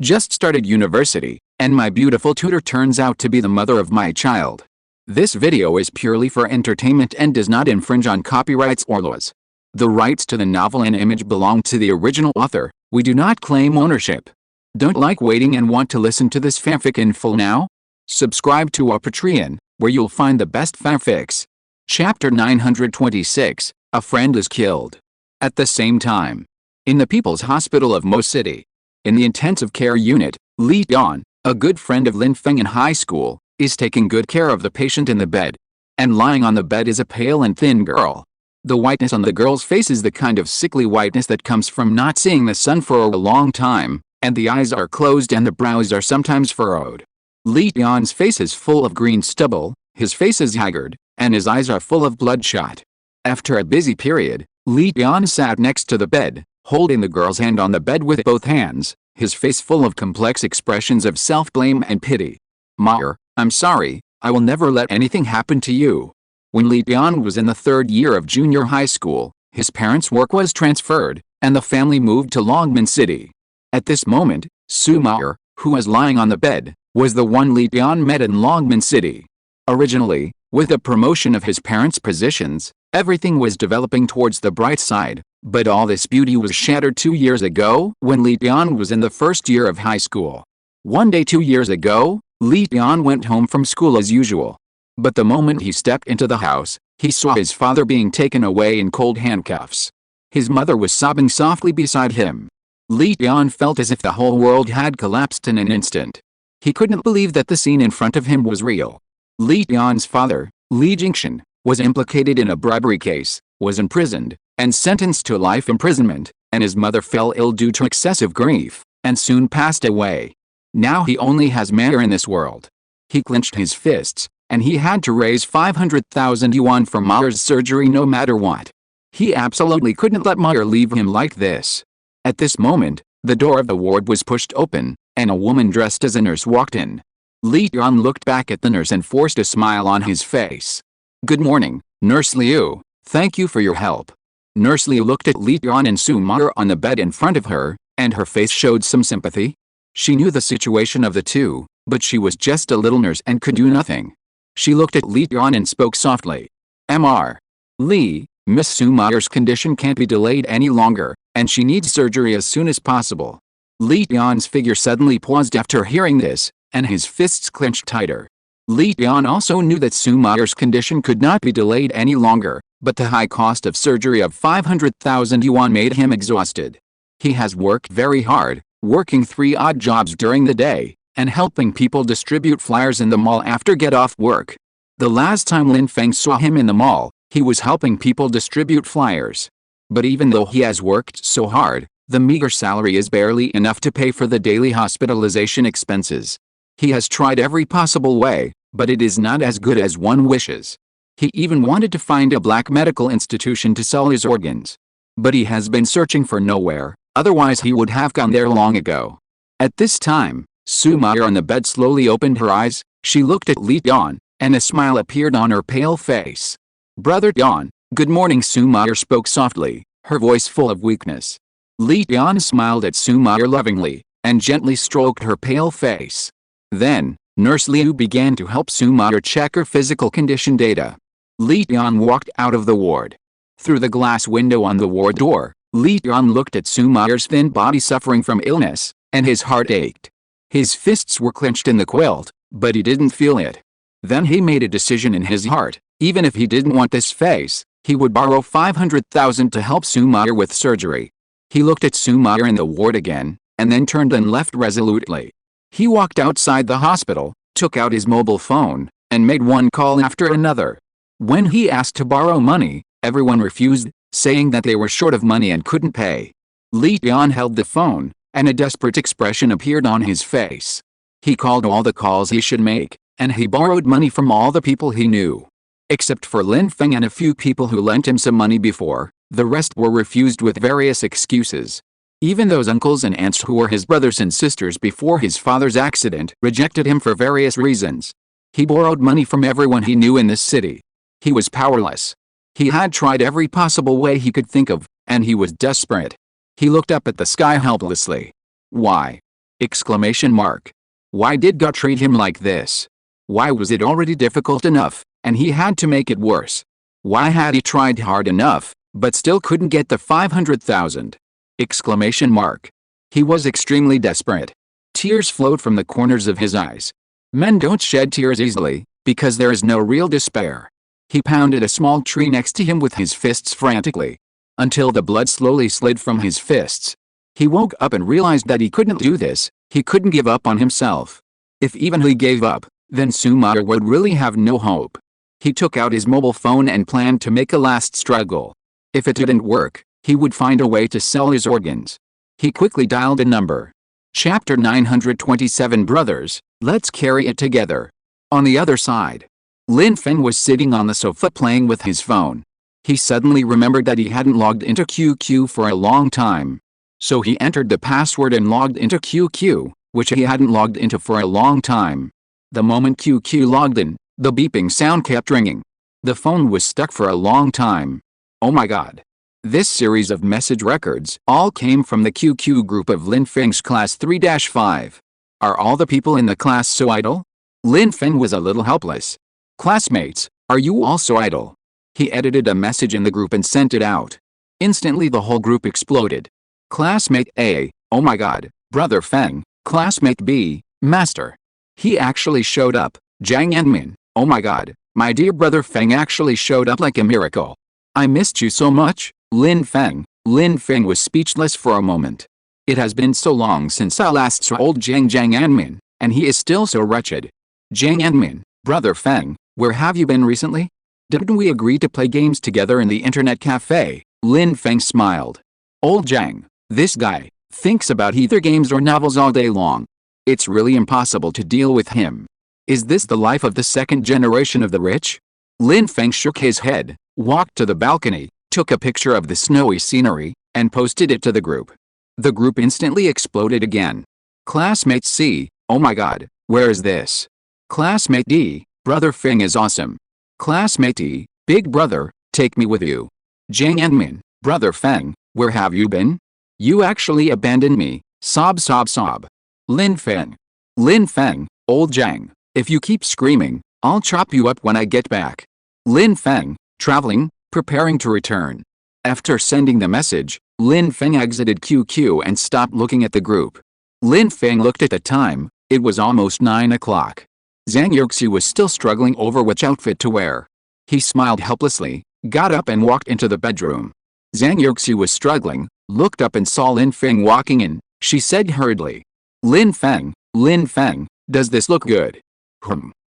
Just started university, and my beautiful tutor turns out to be the mother of my child. This video is purely for entertainment and does not infringe on copyrights or laws. The rights to the novel and image belong to the original author. We do not claim ownership. Don't like waiting and want to listen to this fanfic in full now? Subscribe to our Patreon, where you'll find the best fanfics. Chapter 926, A Friend is Killed. At the same time, in the People's Hospital of Mo City, in the intensive care unit, Li Yan, a good friend of Lin Feng in high school, is taking good care of the patient in the bed. And lying on the bed is a pale and thin girl. The whiteness on the girl's face is the kind of sickly whiteness that comes from not seeing the sun for a long time, and the eyes are closed and the brows are sometimes furrowed. Li Yan's face is full of green stubble, his face is haggard, and his eyes are full of bloodshot. After a busy period, Li Yan sat next to the bed, holding the girl's hand on the bed with both hands, his face full of complex expressions of self-blame and pity. "Mother, I'm sorry, I will never let anything happen to you." When Li Yan was in the third year of junior high school, his parents' work was transferred, and the family moved to Longmen City. At this moment, Su Mao, who was lying on the bed, was the one Li Yan met in Longmen City. Originally, with the promotion of his parents' positions, everything was developing towards the bright side, but all this beauty was shattered 2 years ago when Li Yan was in the first year of high school. One day 2 years ago, Li Yan went home from school as usual. But the moment he stepped into the house, he saw his father being taken away in cold handcuffs. His mother was sobbing softly beside him. Li Yan felt as if the whole world had collapsed in an instant. He couldn't believe that the scene in front of him was real. Li Yan's father, Li Jingshan, was implicated in a bribery case, was imprisoned, and sentenced to life imprisonment, and his mother fell ill due to excessive grief, and soon passed away. Now he only has Mother in this world. He clenched his fists, and he had to raise 500,000 yuan for Mother's surgery no matter what. He absolutely couldn't let Mother leave him like this. At this moment, the door of the ward was pushed open, and a woman dressed as a nurse walked in. Li Yan looked back at the nurse and forced a smile on his face. "Good morning, Nurse Liu, thank you for your help." Nurse Liu looked at Li Yan and Su Mao on the bed in front of her, and her face showed some sympathy. She knew the situation of the two, but she was just a little nurse and could do nothing. She looked at Li Yan and spoke softly. "Mr. Li, Miss Su Mao's condition can't be delayed any longer, and she needs surgery as soon as possible." Li Yan's figure suddenly paused after hearing this, and his fists clenched tighter. Li Yan also knew that Su Mao's condition could not be delayed any longer, but the high cost of surgery of 500,000 yuan made him exhausted. He has worked very hard, working 3 odd jobs during the day, and helping people distribute flyers in the mall after get off work. The last time Lin Feng saw him in the mall, he was helping people distribute flyers. But even though he has worked so hard, the meager salary is barely enough to pay for the daily hospitalization expenses. He has tried every possible way, but it is not as good as one wishes. He even wanted to find a black medical institution to sell his organs. But he has been searching for nowhere, otherwise he would have gone there long ago. At this time, Su Mao on the bed slowly opened her eyes. She looked at Li Yan, and a smile appeared on her pale face. "Brother Yan, good morning." Su Mao spoke softly, her voice full of weakness. Li Yan smiled at Su Mao lovingly, and gently stroked her pale face. Then, Nurse Liu began to help Su Mao check her physical condition data. Li Yan walked out of the ward. Through the glass window on the ward door, Li Yan looked at Su Mao's thin body suffering from illness, and his heart ached. His fists were clenched in the quilt, but he didn't feel it. Then he made a decision in his heart. Even if he didn't want this face, he would borrow 500,000 to help Su Mao with surgery. He looked at Su Mao in the ward again, and then turned and left resolutely. He walked outside the hospital, took out his mobile phone, and made one call after another. When he asked to borrow money, everyone refused, saying that they were short of money and couldn't pay. Li Yan held the phone, and a desperate expression appeared on his face. He called all the calls he should make, and he borrowed money from all the people he knew. Except for Lin Feng and a few people who lent him some money before, the rest were refused with various excuses. Even those uncles and aunts who were his brothers and sisters before his father's accident rejected him for various reasons. He borrowed money from everyone he knew in this city. He was powerless. He had tried every possible way he could think of, and he was desperate. He looked up at the sky helplessly. Why? Exclamation mark. Why did God treat him like this? Why was it already difficult enough, and he had to make it worse? Why had he tried hard enough, but still couldn't get the 500,000? Exclamation mark. He was extremely desperate. Tears flowed from the corners of his eyes. Men don't shed tears easily, because there is no real despair. He pounded a small tree next to him with his fists frantically, until the blood slowly slid from his fists. He woke up and realized that he couldn't do this, he couldn't give up on himself. If even he gave up, then Sumar would really have no hope. He took out his mobile phone and planned to make a last struggle. If it didn't work, he would find a way to sell his organs. He quickly dialed a number. Chapter 927 Brothers, let's carry it together. On the other side, Lin Feng was sitting on the sofa playing with his phone. He suddenly remembered that he hadn't logged into QQ for a long time. So he entered the password and logged into QQ, which he hadn't logged into for a long time. The moment QQ logged in, the beeping sound kept ringing. The phone was stuck for a long time. Oh my god. This series of message records all came from the QQ group of Lin Feng's class 3-5. Are all the people in the class so idle? Lin Feng was a little helpless. Classmates, are you also idle? He edited a message in the group and sent it out. Instantly the whole group exploded. Classmate A, oh my god, Brother Feng. Classmate B, Master. He actually showed up. Zhang Yanmin, oh my god, my dear Brother Feng actually showed up like a miracle. I missed you so much, Lin Feng. Lin Feng was speechless for a moment. It has been so long since I last saw old Zhang Yanmin, and he is still so wretched. Zhang Yanmin, Brother Feng, where have you been recently? Didn't we agree to play games together in the internet cafe? Lin Feng smiled. Old Zhang, this guy, thinks about either games or novels all day long. It's really impossible to deal with him. Is this the life of the second generation of the rich? Lin Feng shook his head, walked to the balcony, took a picture of the snowy scenery, and posted it to the group. The group instantly exploded again. Classmate C, oh my god, where is this? Classmate D, Brother Feng is awesome. Classmate E, big brother, take me with you. Zhang Yanmin, Brother Feng, where have you been? You actually abandoned me, sob sob sob. Lin Feng. Lin Feng, old Zhang, if you keep screaming, I'll chop you up when I get back. Lin Feng, traveling, preparing to return. After sending the message, Lin Feng exited QQ and stopped looking at the group. Lin Feng looked at the time, it was almost 9 o'clock. Zhang Yuxi was still struggling over which outfit to wear. He smiled helplessly, got up and walked into the bedroom. Zhang Yuxi was struggling, looked up and saw Lin Feng walking in. She said hurriedly, Lin Feng, does this look good?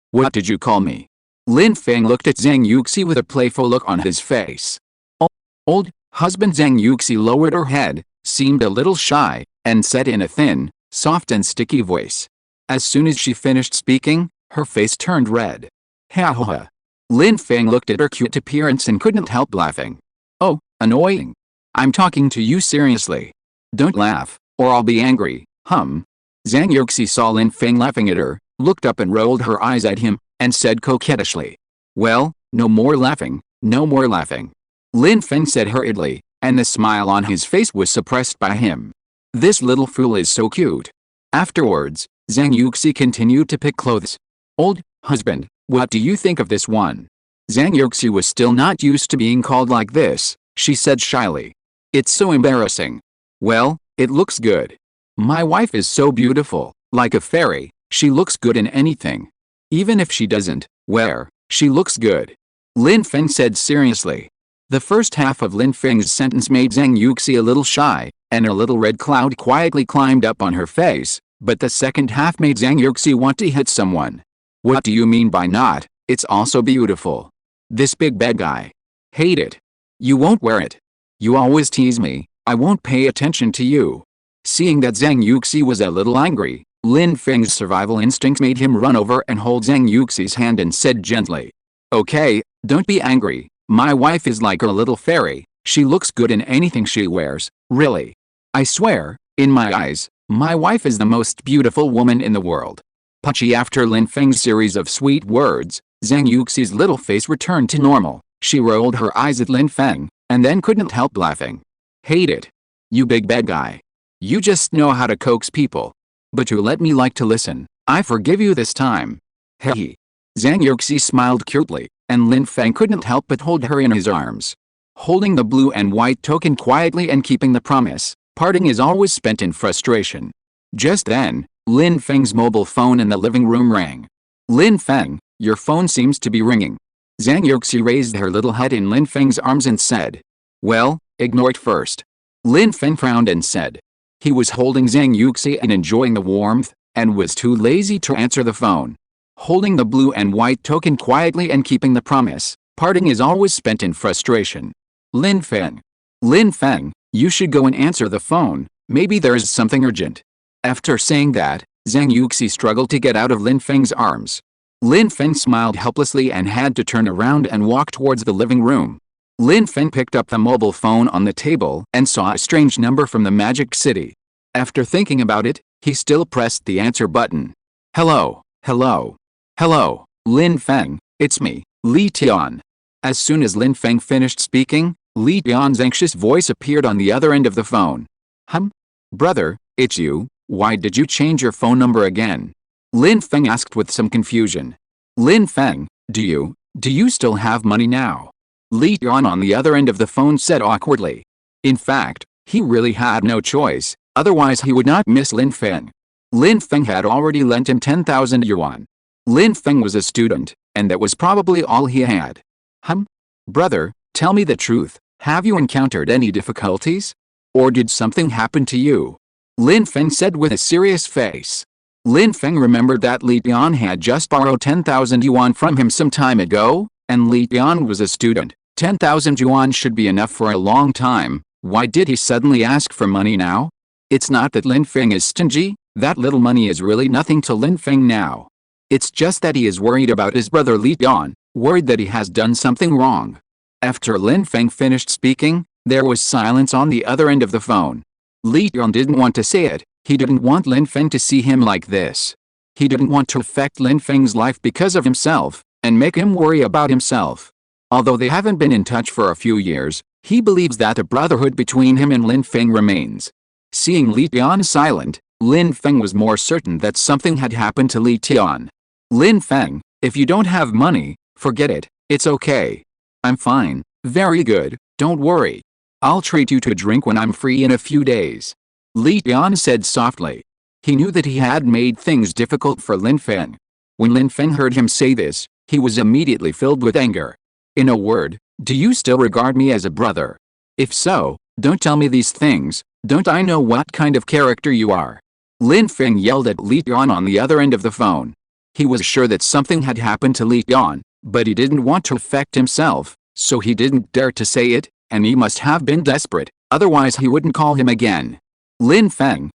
What did you call me? Lin Feng looked at Zhang Yuxi with a playful look on his face. Old husband. Zhang Yuxi lowered her head, seemed a little shy, and said in a thin, soft and sticky voice. As soon as she finished speaking, her face turned red. Ha ha ha. Lin Feng looked at her cute appearance and couldn't help laughing. Oh, annoying. I'm talking to you seriously. Don't laugh, or I'll be angry, Zhang Yuxi saw Lin Feng laughing at her, looked up and rolled her eyes at him, and said coquettishly. Well, no more laughing, no more laughing. Lin Feng said hurriedly, and the smile on his face was suppressed by him. This little fool is so cute. Afterwards, Zhang Yuxi continued to pick clothes. Old husband, what do you think of this one? Zhang Yuxi was still not used to being called like this, she said shyly. It's so embarrassing. Well, it looks good. My wife is so beautiful, like a fairy, she looks good in anything. Even if she doesn't wear, she looks good. Lin Feng said seriously. The first half of Lin Feng's sentence made Zhang Yuxi a little shy, and a little red cloud quietly climbed up on her face, but the second half made Zhang Yuxi want to hit someone. What do you mean by not? It's also beautiful. This big bad guy. Hate it. You won't wear it. You always tease me, I won't pay attention to you. Seeing that Zhang Yuxi was a little angry, Lin Feng's survival instinct made him run over and hold Zhang Yuxi's hand and said gently. Okay, don't be angry, my wife is like a little fairy, she looks good in anything she wears, really. I swear, in my eyes, my wife is the most beautiful woman in the world. Punchy. After Lin Feng's series of sweet words, Zhang Yuxi's little face returned to normal, she rolled her eyes at Lin Feng, and then couldn't help laughing. Hate it. You big bad guy. You just know how to coax people. but you let me like to listen. I forgive you this time. Hey. Zhang Yuxi smiled cutely, and Lin Feng couldn't help but hold her in his arms. Holding the blue and white token quietly and keeping the promise, parting is always spent in frustration. Just then, Lin Feng's mobile phone in the living room rang. Lin Feng, your phone seems to be ringing. Zhang Yuxi raised her little head in Lin Feng's arms and said, well, ignore it first. Lin Feng frowned and said. He was holding Zhang Yuxi and enjoying the warmth, and was too lazy to answer the phone. Holding the blue and white token quietly and keeping the promise, parting is always spent in frustration. Lin Feng. Lin Feng, you should go and answer the phone, maybe there is something urgent. After saying that, Zhang Yuxi struggled to get out of Lin Feng's arms. Lin Feng smiled helplessly and had to turn around and walk towards the living room. Lin Feng picked up the mobile phone on the table and saw a strange number from the Magic City. After thinking about it, he still pressed the answer button. Hello, hello. Hello, Lin Feng, it's me, Li Tian. As soon as Lin Feng finished speaking, Li Tian's anxious voice appeared on the other end of the phone. Brother, it's you, why did you change your phone number again? Lin Feng asked with some confusion. Lin Feng, do you still have money now? Li Tian on the other end of the phone said awkwardly. In fact, he really had no choice, otherwise he would not miss Lin Feng. Lin Feng had already lent him 10,000 yuan. Lin Feng was a student, and that was probably all he had. Brother, tell me the truth, have you encountered any difficulties? Or did something happen to you? Lin Feng said with a serious face. Lin Feng remembered that Li Tian had just borrowed 10,000 yuan from him some time ago, and Li Tian was a student. 10,000 yuan should be enough for a long time, why did he suddenly ask for money now? It's not that Lin Feng is stingy, that little money is really nothing to Lin Feng now. It's just that he is worried about his brother Li Tian, worried that he has done something wrong. After Lin Feng finished speaking, there was silence on the other end of the phone. Li Tian didn't want to say it, he didn't want Lin Feng to see him like this. He didn't want to affect Lin Feng's life because of himself, and make him worry about himself. Although they haven't been in touch for a few years, he believes that the brotherhood between him and Lin Feng remains. Seeing Li Tian silent, Lin Feng was more certain that something had happened to Li Tian. Lin Feng, if you don't have money, forget it, it's okay. I'm fine, very good, don't worry. I'll treat you to a drink when I'm free in a few days. Li Tian said softly. He knew that he had made things difficult for Lin Feng. When Lin Feng heard him say this, he was immediately filled with anger. In a word, do you still regard me as a brother? If so, don't tell me these things, don't I know what kind of character you are? Lin Feng yelled at Li Tian on the other end of the phone. He was sure that something had happened to Li Tian, but he didn't want to affect himself, so he didn't dare to say it, and he must have been desperate, otherwise he wouldn't call him again. Lin Feng,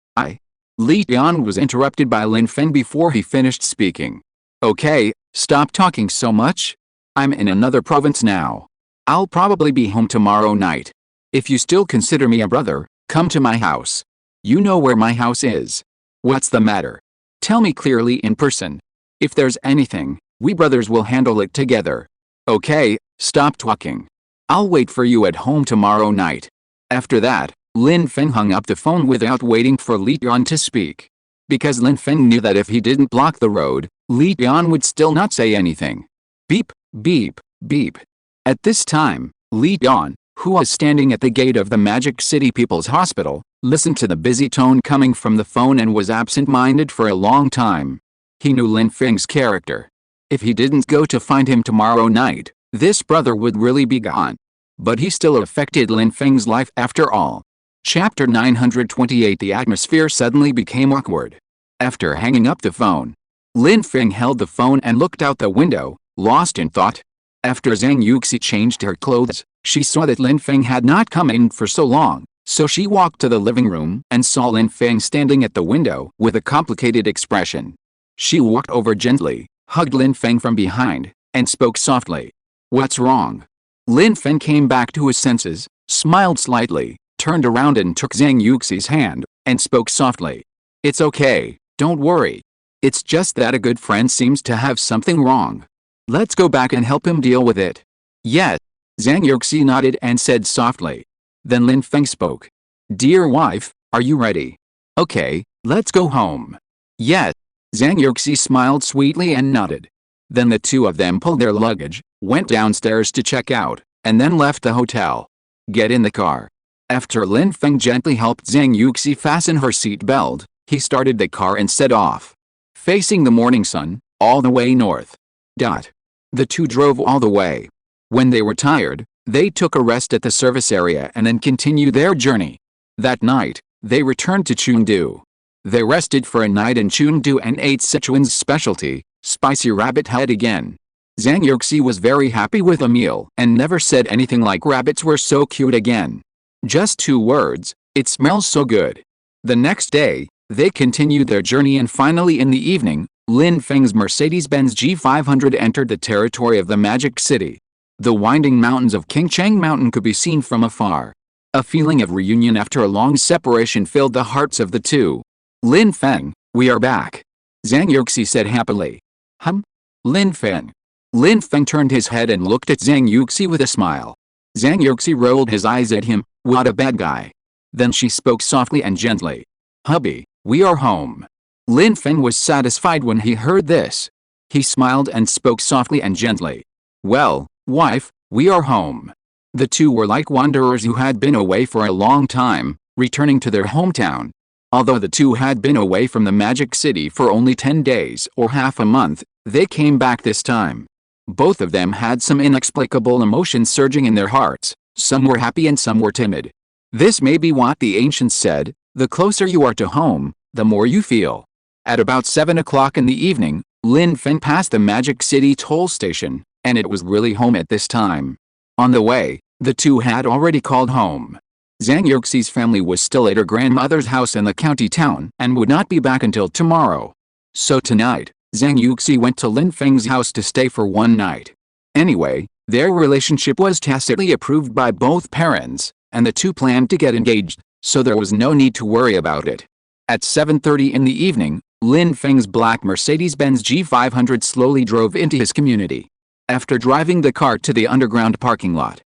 Li Tian was interrupted by Lin Feng before he finished speaking. Okay, stop talking so much. I'm in another province now. I'll probably be home tomorrow night. If you still consider me a brother, come to my house. You know where my house is. What's the matter? Tell me clearly in person. If there's anything, we brothers will handle it together. Okay, stop talking. I'll wait for you at home tomorrow night. After that, Lin Feng hung up the phone without waiting for Li Tian to speak. Because Lin Feng knew that if he didn't block the road, Li Tian would still not say anything. Beep, beep, beep. At this time, Li Tian, who was standing at the gate of the Magic City People's Hospital, listened to the busy tone coming from the phone and was absent-minded for a long time. He knew Lin Feng's character. If he didn't go to find him tomorrow night, this brother would really be gone. But he still affected Lin Feng's life after all. Chapter 928. The atmosphere suddenly became awkward. After hanging up the phone, Lin Feng held the phone and looked out the window, lost in thought. After Zhang Yuxi changed her clothes, she saw that Lin Feng had not come in for so long, so she walked to the living room and saw Lin Feng standing at the window with a complicated expression. She walked over gently, hugged Lin Feng from behind, and spoke softly. What's wrong? Lin Feng came back to his senses, smiled slightly, turned around and took Zhang Yuxi's hand, and spoke softly. It's okay, don't worry. It's just that a good friend seems to have something wrong. Let's go back and help him deal with it. Yes. Zhang Yuxi nodded and said softly. Then Lin Feng spoke. Dear wife, are you ready? Okay, let's go home. Yes. Zhang Yuxi smiled sweetly and nodded. Then the two of them pulled their luggage, went downstairs to check out, and then left the hotel. Get in the car. After Lin Feng gently helped Zhang Yuxi fasten her seat belt, he started the car and set off. Facing the morning sun, all the way north. The two drove all the way. When they were tired, they took a rest at the service area and then continued their journey. That night, they returned to Chengdu. They rested for a night in Chengdu and ate Sichuan's specialty, spicy rabbit head again. Zhang Yuxi was very happy with the meal and never said anything like rabbits were so cute again. Just 2 words, it smells so good. The next day, they continued their journey and finally in the evening, Lin Feng's Mercedes-Benz G500 entered the territory of the Magic City. The winding mountains of Qingcheng Mountain could be seen from afar. A feeling of reunion after a long separation filled the hearts of the two. Lin Feng, we are back. Zhang Yuxi said happily. Lin Feng. Lin Feng turned his head and looked at Zhang Yuxi with a smile. Zhang Yuxi rolled his eyes at him, what a bad guy. Then she spoke softly and gently. Hubby, we are home. Lin Feng was satisfied when he heard this. He smiled and spoke softly and gently. Well, wife, we are home. The two were like wanderers who had been away for a long time, returning to their hometown. Although the two had been away from the Magic City for only 10 days or half a month, they came back this time. Both of them had some inexplicable emotions surging in their hearts. Some were happy and some were timid. This may be what the ancients said, the closer you are to home, the more you feel. At about 7 o'clock in the evening, Lin Feng passed the Magic City toll station, and it was really home at this time. On the way, the two had already called home. Zhang Yuxi's family was still at her grandmother's house in the county town and would not be back until tomorrow. So tonight, Zhang Yuxi went to Lin Feng's house to stay for one night. Anyway, their relationship was tacitly approved by both parents, and the two planned to get engaged, so there was no need to worry about it. At 7:30 in the evening, Lin Feng's black Mercedes-Benz G500 slowly drove into his community. After driving the car to the underground parking lot.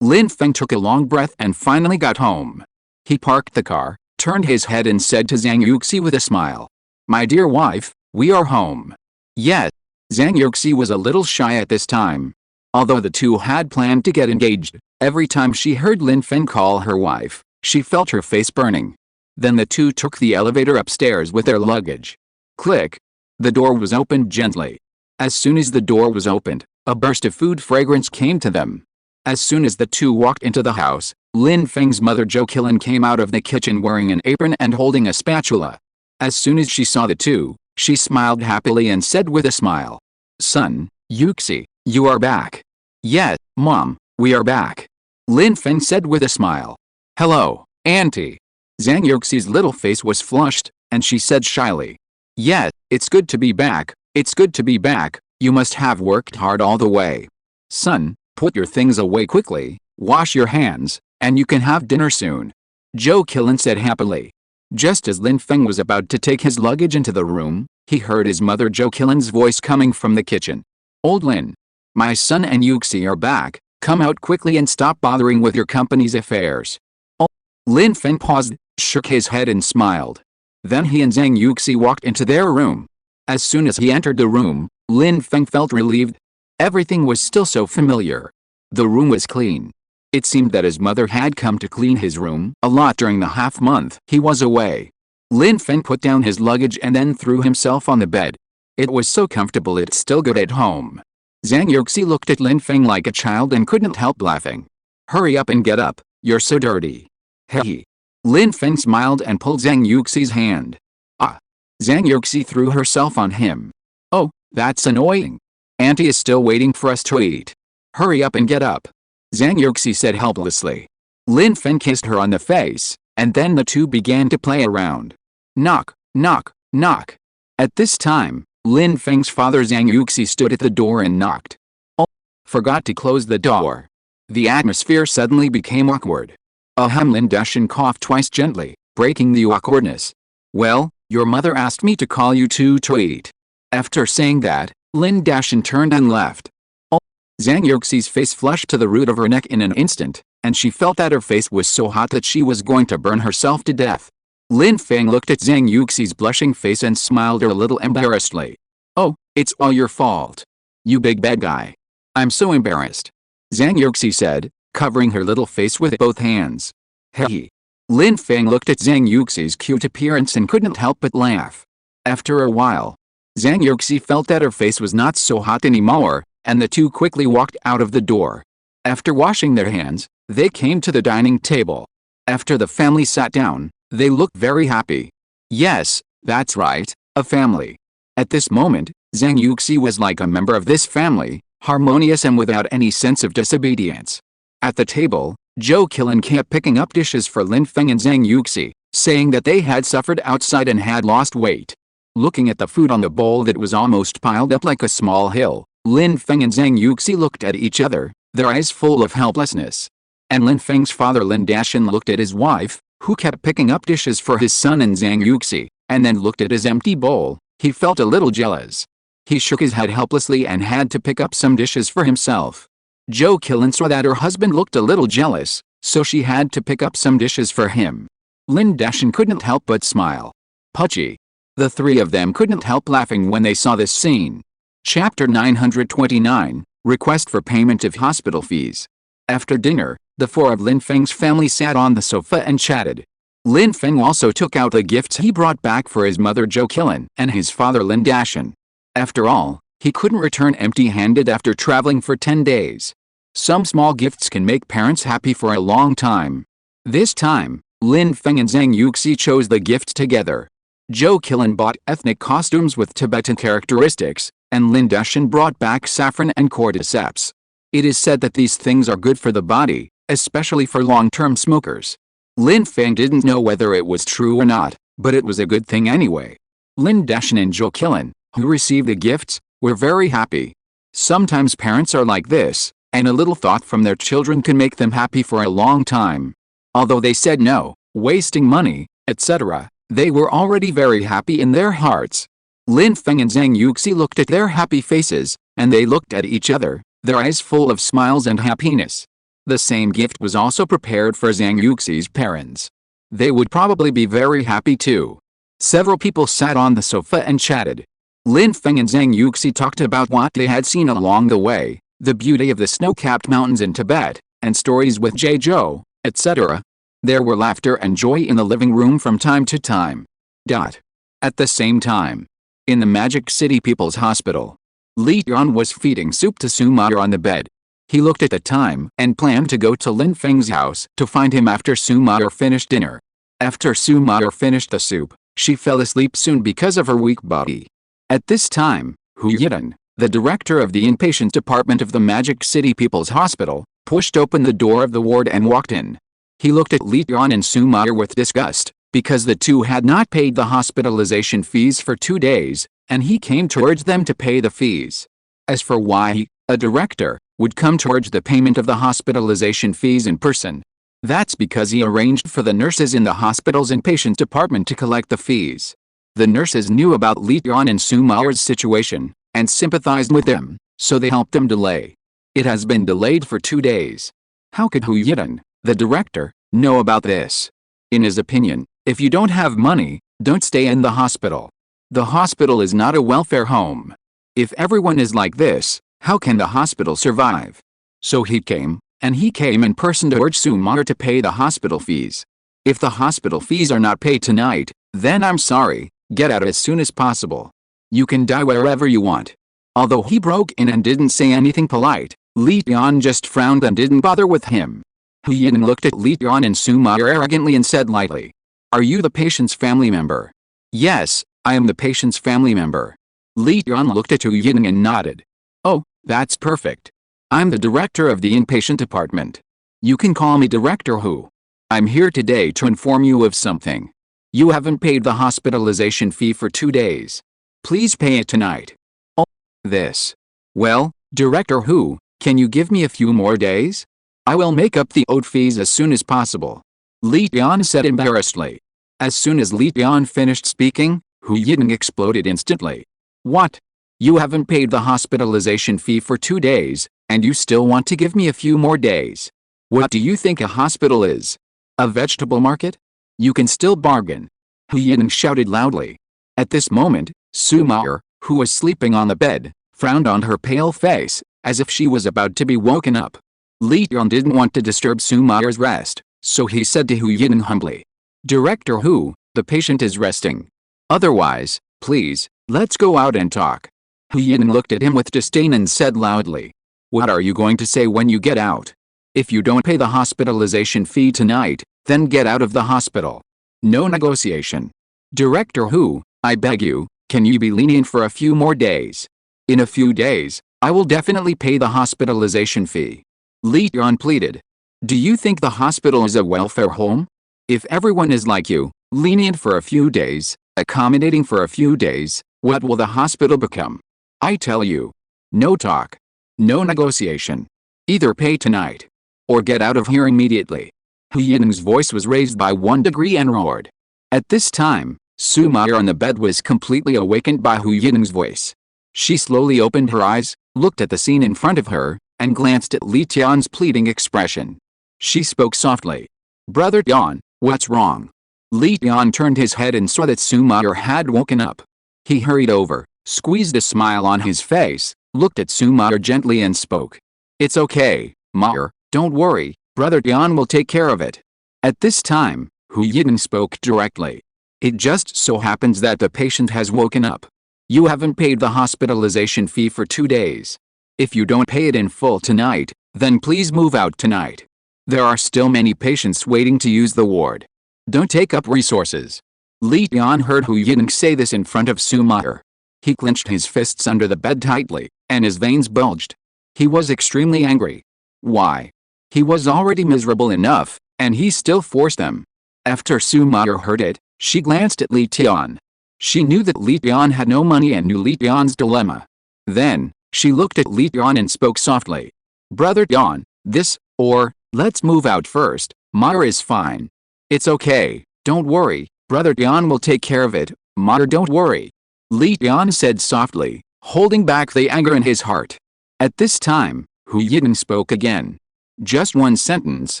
Lin Feng took a long breath and finally got home. He parked the car, turned his head and said to Zhang Yuxi with a smile. My dear wife, we are home. Yes. Zhang Yuxi was a little shy at this time. Although the two had planned to get engaged, every time she heard Lin Feng call her wife, she felt her face burning. Then the two took the elevator upstairs with their luggage. Click. The door was opened gently. As soon as the door was opened, a burst of food fragrance came to them. As soon as the two walked into the house, Lin Feng's mother Jacqueline came out of the kitchen wearing an apron and holding a spatula. As soon as she saw the two, she smiled happily and said with a smile. Son, Yuxi, you are back. Yes, Mom, we are back. Lin Feng said with a smile. Hello, Auntie. Zhang Yuxi's little face was flushed, and she said shyly. Yes, it's good to be back, it's good to be back, you must have worked hard all the way. Son, put your things away quickly, wash your hands, and you can have dinner soon. Jacqueline said happily. Just as Lin Feng was about to take his luggage into the room, he heard his mother Jacqueline's voice coming from the kitchen. Old Lin. My son and Yuxi are back, come out quickly and stop bothering with your company's affairs. Oh. Lin Feng paused, shook his head and smiled. Then he and Zhang Yuxi walked into their room. As soon as he entered the room, Lin Feng felt relieved. Everything was still so familiar. The room was clean. It seemed that his mother had come to clean his room a lot during the half-month he was away. Lin Feng put down his luggage and then threw himself on the bed. It was so comfortable it's still good at home. Zhang Yuxi looked at Lin Feng like a child and couldn't help laughing. Hurry up and get up, you're so dirty. Hey. Lin Feng smiled and pulled Zhang Yuxi's hand. Ah. Zhang Yuxi threw herself on him. Oh, that's annoying. Auntie is still waiting for us to eat. Hurry up and get up. Zhang Yuxi said helplessly. Lin Feng kissed her on the face, and then the two began to play around. Knock, knock, knock. At this time, Lin Feng's father Zhang Yuxi stood at the door and knocked. Oh, forgot to close the door. The atmosphere suddenly became awkward. Lin Dashan coughed twice gently, breaking the awkwardness. Well, your mother asked me to call you two to eat. After saying that, Lin Dashan turned and left. Oh. Zhang Yuxi's face flushed to the root of her neck in an instant, and she felt that her face was so hot that she was going to burn herself to death. Lin Feng looked at Zhang Yuxi's blushing face and smiled a little embarrassedly. Oh, it's all your fault. You big bad guy. I'm so embarrassed. Zhang Yuxi said, covering her little face with both hands. Hey. Lin Feng looked at Zhang Yuxi's cute appearance and couldn't help but laugh. After a while, Zhang Yuxi felt that her face was not so hot anymore, and the two quickly walked out of the door. After washing their hands, they came to the dining table. After the family sat down, they looked very happy. Yes, that's right, a family. At this moment, Zhang Yuxi was like a member of this family, harmonious and without any sense of disobedience. At the table, Zhou Qilin kept picking up dishes for Lin Feng and Zhang Yuxi, saying that they had suffered outside and had lost weight. Looking at the food on the bowl that was almost piled up like a small hill, Lin Feng and Zhang Yuxi looked at each other, their eyes full of helplessness. And Lin Feng's father Lin Dashan looked at his wife, who kept picking up dishes for his son and Zhang Yuxi, and then looked at his empty bowl. He felt a little jealous. He shook his head helplessly and had to pick up some dishes for himself. Zhou Qilin saw that her husband looked a little jealous, so she had to pick up some dishes for him. Lin Dashan couldn't help but smile. Pudgy. The three of them couldn't help laughing when they saw this scene. Chapter 929, Request for Payment of Hospital Fees. After dinner, the four of Lin Feng's family sat on the sofa and chatted. Lin Feng also took out the gifts he brought back for his mother Zhou Qilin and his father Lin Dashan. After all, he couldn't return empty-handed after traveling for 10 days. Some small gifts can make parents happy for a long time. This time, Lin Feng and Zhang Yuxi chose the gifts together. Zhou Qilin bought ethnic costumes with Tibetan characteristics, and Lin Dashan brought back saffron and cordyceps. It is said that these things are good for the body, especially for long-term smokers. Lin Feng didn't know whether it was true or not, but it was a good thing anyway. Lin Dashan and Zhou Qilin, who received the gifts, were very happy. Sometimes parents are like this, and a little thought from their children can make them happy for a long time. Although they said no, wasting money, etc., they were already very happy in their hearts. Lin Feng and Zhang Yuxi looked at their happy faces, and they looked at each other, their eyes full of smiles and happiness. The same gift was also prepared for Zhang Yuxi's parents. They would probably be very happy too. Several people sat on the sofa and chatted. Lin Feng and Zhang Yuxi talked about what they had seen along the way, the beauty of the snow-capped mountains in Tibet, and stories with Zhou, etc. There were laughter and joy in the living room from time to time. At the same time, in the Magic City People's Hospital, Li Yuan was feeding soup to Sumar on the bed. He looked at the time and planned to go to Lin Feng's house to find him after Sumar finished dinner. After Sumar finished the soup, she fell asleep soon because of her weak body. At this time, Hu Yidan, the director of the inpatient department of the Magic City People's Hospital, pushed open the door of the ward and walked in. He looked at Li Yuan and Sumar with disgust, because the two had not paid the hospitalization fees for 2 days, and he came to urge them to pay the fees. As for why he, a director, would come to urge the payment of the hospitalization fees in person, that's because he arranged for the nurses in the hospital's inpatient department to collect the fees. The nurses knew about Li Yuan and Sumar's situation, and sympathized with them, so they helped them delay. It has been delayed for 2 days. How could Hu Yidan, the director, know about this? In his opinion, if you don't have money, don't stay in the hospital. The hospital is not a welfare home. If everyone is like this, how can the hospital survive? So he came in person to urge Sumar to pay the hospital fees. If the hospital fees are not paid tonight, then I'm sorry, get out as soon as possible. You can die wherever you want. Although he broke in and didn't say anything polite, Li Yuan just frowned and didn't bother with him. Hu Yidan looked at Li Yuan and Sumar arrogantly and said lightly, "Are you the patient's family member?" "Yes, I am the patient's family member." Li Yuan looked at Hu Yidan and nodded. "Oh, that's perfect. I'm the director of the inpatient department. You can call me Director Hu. I'm here today to inform you of something. You haven't paid the hospitalization fee for 2 days. Please pay it tonight." "Oh, this. Well, Director Hu, can you give me a few more days? I will make up the owed fees as soon as possible," Li Yuan said embarrassedly. As soon as Li Yuan finished speaking, Hu Yidan exploded instantly. "What? You haven't paid the hospitalization fee for 2 days, and you still want to give me a few more days? What do you think a hospital is? A vegetable market? You can still bargain, Hu Ying shouted loudly. At this moment, Su Mao, who was sleeping on the bed, frowned on her pale face, as if she was about to be woken up. Li Tian didn't want to disturb Su Mao's rest, so he said to Hu Ying humbly, "Director Hu, the patient is resting. Otherwise, please, let's go out and talk." Hu Ying looked at him with disdain and said loudly, "What are you going to say when you get out? If you don't pay the hospitalization fee tonight, then get out of the hospital. No negotiation. Director Hu, I beg you, can you be lenient for a few more days? In a few days, I will definitely pay the hospitalization fee." Li Tian pleaded. "Do you think the hospital is a welfare home? If everyone is like you, lenient for a few days, accommodating for a few days, what will the hospital become? I tell you. No talk. No negotiation. Either pay tonight, or get out of here immediately." Hu Ying's voice was raised by 1 degree and roared. At this time, Su Mao on the bed was completely awakened by Hu Ying's voice. She slowly opened her eyes, looked at the scene in front of her, and glanced at Li Tian's pleading expression. She spoke softly. "Brother Tian, what's wrong?" Li Tian turned his head and saw that Su Mao had woken up. He hurried over, squeezed a smile on his face, looked at Su Mao gently and spoke. "It's okay, Mao, don't worry, Brother Tian will take care of it." At this time, Hu Ying spoke directly. "It just so happens that the patient has woken up. You haven't paid the hospitalization fee for 2 days. If you don't pay it in full tonight, then please move out tonight. There are still many patients waiting to use the ward. Don't take up resources." Li Tian heard Hu Ying say this in front of Su Mao. He clenched his fists under the bed tightly, and his veins bulged. He was extremely angry. Why? He was already miserable enough, and he still forced them. After Su Mao heard it, she glanced at Li Tian. She knew that Li Tian had no money and knew Li Tian's dilemma. Then, she looked at Li Tian and spoke softly. "Brother Tian, let's move out first, Mao is fine. It's okay, don't worry, Brother Tian will take care of it, Mao don't worry." Li Tian said softly, holding back the anger in his heart. At this time, Hu Ying spoke again. "Just one sentence,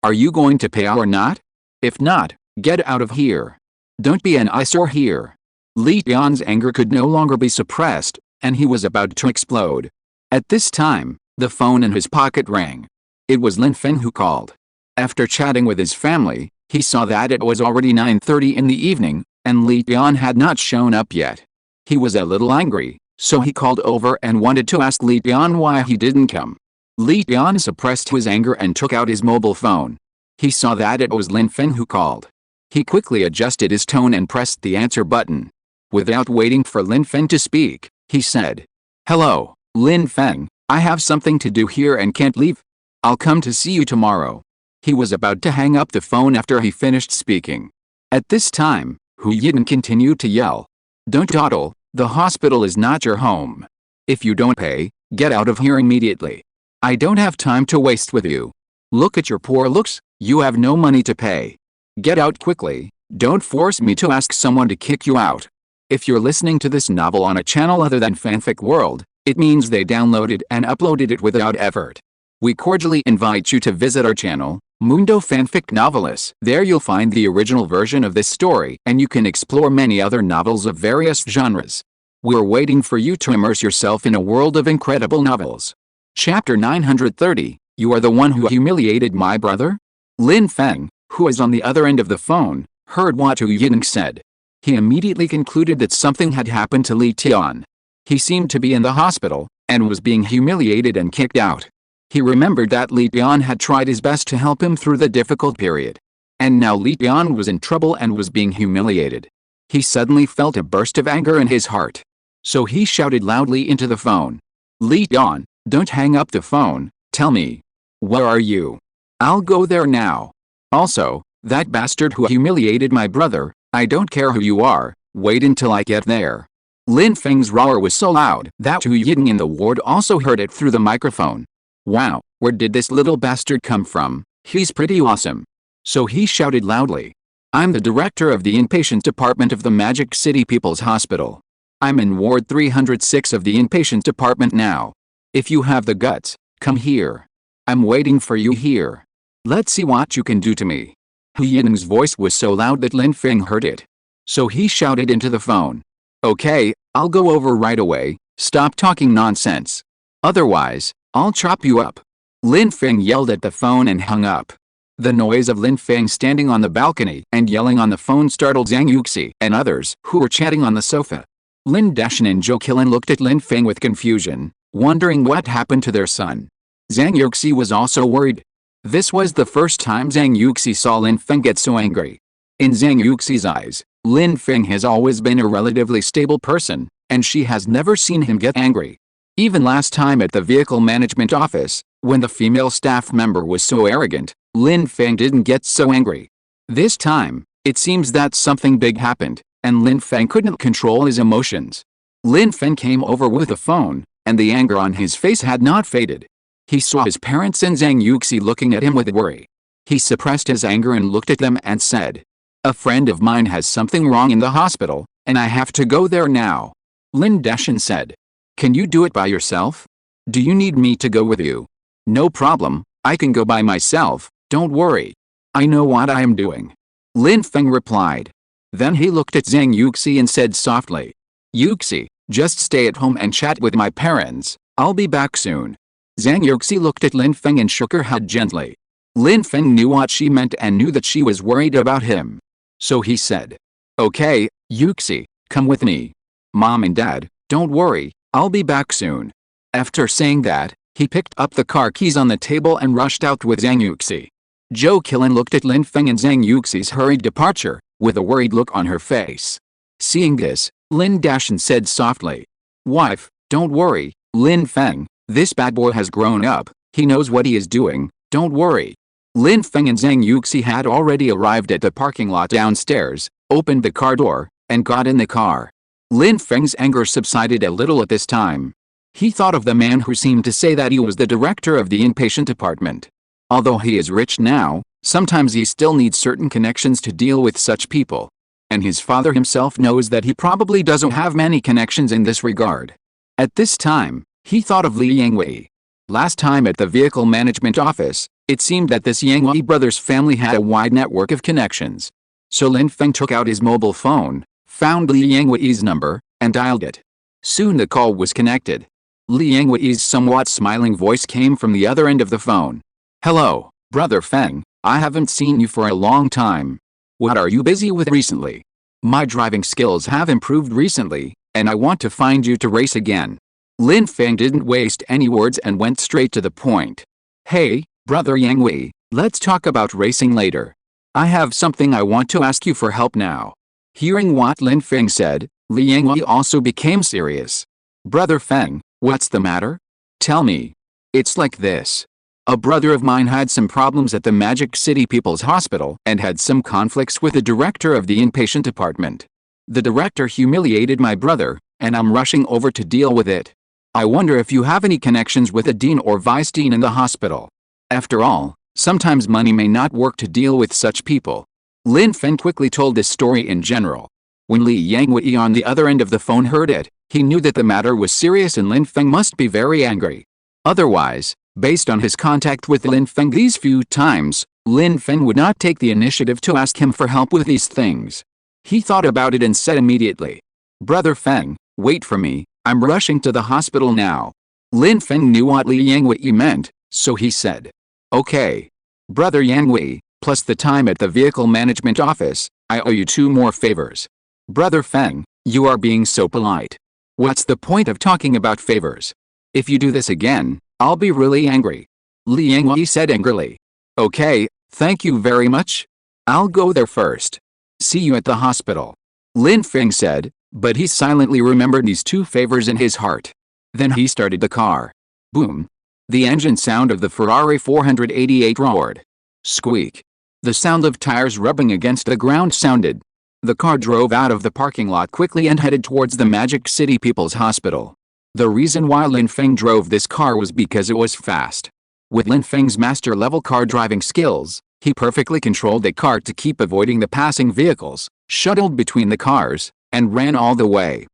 are you going to pay or not? If not, get out of here. Don't be an eyesore here." Li Tian's anger could no longer be suppressed, and he was about to explode. At this time, the phone in his pocket rang. It was Lin Feng who called. After chatting with his family, he saw that it was already 9:30 in the evening, and Li Tian had not shown up yet. He was a little angry, so he called over and wanted to ask Li Tian why he didn't come. Li Tian suppressed his anger and took out his mobile phone. He saw that it was Lin Feng who called. He quickly adjusted his tone and pressed the answer button. Without waiting for Lin Feng to speak, he said, "Hello, Lin Feng, I have something to do here and can't leave. I'll come to see you tomorrow." He was about to hang up the phone after he finished speaking. At this time, Hu Ying continued to yell, "Don't dawdle, the hospital is not your home. If you don't pay, get out of here immediately. I don't have time to waste with you. Look at your poor looks, you have no money to pay. Get out quickly, don't force me to ask someone to kick you out." If you're listening to this novel on a channel other than Fanfic World, it means they downloaded and uploaded it without effort. We cordially invite you to visit our channel, Mundo Fanfic Novelis. There you'll find the original version of this story and you can explore many other novels of various genres. We're waiting for you to immerse yourself in a world of incredible novels. Chapter 930, You Are the One Who Humiliated My Brother? Lin Feng, who was on the other end of the phone, heard what Hu Ying said. He immediately concluded that something had happened to Li Tian. He seemed to be in the hospital, and was being humiliated and kicked out. He remembered that Li Tian had tried his best to help him through the difficult period. And now Li Tian was in trouble and was being humiliated. He suddenly felt a burst of anger in his heart. So he shouted loudly into the phone. "Li Tian, don't hang up the phone, tell me. Where are you? I'll go there now. Also, that bastard who humiliated my brother, I don't care who you are, wait until I get there." Lin Feng's roar was so loud that Hu Ying in the ward also heard it through the microphone. Wow, where did this little bastard come from? He's pretty awesome. So he shouted loudly. "I'm the director of the inpatient department of the Magic City People's Hospital. I'm in Ward 306 of the inpatient department now. If you have the guts, come here. I'm waiting for you here. Let's see what you can do to me." Hu Ying's voice was so loud that Lin Feng heard it. So he shouted into the phone. Okay, I'll go over right away, stop talking nonsense. Otherwise, I'll chop you up. Lin Feng yelled at the phone and hung up. The noise of Lin Feng standing on the balcony and yelling on the phone startled Zhang Yuxi and others who were chatting on the sofa. Lin Dashan and Zhou Qilin looked at Lin Feng with confusion, wondering what happened to their son. Zhang Yuxi was also worried. This was the first time Zhang Yuxi saw Lin Feng get so angry. In Zhang Yuxi's eyes, Lin Feng has always been a relatively stable person, and she has never seen him get angry. Even last time at the vehicle management office, when the female staff member was so arrogant, Lin Feng didn't get so angry. This time, it seems that something big happened, and Lin Feng couldn't control his emotions. Lin Feng came over with the phone, and the anger on his face had not faded. He saw his parents and Zhang Yuxi looking at him with worry. He suppressed his anger and looked at them and said, "A friend of mine has something wrong in the hospital, and I have to go there now." Lin Dashan said, "Can you do it by yourself? Do you need me to go with you?" "No problem, I can go by myself, don't worry. I know what I am doing." Lin Feng replied. Then he looked at Zhang Yuxi and said softly, "Yuxi, just stay at home and chat with my parents, I'll be back soon." Zhang Yuxi looked at Lin Feng and shook her head gently. Lin Feng knew what she meant and knew that she was worried about him. So he said, "Okay, Yuxi, come with me. Mom and Dad, don't worry, I'll be back soon." After saying that, he picked up the car keys on the table and rushed out with Zhang Yuxi. Zhou Qilin looked at Lin Feng and Zhang Yuxi's hurried departure, with a worried look on her face. Seeing this, Lin Dashan said softly, "Wife, don't worry, Lin Feng, this bad boy has grown up, he knows what he is doing, don't worry." Lin Feng and Zhang Yuxi had already arrived at the parking lot downstairs, opened the car door, and got in the car. Lin Feng's anger subsided a little at this time. He thought of the man who seemed to say that he was the director of the inpatient department. Although he is rich now, sometimes he still needs certain connections to deal with such people. And his father himself knows that he probably doesn't have many connections in this regard. At this time, he thought of Li Yangwei. Last time at the vehicle management office, it seemed that this Yangwei brothers family had a wide network of connections. So Lin Feng took out his mobile phone, found Li Yangwei's number, and dialed it. Soon the call was connected. Li Yangwei's somewhat smiling voice came from the other end of the phone. "Hello, Brother Feng, I haven't seen you for a long time. What are you busy with recently? My driving skills have improved recently, and I want to find you to race again." Lin Feng didn't waste any words and went straight to the point. "Hey, Brother Yangwei, let's talk about racing later. I have something I want to ask you for help now." Hearing what Lin Feng said, Li Yangwei also became serious. "Brother Feng, what's the matter? Tell me." "It's like this. A brother of mine had some problems at the Magic City People's Hospital and had some conflicts with the director of the inpatient department. The director humiliated my brother, and I'm rushing over to deal with it. I wonder if you have any connections with a dean or vice dean in the hospital. After all, sometimes money may not work to deal with such people." Lin Feng quickly told this story in general. When Li Yangwei on the other end of the phone heard it, he knew that the matter was serious and Lin Feng must be very angry. Otherwise, based on his contact with Lin Feng these few times, Lin Feng would not take the initiative to ask him for help with these things. He thought about it and said immediately, "Brother Feng, wait for me, I'm rushing to the hospital now." Lin Feng knew what Li Yangwei meant, so he said, "Okay. Brother Yangwei, plus the time at the vehicle management office, I owe you 2 more favors." "Brother Feng, you are being so polite. What's the point of talking about favors? If you do this again, I'll be really angry." Li Yangwei said angrily. "Okay, thank you very much. I'll go there first. See you at the hospital." Lin Feng said, but he silently remembered these 2 favors in his heart. Then he started the car. Boom. The engine sound of the Ferrari 488 roared. Squeak. The sound of tires rubbing against the ground sounded. The car drove out of the parking lot quickly and headed towards the Magic City People's Hospital. The reason why Lin Feng drove this car was because it was fast. With Lin Feng's master-level car driving skills, he perfectly controlled the car to keep avoiding the passing vehicles, shuttled between the cars, and ran all the way.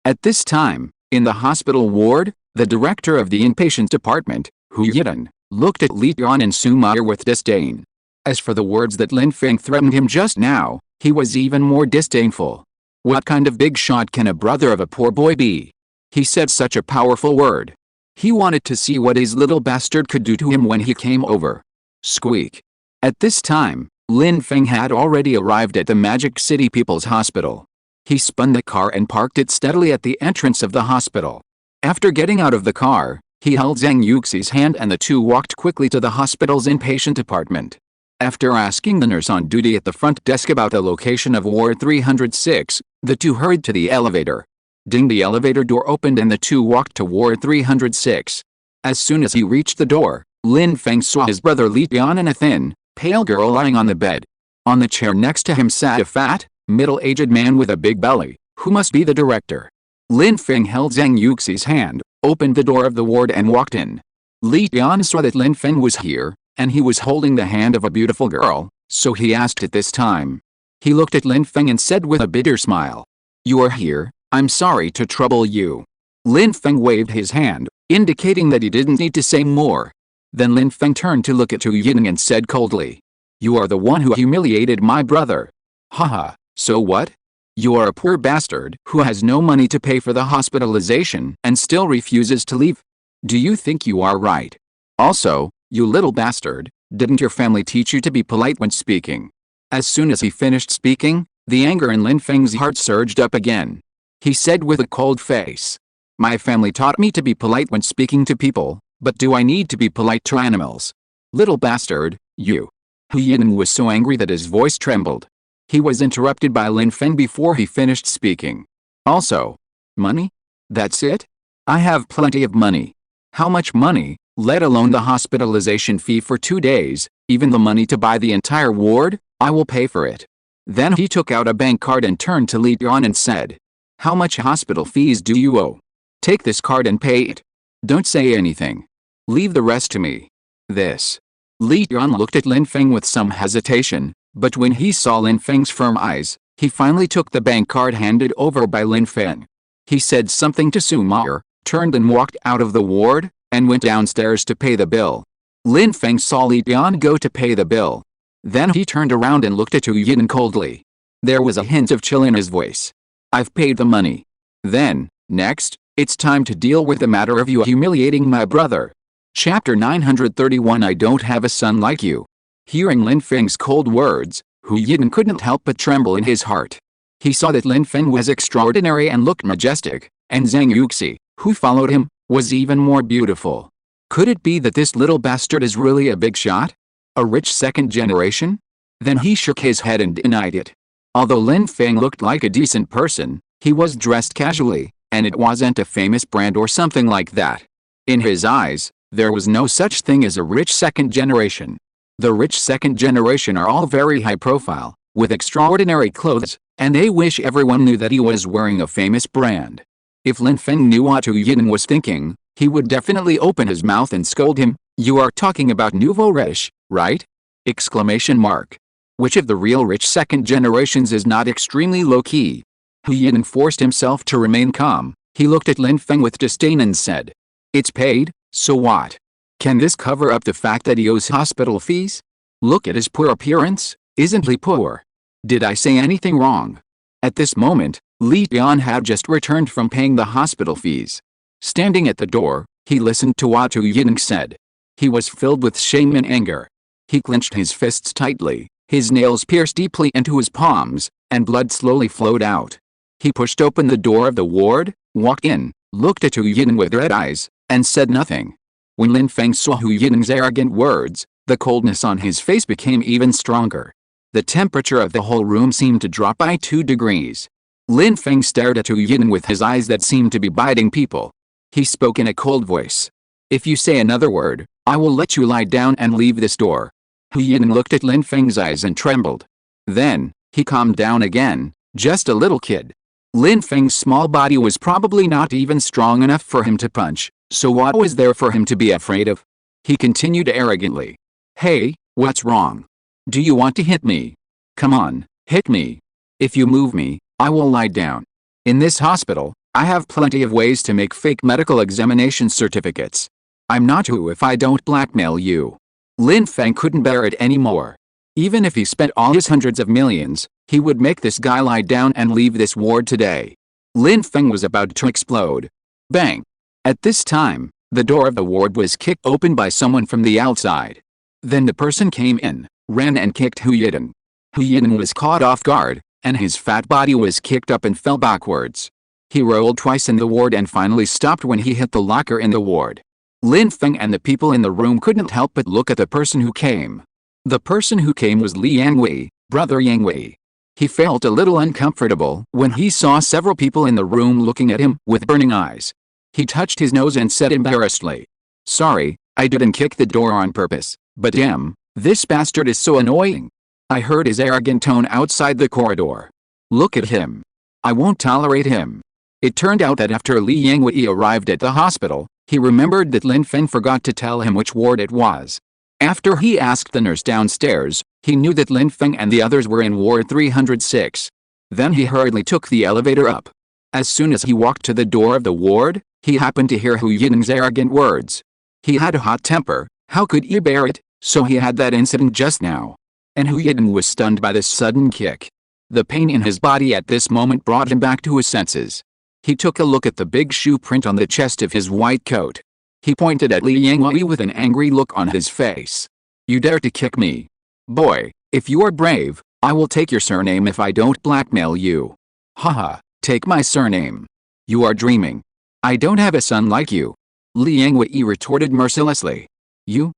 At this time, in the hospital ward, the director of the inpatient department, Hu Yidan, looked at Li Yuan and Su Meyer with disdain. As for the words that Lin Feng threatened him just now, He was even more disdainful. What kind of big shot can a brother of a poor boy be? He said such a powerful word. He wanted to see what his little bastard could do to him when he came over. Squeak. At this time, Lin Feng had already arrived at the Magic City People's Hospital. He spun the car and parked it steadily at the entrance of the hospital. After getting out of the car, he held Zhang Yuxi's hand and the two walked quickly to the hospital's inpatient department. After asking the nurse on duty at the front desk about the location of Ward 306, the two hurried to the elevator. Ding! The elevator door opened and the two walked to Ward 306. As soon as he reached the door, Lin Feng saw his brother Li Tian and a thin, pale girl lying on the bed. On the chair next to him sat a fat, middle-aged man with a big belly, who must be the director. Lin Feng held Zhang Yuxi's hand, opened the door of the ward and walked in. Li Tian saw that Lin Feng was here, and he was holding the hand of a beautiful girl, so he asked it this time. He looked at Lin Feng and said with a bitter smile, "You are here, I'm sorry to trouble you." Lin Feng waved his hand, indicating that he didn't need to say more. Then Lin Feng turned to look at Tu Yining and said coldly, "You are the one who humiliated my brother." "Haha, so what? You are a poor bastard who has no money to pay for the hospitalization and still refuses to leave. Do you think you are right? Also, you little bastard, didn't your family teach you to be polite when speaking?" As soon as he finished speaking, the anger in Lin Feng's heart surged up again. He said with a cold face, "My family taught me to be polite when speaking to people, but do I need to be polite to animals? Little bastard, you." Hu Yining was so angry that his voice trembled. He was interrupted by Lin Feng before he finished speaking. "Also, money? That's it? I have plenty of money. How much money, let alone the hospitalization fee for 2 days, even the money to buy the entire ward, I will pay for it." Then he took out a bank card and turned to Li Tian and said, "How much hospital fees do you owe? Take this card and pay it. Don't say anything. Leave the rest to me." This. Li Tian looked at Lin Feng with some hesitation, but when he saw Lin Feng's firm eyes, he finally took the bank card handed over by Lin Feng. He said something to Su Mao, turned and walked out of the ward, and went downstairs to pay the bill. Lin Feng saw Li Tian go to pay the bill. Then he turned around and looked at Tu Yining coldly. There was a hint of chill in his voice. "I've paid the money. Then, next, it's time to deal with the matter of you humiliating my brother." Chapter 931 I don't have a son like you. Hearing Lin Feng's cold words, Hu Yining couldn't help but tremble in his heart. He saw that Lin Feng was extraordinary and looked majestic, and Zhang Yuxi, who followed him, was even more beautiful. Could it be that this little bastard is really a big shot? A rich second generation? Then he shook his head and denied it. Although Lin Feng looked like a decent person, he was dressed casually, and it wasn't a famous brand or something like that. In his eyes, there was no such thing as a rich second generation. The rich second generation are all very high profile, with extraordinary clothes, and they wish everyone knew that he was wearing a famous brand. If Lin Feng knew what Tu Yining was thinking, he would definitely open his mouth and scold him. "You are talking about nouveau riche, right? Exclamation mark. Which of the real rich second generations is not extremely low-key?" Hu Yining forced himself to remain calm. He looked at Lin Feng with disdain and said, "It's paid, so what? Can this cover up the fact that he owes hospital fees? Look at his poor appearance, isn't he poor? Did I say anything wrong?" At this moment, Li Tian had just returned from paying the hospital fees. Standing at the door, he listened to what Tu Yining said. He was filled with shame and anger. He clenched his fists tightly, his nails pierced deeply into his palms, and blood slowly flowed out. He pushed open the door of the ward, walked in, looked at Tu Yining with red eyes, and said nothing. When Lin Feng saw Hu Yining's arrogant words, the coldness on his face became even stronger. The temperature of the whole room seemed to drop by 2 degrees. Lin Feng stared at Hu Yining with his eyes that seemed to be biting people. He spoke in a cold voice. "If you say another word, I will let you lie down and leave this door." Hu Yining looked at Lin Feng's eyes and trembled. Then, he calmed down again, just a little kid. Lin Feng's small body was probably not even strong enough for him to punch, so what was there for him to be afraid of? He continued arrogantly. "Hey, what's wrong? Do you want to hit me? Come on, hit me. If you move me, I will lie down. In this hospital, I have plenty of ways to make fake medical examination certificates. I'm not who if I don't blackmail you." Lin Feng couldn't bear it anymore. Even if he spent all his hundreds of millions, he would make this guy lie down and leave this ward today. Lin Feng was about to explode. Bang! At this time, the door of the ward was kicked open by someone from the outside. Then the person came in, ran and kicked Hu Yiden. Hu Yiden was caught off guard, and his fat body was kicked up and fell backwards. He rolled twice in the ward and finally stopped when he hit the locker in the ward. Lin Feng and the people in the room couldn't help but look at the person who came. The person who came was Li Yangwei, brother Yangwei. He felt a little uncomfortable when he saw several people in the room looking at him with burning eyes. He touched his nose and said embarrassedly, "Sorry, I didn't kick the door on purpose, but damn, this bastard is so annoying." I heard his arrogant tone outside the corridor. "Look at him. I won't tolerate him." It turned out that after Li Yangwei arrived at the hospital, he remembered that Lin Feng forgot to tell him which ward it was. After he asked the nurse downstairs, he knew that Lin Feng and the others were in ward 306. Then he hurriedly took the elevator up. As soon as he walked to the door of the ward, he happened to hear Hu Yiden's arrogant words. He had a hot temper, how could he bear it, so he had that incident just now. And Hu Yiden was stunned by this sudden kick. The pain in his body at this moment brought him back to his senses. He took a look at the big shoe print on the chest of his white coat. He pointed at Li Yangwei with an angry look on his face. "You dare to kick me? Boy, if you are brave, I will take your surname if I don't blackmail you." "Haha, take my surname. You are dreaming. I don't have a son like you," Li Yangwei retorted mercilessly. You.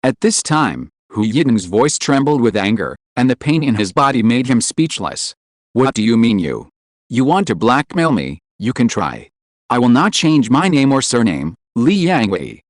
At this time, Hu Yiden's voice trembled with anger, and the pain in his body made him speechless. "What do you mean you? You want to blackmail me? You can try. I will not change my name or surname, Li Yangwei."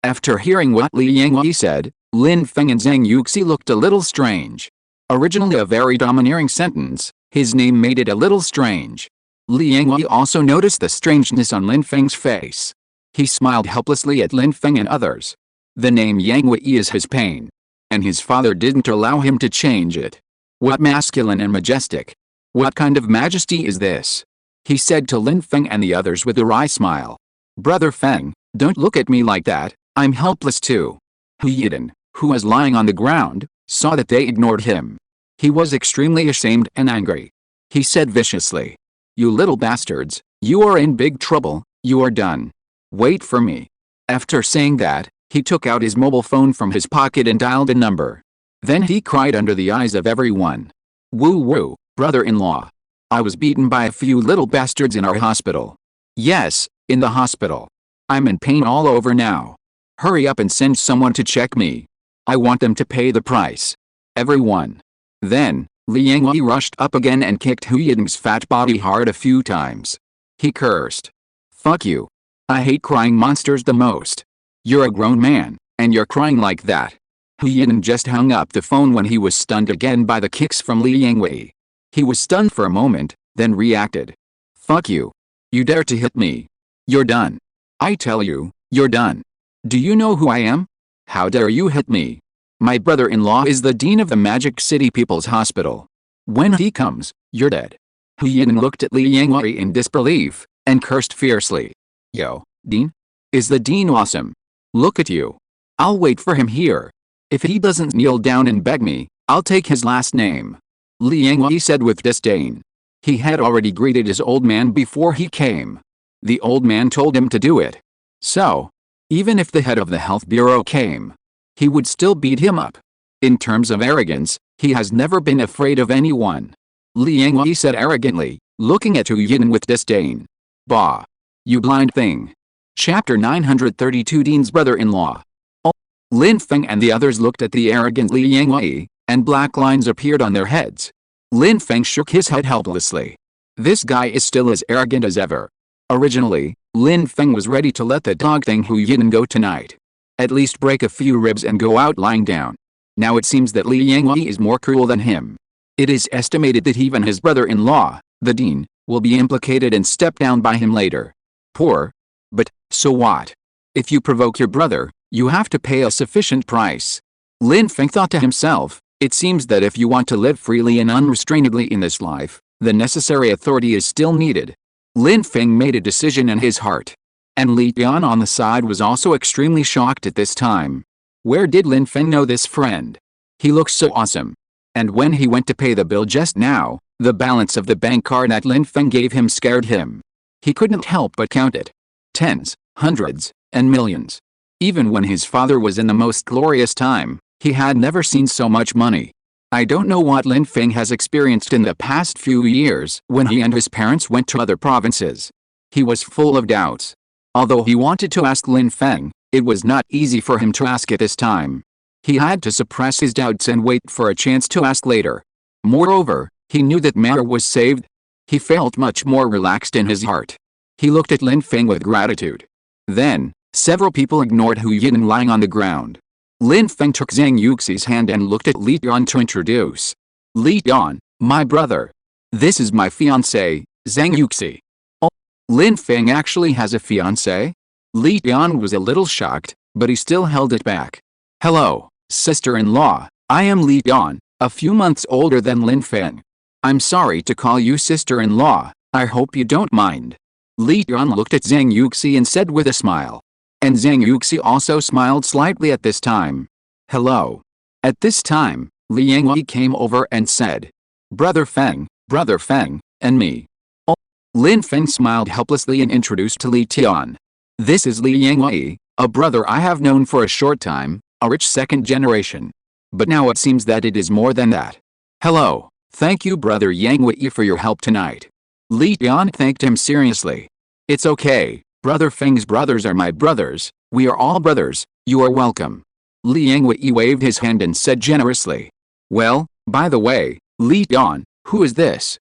After hearing what Li Yangwei said, Lin Feng and Zhang Yuxi looked a little strange. Originally a very domineering sentence, his name made it a little strange. Li Yangwei also noticed the strangeness on Lin Feng's face. He smiled helplessly at Lin Feng and others. The name Yangwei is his pain. And his father didn't allow him to change it. What masculine and majestic. What kind of majesty is this? He said to Lin Feng and the others with a wry smile. "Brother Feng, don't look at me like that, I'm helpless too." Hu Yiden, who was lying on the ground, saw that they ignored him. He was extremely ashamed and angry. He said viciously, "You little bastards, you are in big trouble, you are done. Wait for me." After saying that, he took out his mobile phone from his pocket and dialed a number. Then he cried under the eyes of everyone. "Woo, brother-in-law. I was beaten by a few little bastards in our hospital. Yes, in the hospital. I'm in pain all over now. Hurry up and send someone to check me. I want them to pay the price. Everyone." Then, Li Yangwei rushed up again and kicked Hu Yiden's fat body hard a few times. He cursed. "Fuck you. I hate crying monsters the most. You're a grown man, and you're crying like that." Hu Yiden just hung up the phone when he was stunned again by the kicks from Li Yangwei. He was stunned for a moment, then reacted. "Fuck you. You dare to hit me. You're done. I tell you, you're done. Do you know who I am? How dare you hit me? My brother-in-law is the dean of the Magic City People's Hospital. When he comes, you're dead." Hu Yiden looked at Li Yangwei in disbelief, and cursed fiercely. "Yo, dean? Is the dean awesome? Look at you. I'll wait for him here. If he doesn't kneel down and beg me, I'll take his last name," Li Yangwei said with disdain. He had already greeted his old man before he came. The old man told him to do it. So, even if the head of the health bureau came, he would still beat him up. In terms of arrogance, he has never been afraid of anyone. Li Yangwei said arrogantly, looking at Hu Yiden with disdain. "Bah! You blind thing." Chapter 932 Dean's brother-in-law. Lin Feng and the others looked at the arrogant Li Yangwei, and black lines appeared on their heads. Lin Feng shook his head helplessly. This guy is still as arrogant as ever. Originally, Lin Feng was ready to let the dog thing Hu Yiden go tonight. At least break a few ribs and go out lying down. Now it seems that Li Yangwei is more cruel than him. It is estimated that even his brother-in-law, the dean, will be implicated and step down by him later. Poor. But, so what? If you provoke your brother, you have to pay a sufficient price. Lin Feng thought to himself, it seems that if you want to live freely and unrestrainedly in this life, the necessary authority is still needed. Lin Feng made a decision in his heart. And Li Tian on the side was also extremely shocked at this time. Where did Lin Feng know this friend? He looked so awesome. And when he went to pay the bill just now, the balance of the bank card that Lin Feng gave him scared him. He couldn't help but count it. Tens, hundreds, and millions. Even when his father was in the most glorious time, he had never seen so much money. I don't know what Lin Feng has experienced in the past few years when he and his parents went to other provinces. He was full of doubts. Although he wanted to ask Lin Feng, it was not easy for him to ask at this time. He had to suppress his doubts and wait for a chance to ask later. Moreover, he knew that matter was saved. He felt much more relaxed in his heart. He looked at Lin Feng with gratitude. Then, several people ignored Hu Yidan lying on the ground. Lin Feng took Zhang Yuxi's hand and looked at Li Yan to introduce. Li Yan, my brother. This is my fiancé, Zhang Yuxi. Oh, Lin Feng actually has a fiancé? Li Yan was a little shocked, but he still held it back. Hello, sister-in-law, I am Li Yan, a few months older than Lin Feng. I'm sorry to call you sister-in-law, I hope you don't mind. Li Yan looked at Zhang Yuxi and said with a smile. And Zhang Yuxi also smiled slightly at this time. Hello. At this time, Li Yangwei came over and said. Brother Feng, and me. Oh. Lin Feng smiled helplessly and introduced to Li Tian. This is Li Yangwei, a brother I have known for a short time, a rich second generation. But now it seems that it is more than that. Hello, thank you brother Yangwei for your help tonight. Li Tian thanked him seriously. It's okay. Brother Feng's brothers are my brothers, we are all brothers, you are welcome. Li Yangwei waved his hand and said generously. Well, by the way, Li Yan, who is this?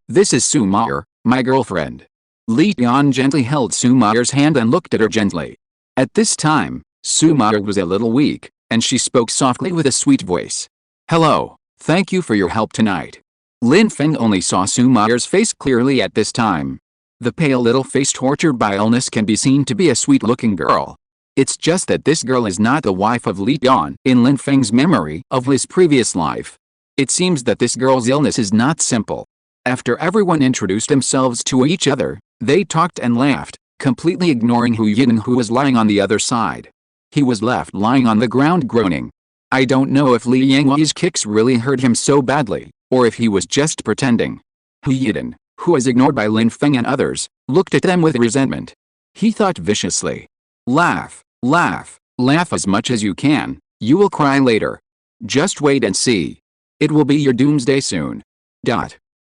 This is Su Meyer, my girlfriend. Li Yan gently held Su Meyer's hand and looked at her gently. At this time, Su Meyer was a little weak, and she spoke softly with a sweet voice. Hello, thank you for your help tonight. Lin Feng only saw Su Meyer's face clearly at this time. The pale little face tortured by illness can be seen to be a sweet-looking girl. It's just that this girl is not the wife of Li Yan in Lin Feng's memory of his previous life. It seems that this girl's illness is not simple. After everyone introduced themselves to each other, they talked and laughed, completely ignoring Hu Yidan who was lying on the other side. He was left lying on the ground groaning. I don't know if Li Yangwei's kicks really hurt him so badly, or if he was just pretending. Hu Yidan, who was ignored by Lin Feng and others, looked at them with resentment. He thought viciously. Laugh, laugh, laugh as much as you can, you will cry later. Just wait and see. It will be your doomsday soon.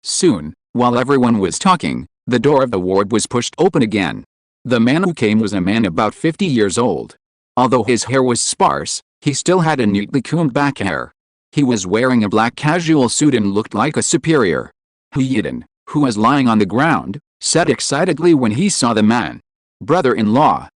Soon, while everyone was talking, the door of the ward was pushed open again. The man who came was a man about 50 years old. Although his hair was sparse, he still had a neatly combed back hair. He was wearing a black casual suit and looked like a superior. Hu Yidan, who was lying on the ground, said excitedly when he saw the man. Brother-in-law,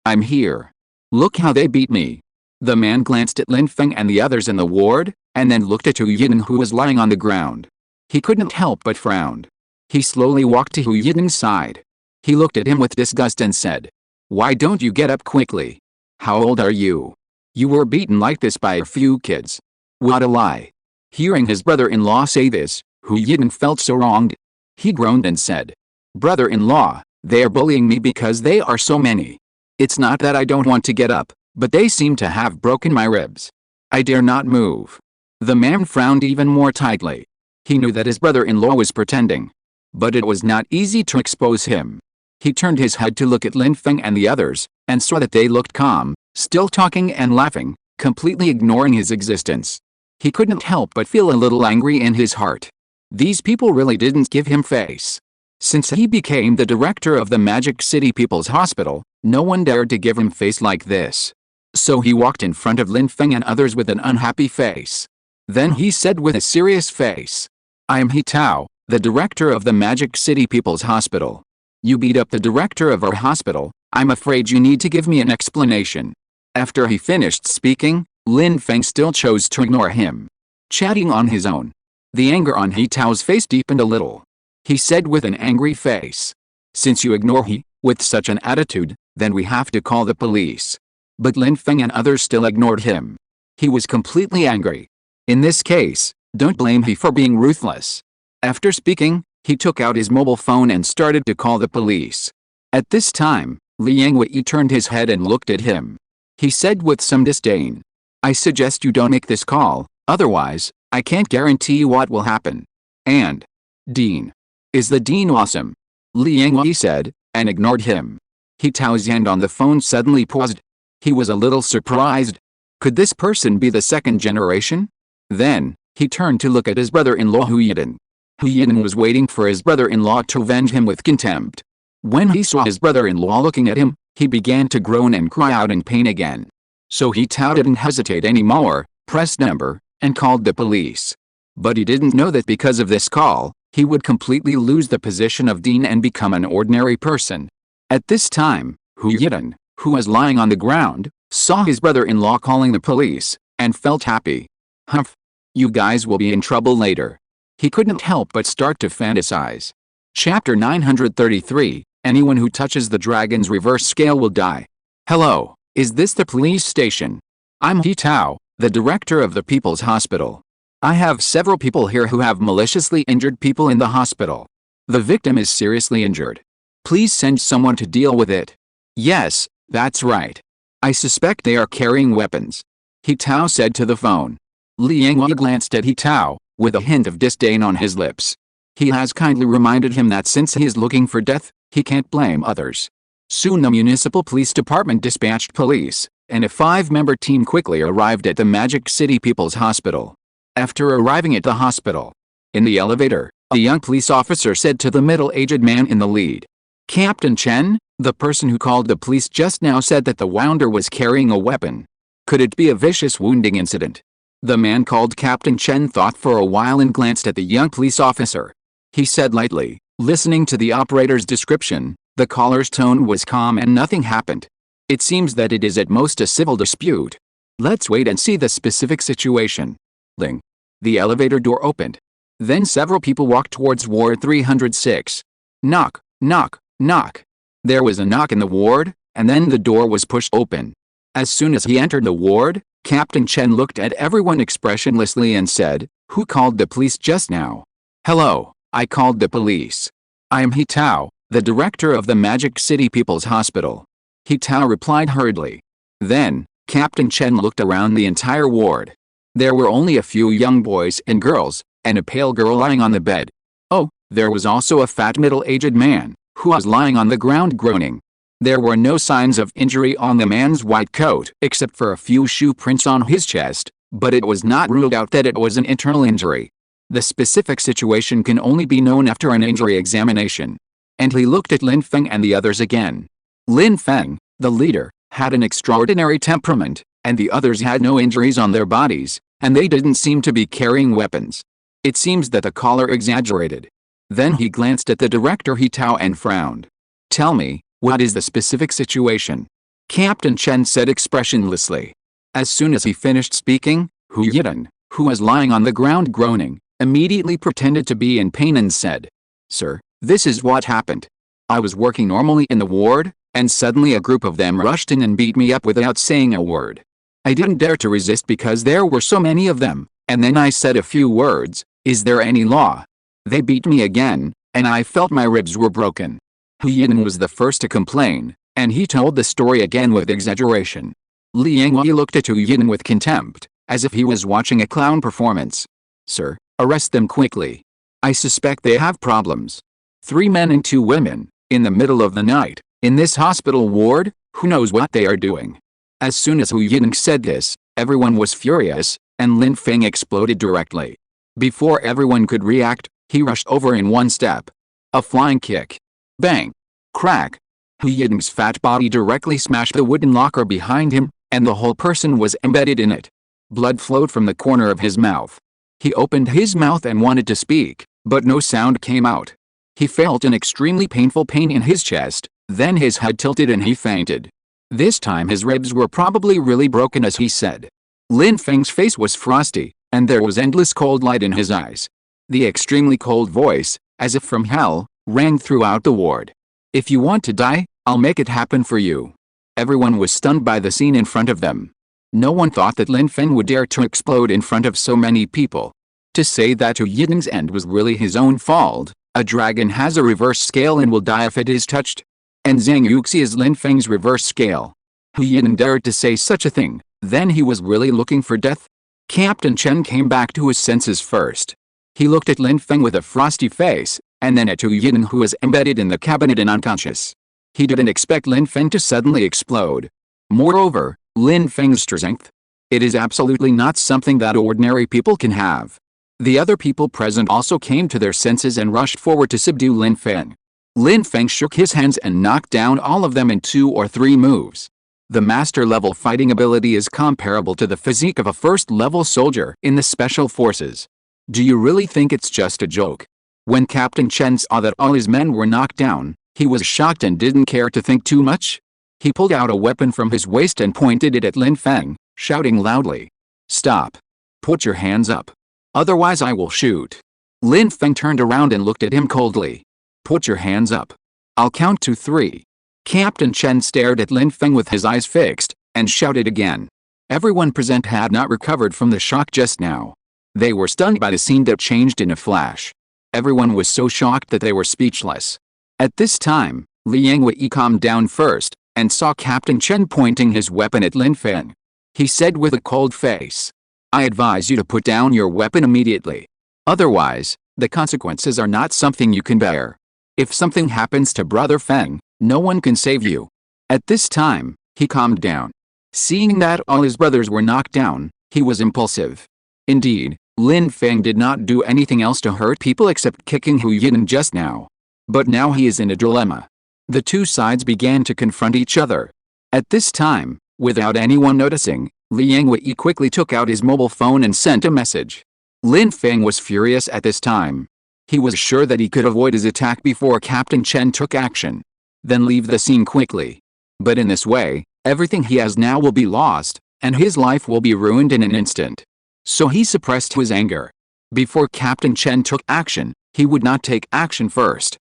I'm here. Look how they beat me. The man glanced at Lin Feng and the others in the ward, and then looked at Hu Yidan who was lying on the ground. He couldn't help but frown. He slowly walked to Hu Yidan's side. He looked at him with disgust and said. Why don't you get up quickly? How old are you? You were beaten like this by a few kids. What a lie. Hearing his brother-in-law say this, Hu Yidan felt so wronged. He groaned and said. Brother-in-law, they are bullying me because they are so many. It's not that I don't want to get up, but they seem to have broken my ribs. I dare not move. The man frowned even more tightly. He knew that his brother-in-law was pretending. But it was not easy to expose him. He turned his head to look at Lin Feng and the others, and saw that they looked calm, still talking and laughing, completely ignoring his existence. He couldn't help but feel a little angry in his heart. These people really didn't give him face. Since he became the director of the Magic City People's Hospital, no one dared to give him face like this. So he walked in front of Lin Feng and others with an unhappy face. Then he said with a serious face. I am He Tao, the director of the Magic City People's Hospital. You beat up the director of our hospital, I'm afraid you need to give me an explanation. After he finished speaking, Lin Feng still chose to ignore him. Chatting on his own. The anger on He Tao's face deepened a little. He said with an angry face. Since you ignore he, with such an attitude, then we have to call the police. But Lin Feng and others still ignored him. He was completely angry. In this case, don't blame he for being ruthless. After speaking, he took out his mobile phone and started to call the police. At this time, Li Yangwei turned his head and looked at him. He said with some disdain. I suggest you don't make this call, otherwise, I can't guarantee what will happen. And Dean. Is the Dean awesome? Lin Feng said, and ignored him. He Tao's hand on the phone suddenly paused. He was a little surprised. Could this person be the second generation? Then, he turned to look at his brother-in-law Hu Yidan. Hu Yidan was waiting for his brother-in-law to avenge him with contempt. When he saw his brother-in-law looking at him, he began to groan and cry out in pain again. So he Tao didn't hesitate anymore, pressed number, and called the police. But he didn't know that because of this call, he would completely lose the position of Dean and become an ordinary person. At this time, Hu Yidan, who was lying on the ground, saw his brother-in-law calling the police, and felt happy. Humph. You guys will be in trouble later. He couldn't help but start to fantasize. Chapter 933, Anyone who touches the dragon's reverse scale will die. Hello, is this the police station? I'm He Tao, the director of the People's Hospital. I have several people here who have maliciously injured people in the hospital. The victim is seriously injured. Please send someone to deal with it. Yes, that's right. I suspect they are carrying weapons. He Tao said to the phone. Lin Feng glanced at He Tao, with a hint of disdain on his lips. He has kindly reminded him that since he is looking for death, he can't blame others. Soon the municipal police department dispatched police, and a 5-member team quickly arrived at the Magic City People's Hospital. After arriving at the hospital, in the elevator, a young police officer said to the middle-aged man in the lead, Captain Chen, the person who called the police just now said that the Wounder was carrying a weapon. Could it be a vicious wounding incident? The man called Captain Chen thought for a while and glanced at the young police officer. He said lightly, listening to the operator's description, the caller's tone was calm and nothing happened. It seems that it is at most a civil dispute. Let's wait and see the specific situation. Ling. The elevator door opened. Then several people walked towards Ward 306. Knock, knock, knock. There was a knock in the ward, and then the door was pushed open. As soon as he entered the ward, Captain Chen looked at everyone expressionlessly and said, Who called the police just now? Hello, I called the police. I am He Tao, the director of the Magic City People's Hospital. He Tao replied hurriedly. Then, Captain Chen looked around the entire ward. There were only a few young boys and girls, and a pale girl lying on the bed. Oh, there was also a fat middle-aged man, who was lying on the ground groaning. There were no signs of injury on the man's white coat except for a few shoe prints on his chest, but it was not ruled out that it was an internal injury. The specific situation can only be known after an injury examination. And he looked at Lin Feng and the others again. Lin Feng, the leader, had an extraordinary temperament, and the others had no injuries on their bodies, and they didn't seem to be carrying weapons. It seems that the caller exaggerated. Then he glanced at the director He Tao and frowned. Tell me, what is the specific situation? Captain Chen said expressionlessly. As soon as he finished speaking, Hu Yidan, who was lying on the ground groaning, immediately pretended to be in pain and said, Sir, this is what happened. I was working normally in the ward, and suddenly a group of them rushed in and beat me up without saying a word. I didn't dare to resist because there were so many of them, and then I said a few words, Is there any law? They beat me again, and I felt my ribs were broken. Hu Yidan was the first to complain, and he told the story again with exaggeration. Lin Feng looked at Hu Yidan with contempt, as if he was watching a clown performance. Sir, arrest them quickly. I suspect they have problems. 3 men and 2 women, in the middle of the night, in this hospital ward, who knows what they are doing. As soon as Hu Yidan said this, everyone was furious, and Lin Feng exploded directly. Before everyone could react, he rushed over in one step. A flying kick. Bang. Crack. Hu Yidan's fat body directly smashed the wooden locker behind him, and the whole person was embedded in it. Blood flowed from the corner of his mouth. He opened his mouth and wanted to speak, but no sound came out. He felt an extremely painful pain in his chest, then his head tilted and he fainted. This time his ribs were probably really broken as he said. Lin Feng's face was frosty, and there was endless cold light in his eyes. The extremely cold voice, as if from hell, rang throughout the ward. If you want to die, I'll make it happen for you. Everyone was stunned by the scene in front of them. No one thought that Lin Feng would dare to explode in front of so many people. To say that Hu Yidan's end was really his own fault. A dragon has a reverse scale and will die if it is touched. And Zhang Yuxi is Lin Feng's reverse scale. Hu Yidan dared to say such a thing. Then he was really looking for death? Captain Chen came back to his senses first. He looked at Lin Feng with a frosty face, and then at Tu Yidan, who was embedded in the cabinet and unconscious. He didn't expect Lin Feng to suddenly explode. Moreover, Lin Feng's strength. It is absolutely not something that ordinary people can have. The other people present also came to their senses and rushed forward to subdue Lin Feng. Lin Feng shook his hands and knocked down all of them in 2 or 3 moves. The master-level fighting ability is comparable to the physique of a first-level soldier in the special forces. Do you really think it's just a joke? When Captain Chen saw that all his men were knocked down, he was shocked and didn't care to think too much. He pulled out a weapon from his waist and pointed it at Lin Feng, shouting loudly, "Stop! Put your hands up. Otherwise I will shoot." Lin Feng turned around and looked at him coldly. "Put your hands up. I'll count to 3. Captain Chen stared at Lin Feng with his eyes fixed, and shouted again. Everyone present had not recovered from the shock just now. They were stunned by the scene that changed in a flash. Everyone was so shocked that they were speechless. At this time, Liang Wei calmed down first, and saw Captain Chen pointing his weapon at Lin Feng. He said with a cold face, "I advise you to put down your weapon immediately. Otherwise, the consequences are not something you can bear. If something happens to Brother Feng, no one can save you." At this time, he calmed down. Seeing that all his brothers were knocked down, he was impulsive. Indeed, Lin Feng did not do anything else to hurt people except kicking Hu Yin just now. But now he is in a dilemma. The two sides began to confront each other. At this time, without anyone noticing, Liang Wei quickly took out his mobile phone and sent a message. Lin Feng was furious at this time. He was sure that he could avoid his attack before Captain Chen took action. Then leave the scene quickly. But in this way, everything he has now will be lost, and his life will be ruined in an instant. So he suppressed his anger. Before Captain Chen took action, he would not take action first.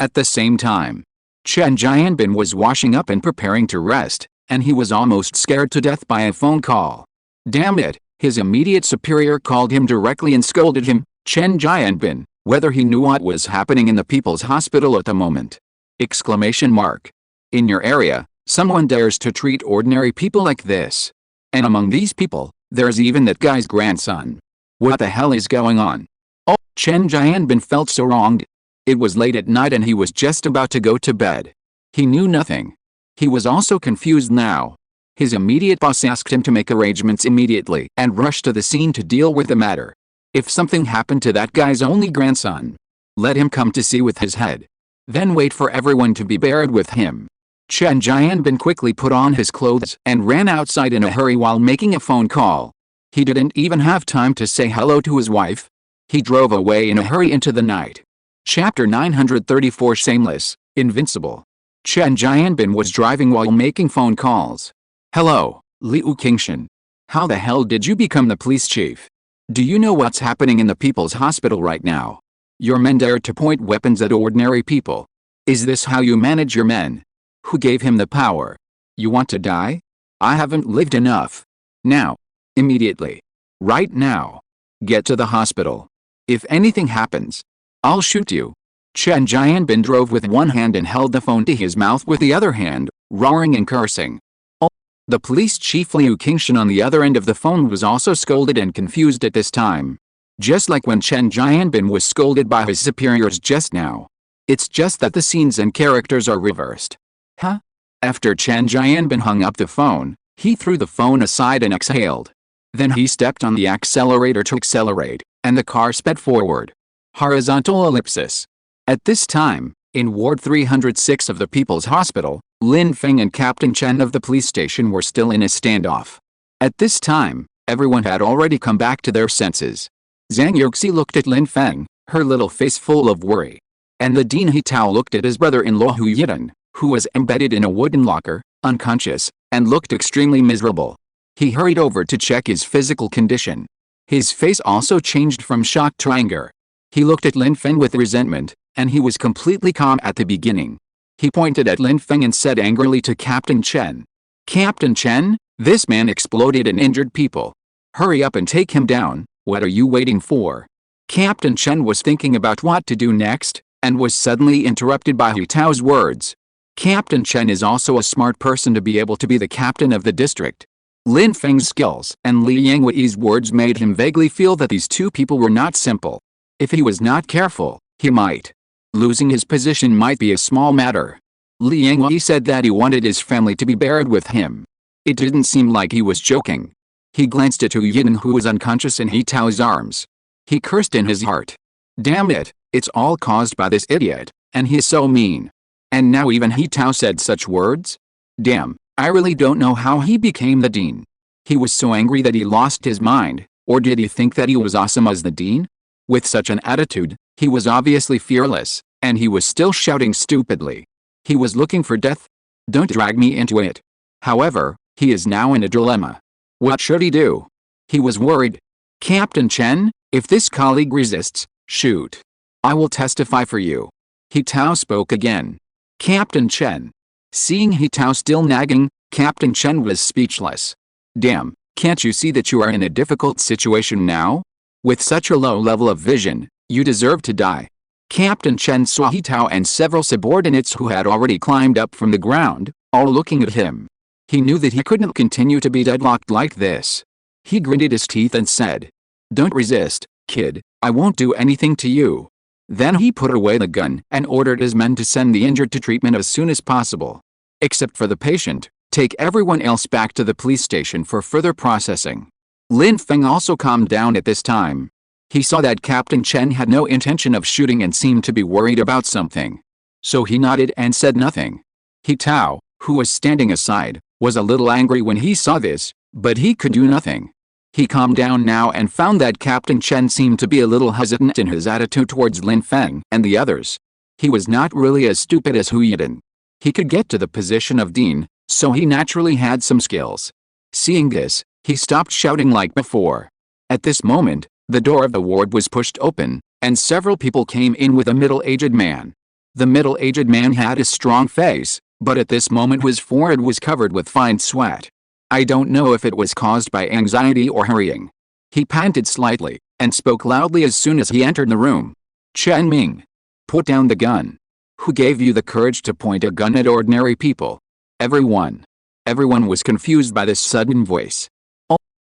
At the same time, Chen Jianbin was washing up and preparing to rest, and he was almost scared to death by a phone call. Damn it, his immediate superior called him directly and scolded him, Chen Jianbin, whether he knew what was happening in the people's hospital at the moment. Exclamation mark. In your area, someone dares to treat ordinary people like this. And among these people, there's even that guy's grandson. What the hell is going on? Oh, Chen Jianbin felt so wronged. It was late at night and he was just about to go to bed. He knew nothing. He was also confused now. His immediate boss asked him to make arrangements immediately and rushed to the scene to deal with the matter. If something happened to that guy's only grandson, let him come to see with his head. Then wait for everyone to be buried with him. Chen Jianbin quickly put on his clothes and ran outside in a hurry while making a phone call. He didn't even have time to say hello to his wife. He drove away in a hurry into the night. Chapter 934 Shameless, Invincible. Chen Jianbin was driving while making phone calls. Hello, Liu Qingshan. How the hell did you become the police chief? Do you know what's happening in the people's hospital right now? Your men dared to point weapons at ordinary people. Is this how you manage your men? Who gave him the power? You want to die? I haven't lived enough. Now. Immediately. Right now. Get to the hospital. If anything happens, I'll shoot you. Chen Jianbin drove with one hand and held the phone to his mouth with the other hand, roaring and cursing. Oh. The police chief Liu Qingshan on the other end of the phone was also scolded and confused at this time. Just like when Chen Jianbin was scolded by his superiors just now. It's just that the scenes and characters are reversed. Huh? After Chen Jianbin hung up the phone, he threw the phone aside and exhaled. Then he stepped on the accelerator to accelerate, and the car sped forward. Horizontal ellipsis. At this time, in Ward 306 of the People's Hospital, Lin Feng and Captain Chen of the police station were still in a standoff. At this time, everyone had already come back to their senses. Zhang Yuxi looked at Lin Feng, her little face full of worry. And the Dean Hitao looked at his brother-in-law Hu Yidan, who was embedded in a wooden locker, unconscious, and looked extremely miserable. He hurried over to check his physical condition. His face also changed from shock to anger. He looked at Lin Feng with resentment, and he was completely calm at the beginning. He pointed at Lin Feng and said angrily to Captain Chen. Captain Chen, this man exploded and injured people. Hurry up and take him down, what are you waiting for? Captain Chen was thinking about what to do next, and was suddenly interrupted by Hu Tao's words. Captain Chen is also a smart person to be able to be the captain of the district. Lin Feng's skills and Li Yangwei's words made him vaguely feel that these two people were not simple. If he was not careful, he might. Losing his position might be a small matter. Li Yangwei said that he wanted his family to be buried with him. It didn't seem like he was joking. He glanced at Hu Yin, who was unconscious in He Tao's arms. He cursed in his heart. Damn it, it's all caused by this idiot, and he's so mean. And now even He Tao said such words? Damn, I really don't know how he became the dean. He was so angry that he lost his mind, or did he think that he was awesome as the dean? With such an attitude, he was obviously fearless, and he was still shouting stupidly. He was looking for death? Don't drag me into it. However, he is now in a dilemma. What should he do? He was worried. Captain Chen, if this colleague resists, shoot. I will testify for you. He Tao spoke again. Captain Chen. Seeing He Tao still nagging, Captain Chen was speechless. Damn, can't you see that you are in a difficult situation now? With such a low level of vision, you deserve to die. Captain Chen saw He Tao and several subordinates who had already climbed up from the ground, all looking at him. He knew that he couldn't continue to be deadlocked like this. He gritted his teeth and said, "Don't resist, kid, I won't do anything to you." Then he put away the gun and ordered his men to send the injured to treatment as soon as possible. Except for the patient, take everyone else back to the police station for further processing. Lin Feng also calmed down at this time. He saw that Captain Chen had no intention of shooting and seemed to be worried about something. So he nodded and said nothing. He Tao, who was standing aside, was a little angry when he saw this, but he could do nothing. He calmed down now and found that Captain Chen seemed to be a little hesitant in his attitude towards Lin Feng and the others. He was not really as stupid as Hu Yin. He could get to the position of dean, so he naturally had some skills. Seeing this, he stopped shouting like before. At this moment, the door of the ward was pushed open, and several people came in with a middle-aged man. The middle-aged man had a strong face, but at this moment his forehead was covered with fine sweat. I don't know if it was caused by anxiety or hurrying. He panted slightly, and spoke loudly as soon as he entered the room. Chen Ming. Put down the gun. Who gave you the courage to point a gun at ordinary people? Everyone. Everyone was confused by this sudden voice.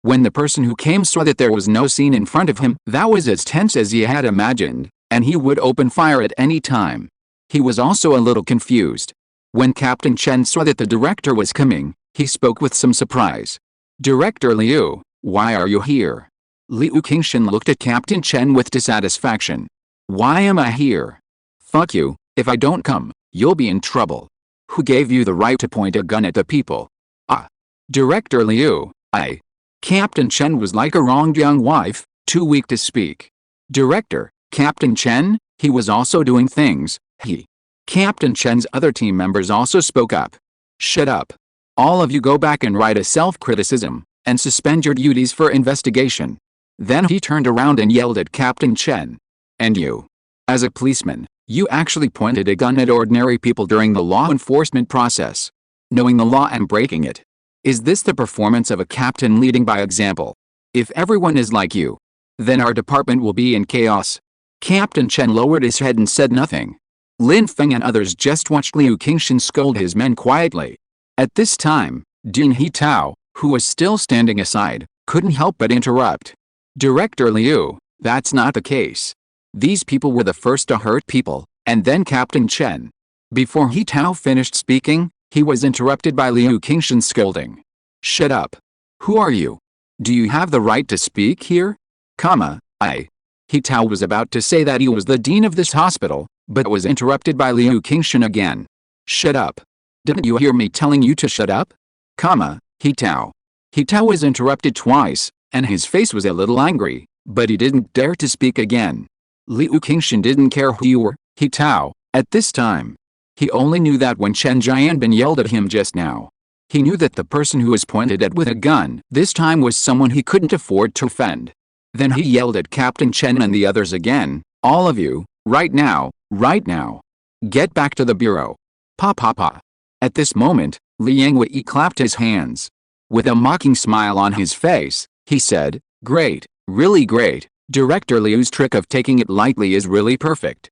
When the person who came saw that there was no scene in front of him that was as tense as he had imagined, and he would open fire at any time. He was also a little confused. When Captain Chen saw that the director was coming, he spoke with some surprise. Director Liu, why are you here? Liu Qingshan looked at Captain Chen with dissatisfaction. Why am I here? Fuck you, if I don't come, you'll be in trouble. Who gave you the right to point a gun at the people? Ah. Director Liu, Captain Chen was like a wronged young wife, too weak to speak. Director, Captain Chen, he was also doing things, Captain Chen's other team members also spoke up. Shut up. All of you go back and write a self-criticism, and suspend your duties for investigation. Then he turned around and yelled at Captain Chen. And you? As a policeman, you actually pointed a gun at ordinary people during the law enforcement process. Knowing the law and breaking it. Is this the performance of a captain leading by example? If everyone is like you, then our department will be in chaos. Captain Chen lowered his head and said nothing. Lin Feng and others just watched Liu Qingshan scold his men quietly. At this time, Dean He Tao, who was still standing aside, couldn't help but interrupt. Director Liu, that's not the case. These people were the first to hurt people, and then Captain Chen. Before He Tao finished speaking, he was interrupted by Liu Qingshan scolding. Shut up. Who are you? Do you have the right to speak here? He Tao was about to say that he was the dean of this hospital, but was interrupted by Liu Qingshan again. Shut up. Didn't you hear me telling you to shut up? He Tao. He Tao was interrupted twice, and his face was a little angry, but he didn't dare to speak again. Liu Qingshan didn't care who you were, He Tao, at this time. He only knew that when Chen Jianbin yelled at him just now. He knew that the person who was pointed at with a gun this time was someone he couldn't afford to offend. Then he yelled at Captain Chen and the others again, all of you, right now, get back to the bureau. Pa. At this moment, Li Yangwei clapped his hands. With a mocking smile on his face, he said, great, really great, Director Liu's trick of taking it lightly is really perfect.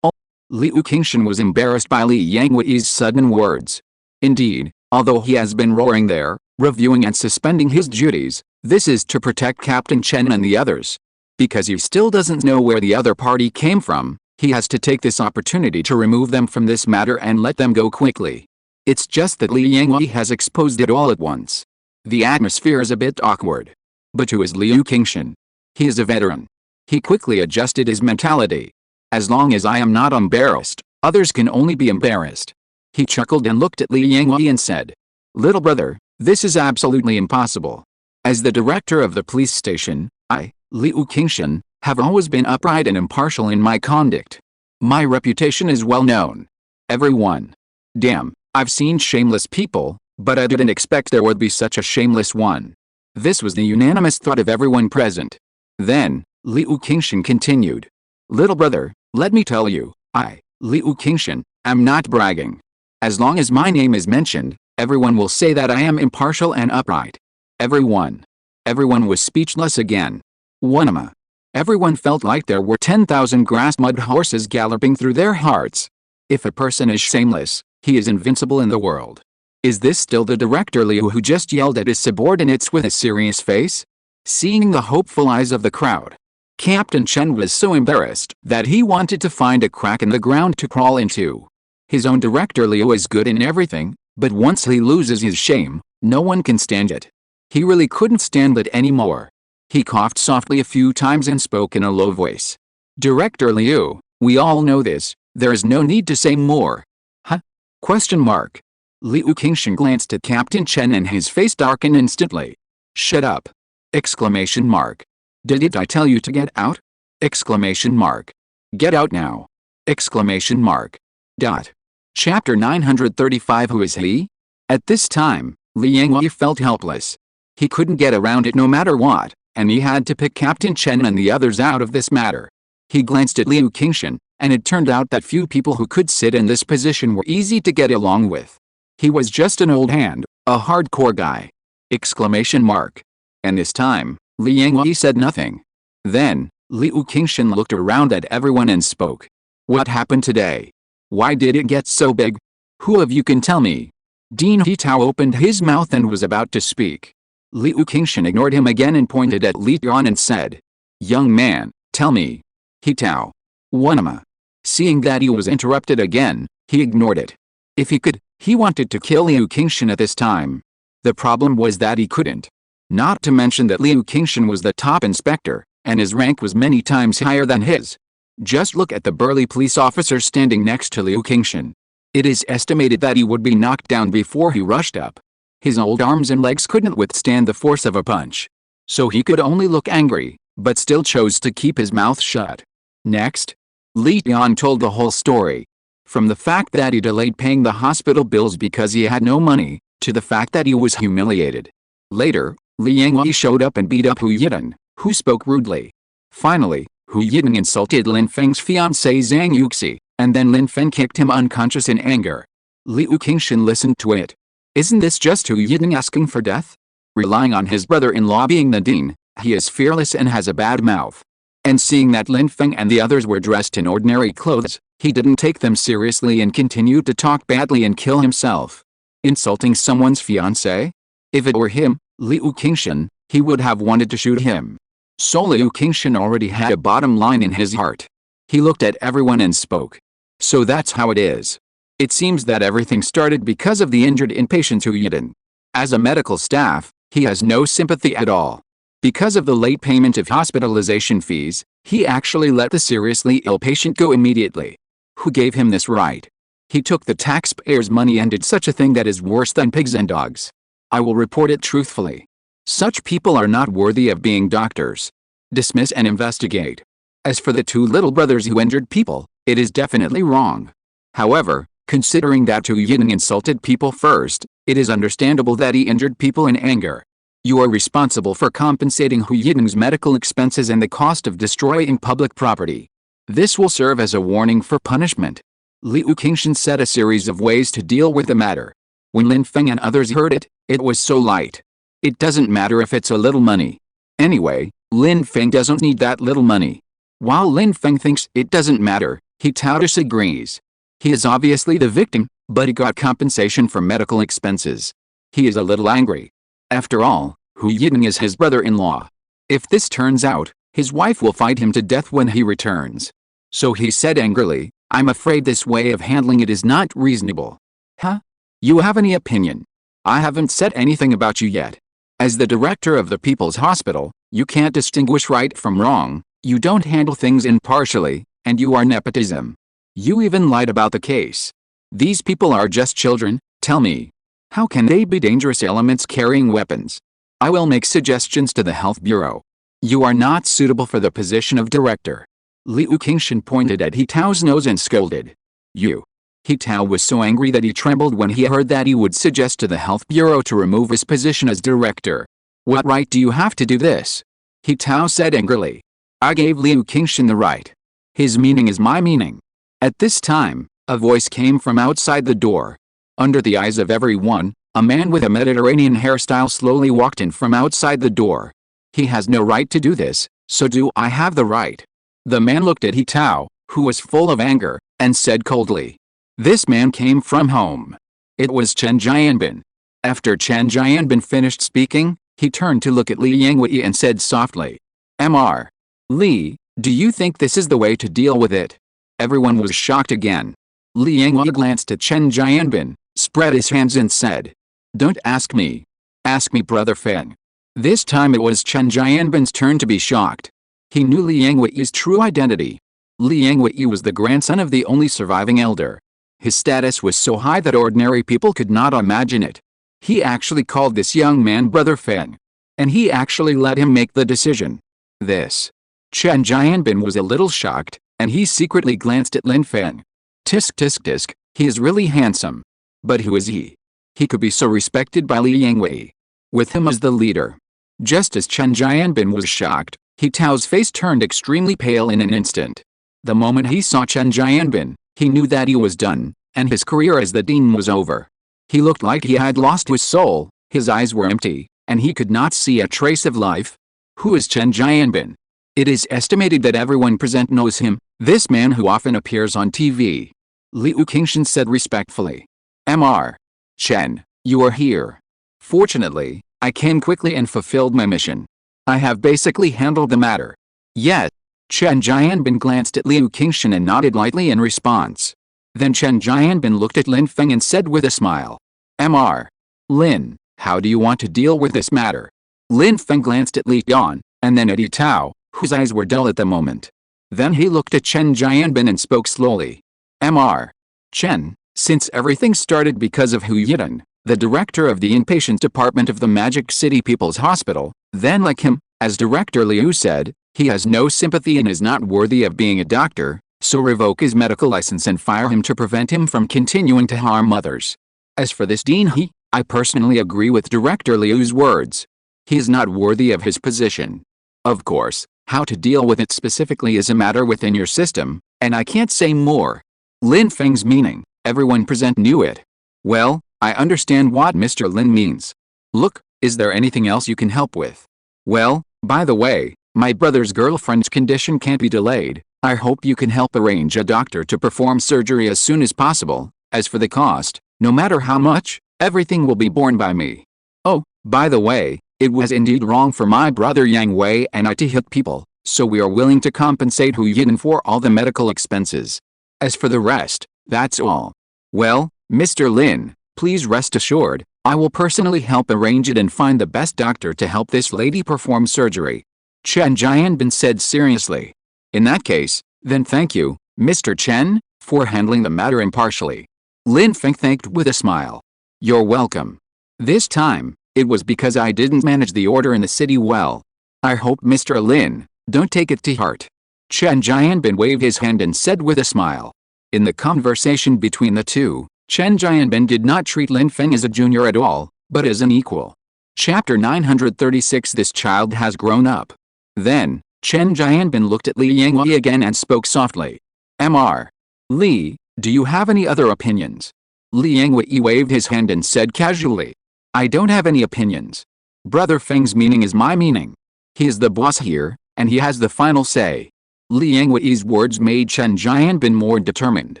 Liu Qingshan was embarrassed by Li Yangwei's sudden words. Indeed, although he has been roaring there, reviewing and suspending his duties. This is to protect Captain Chen and the others. Because he still doesn't know where the other party came from, he has to take this opportunity to remove them from this matter and let them go quickly. It's just that Li Yangwei has exposed it all at once. The atmosphere is a bit awkward. But who is Liu Qingshan? He is a veteran. He quickly adjusted his mentality. As long as I am not embarrassed, others can only be embarrassed. He chuckled and looked at Li Yangwei and said, "Little brother, this is absolutely impossible. As the director of the police station, I, Liu Qingshan, have always been upright and impartial in my conduct. My reputation is well known. Everyone. Damn, I've seen shameless people, but I didn't expect there would be such a shameless one." This was the unanimous thought of everyone present. Then, Liu Qingshan continued. "Little brother, let me tell you, I, Liu Qingshan, am not bragging. As long as my name is mentioned, everyone will say that I am impartial and upright." Everyone. Everyone was speechless again. Wanama. Everyone felt like there were 10,000 grass mud horses galloping through their hearts. If a person is shameless, he is invincible in the world. Is this still the director Liu who just yelled at his subordinates with a serious face? Seeing the hopeful eyes of the crowd, Captain Chen was so embarrassed that he wanted to find a crack in the ground to crawl into. His own director Liu is good in everything, but once he loses his shame, no one can stand it. He really couldn't stand it anymore. He coughed softly a few times and spoke in a low voice. "Director Liu, we all know this, there is no need to say more." "Huh?" Question mark. Liu Qingshan glanced at Captain Chen and his face darkened instantly. "Shut up!" Exclamation mark. "Didn't I tell you to get out?" Exclamation mark. "Get out now!" Exclamation mark. Dot. Chapter 935. Who is he? At this time, Li Yangwei felt helpless. He couldn't get around it no matter what, and he had to pick Captain Chen and the others out of this matter. He glanced at Liu Qingshan, and it turned out that few people who could sit in this position were easy to get along with. He was just an old hand, a hardcore guy. Exclamation mark. And this time, Li Yangwei said nothing. Then, Liu Qingshan looked around at everyone and spoke. "What happened today? Why did it get so big? Who of you can tell me?" Dean Hitao opened his mouth and was about to speak. Liu Qingshan ignored him again and pointed at Li Yuan and said, "Young man, tell me." Hitao. Wanama. Seeing that he was interrupted again, he ignored it. If he could, he wanted to kill Liu Qingshan at this time. The problem was that he couldn't. Not to mention that Liu Qingshan was the top inspector, and his rank was many times higher than his. Just look at the burly police officer standing next to Liu Qingshan. It is estimated that he would be knocked down before he rushed up. His old arms and legs couldn't withstand the force of a punch. So he could only look angry, but still chose to keep his mouth shut. Next, Li Yuan told the whole story. From the fact that he delayed paying the hospital bills because he had no money, to the fact that he was humiliated. Later, Li Yangwei showed up and beat up Hu Yidan, who spoke rudely. Finally, Hu Yidan insulted Lin Feng's fiancée Zhang Yuxi, and then Lin Feng kicked him unconscious in anger. Liu Qingshan listened to it. Isn't this just Hu Yidan asking for death? Relying on his brother-in-law being the dean, he is fearless and has a bad mouth. And seeing that Lin Feng and the others were dressed in ordinary clothes, he didn't take them seriously and continued to talk badly and kill himself. Insulting someone's fiancé? If it were him, Liu Qingshan, he would have wanted to shoot him. So Liu Qingshan already had a bottom line in his heart. He looked at everyone and spoke. So that's how it is. It seems that everything started because of the injured inpatient Hu Yidan. As a medical staff, he has no sympathy at all. Because of the late payment of hospitalization fees, he actually let the seriously ill patient go immediately. Who gave him this right? He took the taxpayers' money and did such a thing that is worse than pigs and dogs. I will report it truthfully. Such people are not worthy of being doctors. Dismiss and investigate. As for the two little brothers who injured people, it is definitely wrong. However, considering that Hu Yidan insulted people first, it is understandable that he injured people in anger. You are responsible for compensating Hu Yidan's medical expenses and the cost of destroying public property. This will serve as a warning for punishment. Liu Qingshan said a series of ways to deal with the matter. When Lin Feng and others heard it, it was so light. It doesn't matter if it's a little money. Anyway, Lin Feng doesn't need that little money. While Lin Feng thinks it doesn't matter, Hitao disagrees. He is obviously the victim, but he got compensation for medical expenses. He is a little angry. After all, Hu Yiding is his brother-in-law. If this turns out, his wife will fight him to death when he returns. So he said angrily, I'm afraid this way of handling it is not reasonable. Huh? You have any opinion? I haven't said anything about you yet. As the director of the People's Hospital, you can't distinguish right from wrong, you don't handle things impartially, and you are nepotism. You even lied about the case. These people are just children, tell me. How can they be dangerous elements carrying weapons? I will make suggestions to the Health Bureau. You are not suitable for the position of director. Liu Qingshan pointed at He Tao's nose and scolded. You. He Tao was so angry that he trembled when he heard that he would suggest to the Health Bureau to remove his position as director. What right do you have to do this? He Tao said angrily. I gave Liu Qingshan the right. His meaning is my meaning. At this time, a voice came from outside the door. Under the eyes of everyone, a man with a Mediterranean hairstyle slowly walked in from outside the door. He has no right to do this, so do I have the right? The man looked at He Tao, who was full of anger, and said coldly. This man came from home. It was Chen Jianbin. After Chen Jianbin finished speaking, he turned to look at Li Yangwei and said softly. Mr. Li, do you think this is the way to deal with it? Everyone was shocked again. Li Yangwei glanced at Chen Jianbin, spread his hands and said. Don't ask me. Ask me Brother Feng. This time it was Chen Jianbin's turn to be shocked. He knew Li Yangwei's true identity. Li Yangwei was the grandson of the only surviving elder. His status was so high that ordinary people could not imagine it. He actually called this young man Brother Feng. And he actually let him make the decision. This. Chen Jianbin was a little shocked, and he secretly glanced at Lin Feng. Tisk tisk tisk, he is really handsome. But who is he? He could be so respected by Li Yangwei. With him as the leader. Just as Chen Jianbin was shocked, He Tao's face turned extremely pale in an instant. The moment he saw Chen Jianbin, he knew that he was done, and his career as the dean was over. He looked like he had lost his soul, his eyes were empty, and he could not see a trace of life. Who is Chen Jianbin? It is estimated that everyone present knows him, this man who often appears on TV. Liu Qingshan said respectfully. Mr. Chen, you are here. Fortunately, I came quickly and fulfilled my mission. I have basically handled the matter. Yet, Chen Jianbin glanced at Liu Qingshan and nodded lightly in response. Then Chen Jianbin looked at Lin Feng and said with a smile. Mr. Lin, how do you want to deal with this matter? Lin Feng glanced at Li Yan, and then at He Tao, whose eyes were dull at the moment. Then he looked at Chen Jianbin and spoke slowly. Mr. Chen, since everything started because of Hu Yiding, the director of the inpatient department of the Magic City People's Hospital, then like him, as Director Liu said, he has no sympathy and is not worthy of being a doctor, so revoke his medical license and fire him to prevent him from continuing to harm others. As for this dean I personally agree with Director Liu's words. He is not worthy of his position. Of course, how to deal with it specifically is a matter within your system, and I can't say more. Lin Feng's meaning, everyone present knew it. Well, I understand what Mr. Lin means. Look, is there anything else you can help with? Well, by the way, my brother's girlfriend's condition can't be delayed. I hope you can help arrange a doctor to perform surgery as soon as possible. As for the cost, no matter how much, everything will be borne by me. Oh, by the way, it was indeed wrong for my brother Yang Wei and I to hit people, so we are willing to compensate Hu Yiding for all the medical expenses. As for the rest, that's all. Well, Mr. Lin, please rest assured, I will personally help arrange it and find the best doctor to help this lady perform surgery. Chen Jianbin said seriously. In that case, then thank you, Mr. Chen, for handling the matter impartially. Lin Feng thanked with a smile. You're welcome. This time, it was because I didn't manage the order in the city well. I hope Mr. Lin, don't take it to heart. Chen Jianbin waved his hand and said with a smile. In the conversation between the two, Chen Jianbin did not treat Lin Feng as a junior at all, but as an equal. Chapter 936 This child has grown up. Then, Chen Jianbin looked at Li Yangwei again and spoke softly. Mr. Li, do you have any other opinions? Li Yangwei waved his hand and said casually. I don't have any opinions. Brother Feng's meaning is my meaning. He is the boss here, and he has the final say. Li Yangwei's words made Chen Jianbin more determined.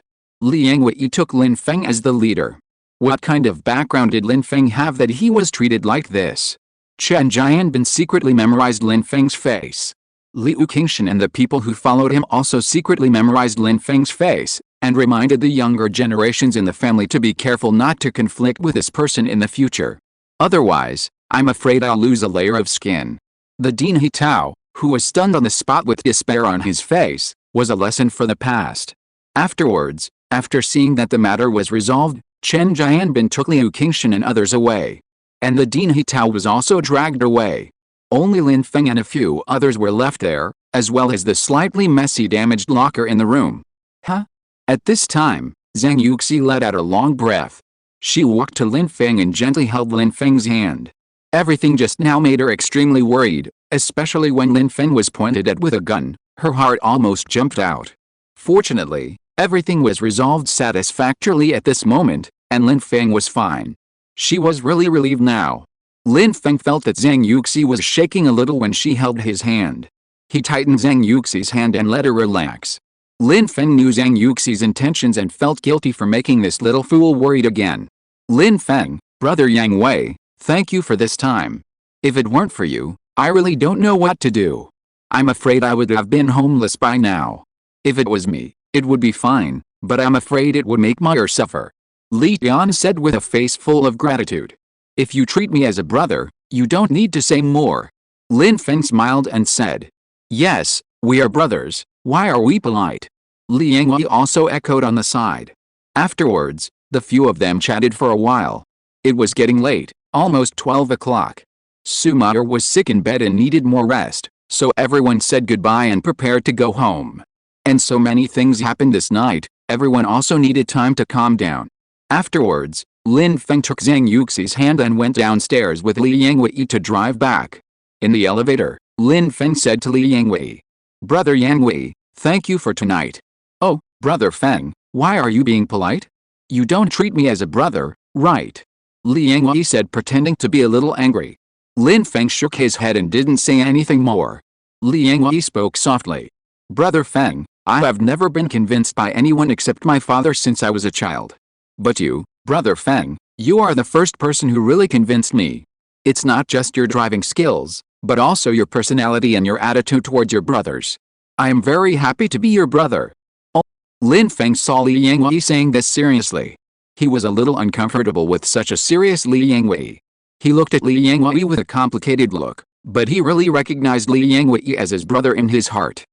Li Yangwei took Lin Feng as the leader. What kind of background did Lin Feng have that he was treated like this? Chen Jianbin secretly memorized Lin Feng's face. Liu Qingshan and the people who followed him also secretly memorized Lin Feng's face, and reminded the younger generations in the family to be careful not to conflict with this person in the future. Otherwise, I'm afraid I'll lose a layer of skin. The Dean He Tao, who was stunned on the spot with despair on his face, was a lesson for the past. Afterwards, after seeing that the matter was resolved, Chen Jianbin took Liu Qingshan and others away. And the Dean He Tao was also dragged away. Only Lin Feng and a few others were left there, as well as the slightly messy damaged locker in the room. Huh? At this time, Zhang Yuxi let out a long breath. She walked to Lin Feng and gently held Lin Feng's hand. Everything just now made her extremely worried, especially when Lin Feng was pointed at with a gun. Her heart almost jumped out. Fortunately, everything was resolved satisfactorily at this moment, and Lin Feng was fine. She was really relieved now. Lin Feng felt that Zhang Yuxi was shaking a little when she held his hand. He tightened Zhang Yuxi's hand and let her relax. Lin Feng knew Zhang Yuxi's intentions and felt guilty for making this little fool worried again. Lin Feng, brother Yang Wei, thank you for this time. If it weren't for you, I really don't know what to do. I'm afraid I would have been homeless by now. If it was me, it would be fine, but I'm afraid it would make Meyer suffer. Li Tian said with a face full of gratitude. If you treat me as a brother, you don't need to say more. Lin Feng smiled and said. Yes, we are brothers, why are we polite? Li Yangwei also echoed on the side. Afterwards, the few of them chatted for a while. It was getting late, almost 12 o'clock. Su Meyer was sick in bed and needed more rest, so everyone said goodbye and prepared to go home. And so many things happened this night, everyone also needed time to calm down. Afterwards, Lin Feng took Zhang Yuxi's hand and went downstairs with Li Yangwei to drive back. In the elevator, Lin Feng said to Li Yangwei, Brother Yangwei, thank you for tonight. Oh, Brother Feng, why are you being polite? You don't treat me as a brother, right? Li Yangwei said, pretending to be a little angry. Lin Feng shook his head and didn't say anything more. Li Yangwei spoke softly. Brother Feng, I have never been convinced by anyone except my father since I was a child. But you, Brother Feng, you are the first person who really convinced me. It's not just your driving skills, but also your personality and your attitude towards your brothers. I am very happy to be your brother. Oh. Lin Feng saw Li Yangwei saying this seriously. He was a little uncomfortable with such a serious Li Yangwei. He looked at Li Yangwei with a complicated look, but he really recognized Li Yangwei as his brother in his heart.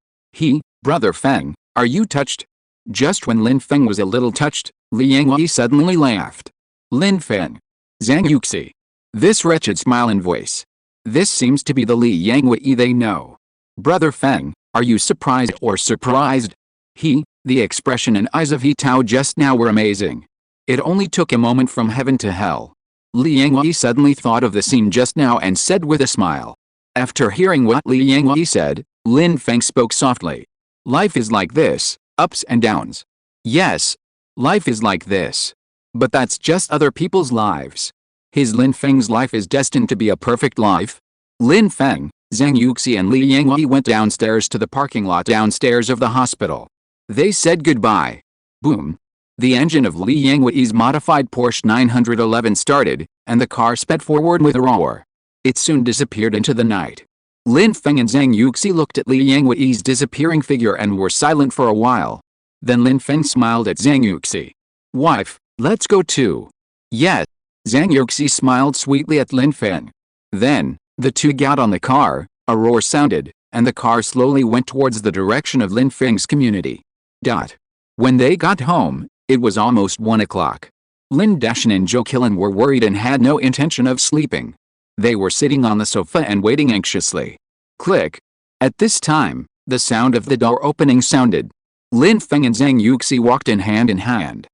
Brother Feng, are you touched? Just when Lin Feng was a little touched, Li Yangwei suddenly laughed. Lin Feng. Zhang Yuxi. This wretched smile and voice. This seems to be the Li Yangwei they know. Brother Feng, are you surprised or surprised? The expression and eyes of He Tao just now were amazing. It only took a moment from heaven to hell. Li Yangwei suddenly thought of the scene just now and said with a smile. After hearing what Li Yangwei said, Lin Feng spoke softly. Life is like this, ups and downs. Yes, life is like this. But that's just other people's lives. His Lin Feng's life is destined to be a perfect life. Lin Feng, Zhang Yuxi and Li Yangwei went downstairs to the parking lot downstairs of the hospital. They said goodbye. Boom. The engine of Li Yangwei's modified Porsche 911 started, and the car sped forward with a roar. It soon disappeared into the night. Lin Feng and Zhang Yuxi looked at Li Yangwei's disappearing figure and were silent for a while. Then Lin Feng smiled at Zhang Yuxi. Wife, let's go too. Yes. Zhang Yuxi smiled sweetly at Lin Feng. Then, the two got on the car, a roar sounded, and the car slowly went towards the direction of Lin Feng's community. When they got home, it was almost 1 o'clock. Lin Dashan and Zhou Qilan were worried and had no intention of sleeping. They were sitting on the sofa and waiting anxiously. Click. At this time, the sound of the door opening sounded. Lin Feng and Zhang Yuxi walked in hand.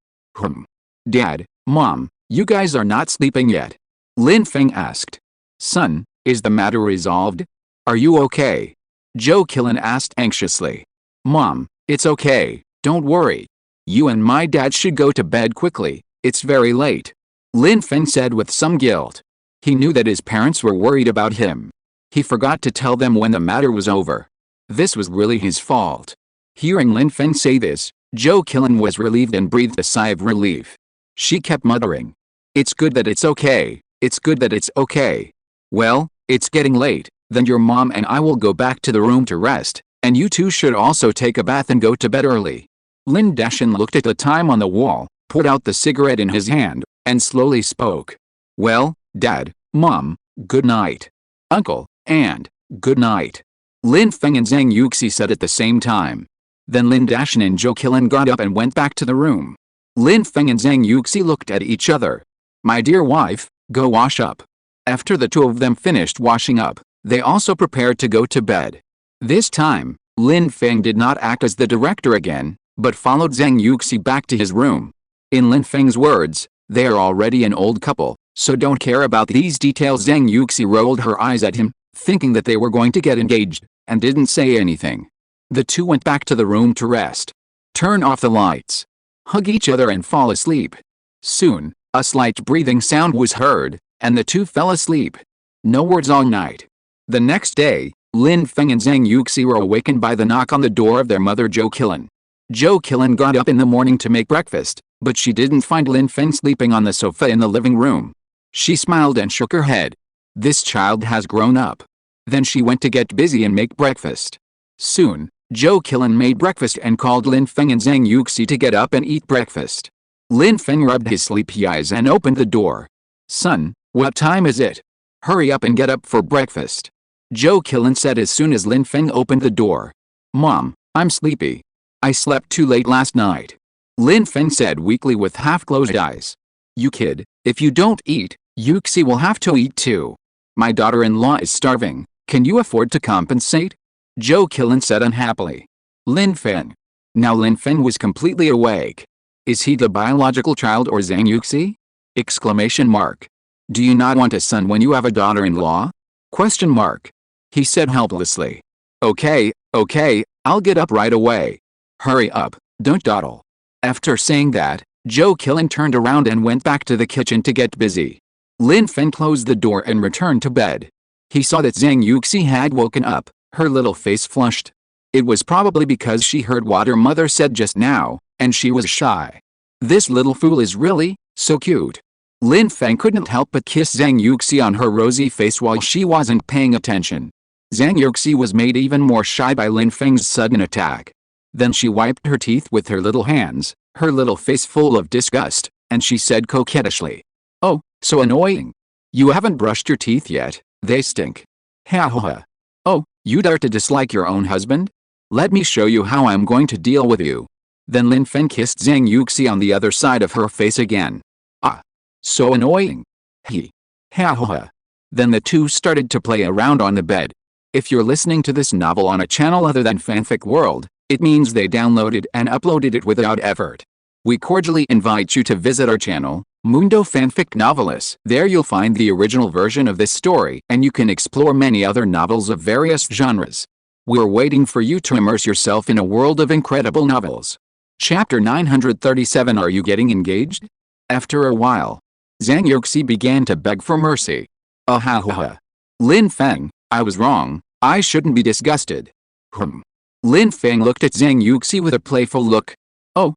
Dad, Mom, you guys are not sleeping yet? Lin Feng asked. Son, is the matter resolved? Are you okay? Zhou Qilan asked anxiously. Mom, it's okay, don't worry. You and my dad should go to bed quickly, it's very late. Lin Feng said with some guilt. He knew that his parents were worried about him. He forgot to tell them when the matter was over. This was really his fault. Hearing Lin Feng say this, Zhou Qilan was relieved and breathed a sigh of relief. She kept muttering, It's good that it's okay. It's good that it's okay. Well, it's getting late, then your mom and I will go back to the room to rest, and you two should also take a bath and go to bed early. Lin Dashan looked at the time on the wall, pulled out the cigarette in his hand, and slowly spoke. Well, Dad, Mom, good night. Uncle, and good night. Lin Feng and Zhang Yuxi said at the same time. Then Lin Dashan and Zhou Qilan got up and went back to the room. Lin Feng and Zhang Yuxi looked at each other. My dear wife, go wash up. After the two of them finished washing up, they also prepared to go to bed. This time, Lin Feng did not act as the director again, but followed Zhang Yuxi back to his room. In Lin Feng's words, they are already an old couple, so don't care about these details. Zhang Yuxi rolled her eyes at him, thinking that they were going to get engaged, and didn't say anything. The two went back to the room to rest. Turn off the lights. Hug each other and fall asleep. Soon, a slight breathing sound was heard, and the two fell asleep. No words all night. The next day, Lin Feng and Zhang Yuxi were awakened by the knock on the door of their mother Zhou Qilan. Zhou Qilan got up in the morning to make breakfast, but she didn't find Lin Feng sleeping on the sofa in the living room. She smiled and shook her head. This child has grown up. Then she went to get busy and make breakfast. Soon, Zhou Qilan made breakfast and called Lin Feng and Zhang Yuxi to get up and eat breakfast. Lin Feng rubbed his sleepy eyes and opened the door. Son, what time is it? Hurry up and get up for breakfast. Zhou Qilan said as soon as Lin Feng opened the door. Mom, I'm sleepy. I slept too late last night. Lin Feng said weakly with half-closed eyes. You kid, if you don't eat, Yuxi will have to eat too. My daughter-in-law is starving. Can you afford to compensate? Zhou Qilan said unhappily. Lin Feng. Now Lin Feng was completely awake. Is he the biological child or Zhang Yuxi? Exclamation mark. Do you not want a son when you have a daughter-in-law? Question mark. He said helplessly. Okay, I'll get up right away. Hurry up, don't dawdle. After saying that, Zhou Qilan turned around and went back to the kitchen to get busy. Lin Feng closed the door and returned to bed. He saw that Zhang Yuxi had woken up, her little face flushed. It was probably because she heard what her mother said just now, and she was shy. This little fool is really so cute. Lin Feng couldn't help but kiss Zhang Yuxi on her rosy face while she wasn't paying attention. Zhang Yuxi was made even more shy by Lin Feng's sudden attack. Then she wiped her teeth with her little hands, her little face full of disgust, and she said coquettishly. Oh, so annoying. You haven't brushed your teeth yet, they stink. Ha ha ha. Oh, you dare to dislike your own husband? Let me show you how I'm going to deal with you. Then Lin Feng kissed Zhang Yuxi on the other side of her face again. Ah. So annoying. He. Ha ha ha. Then the two started to play around on the bed. If you're listening to this novel on a channel other than Fanfic World, it means they downloaded and uploaded it without effort. We cordially invite you to visit our channel, Mundo Fanfic Novelists. There you'll find the original version of this story and you can explore many other novels of various genres. We're waiting for you to immerse yourself in a world of incredible novels. Chapter 937. Are you getting engaged? After a while, Zhang Yuxi began to beg for mercy. Ha ha ha. Lin Feng, I was wrong, I shouldn't be disgusted. Lin Feng looked at Zhang Yuxi with a playful look. Oh,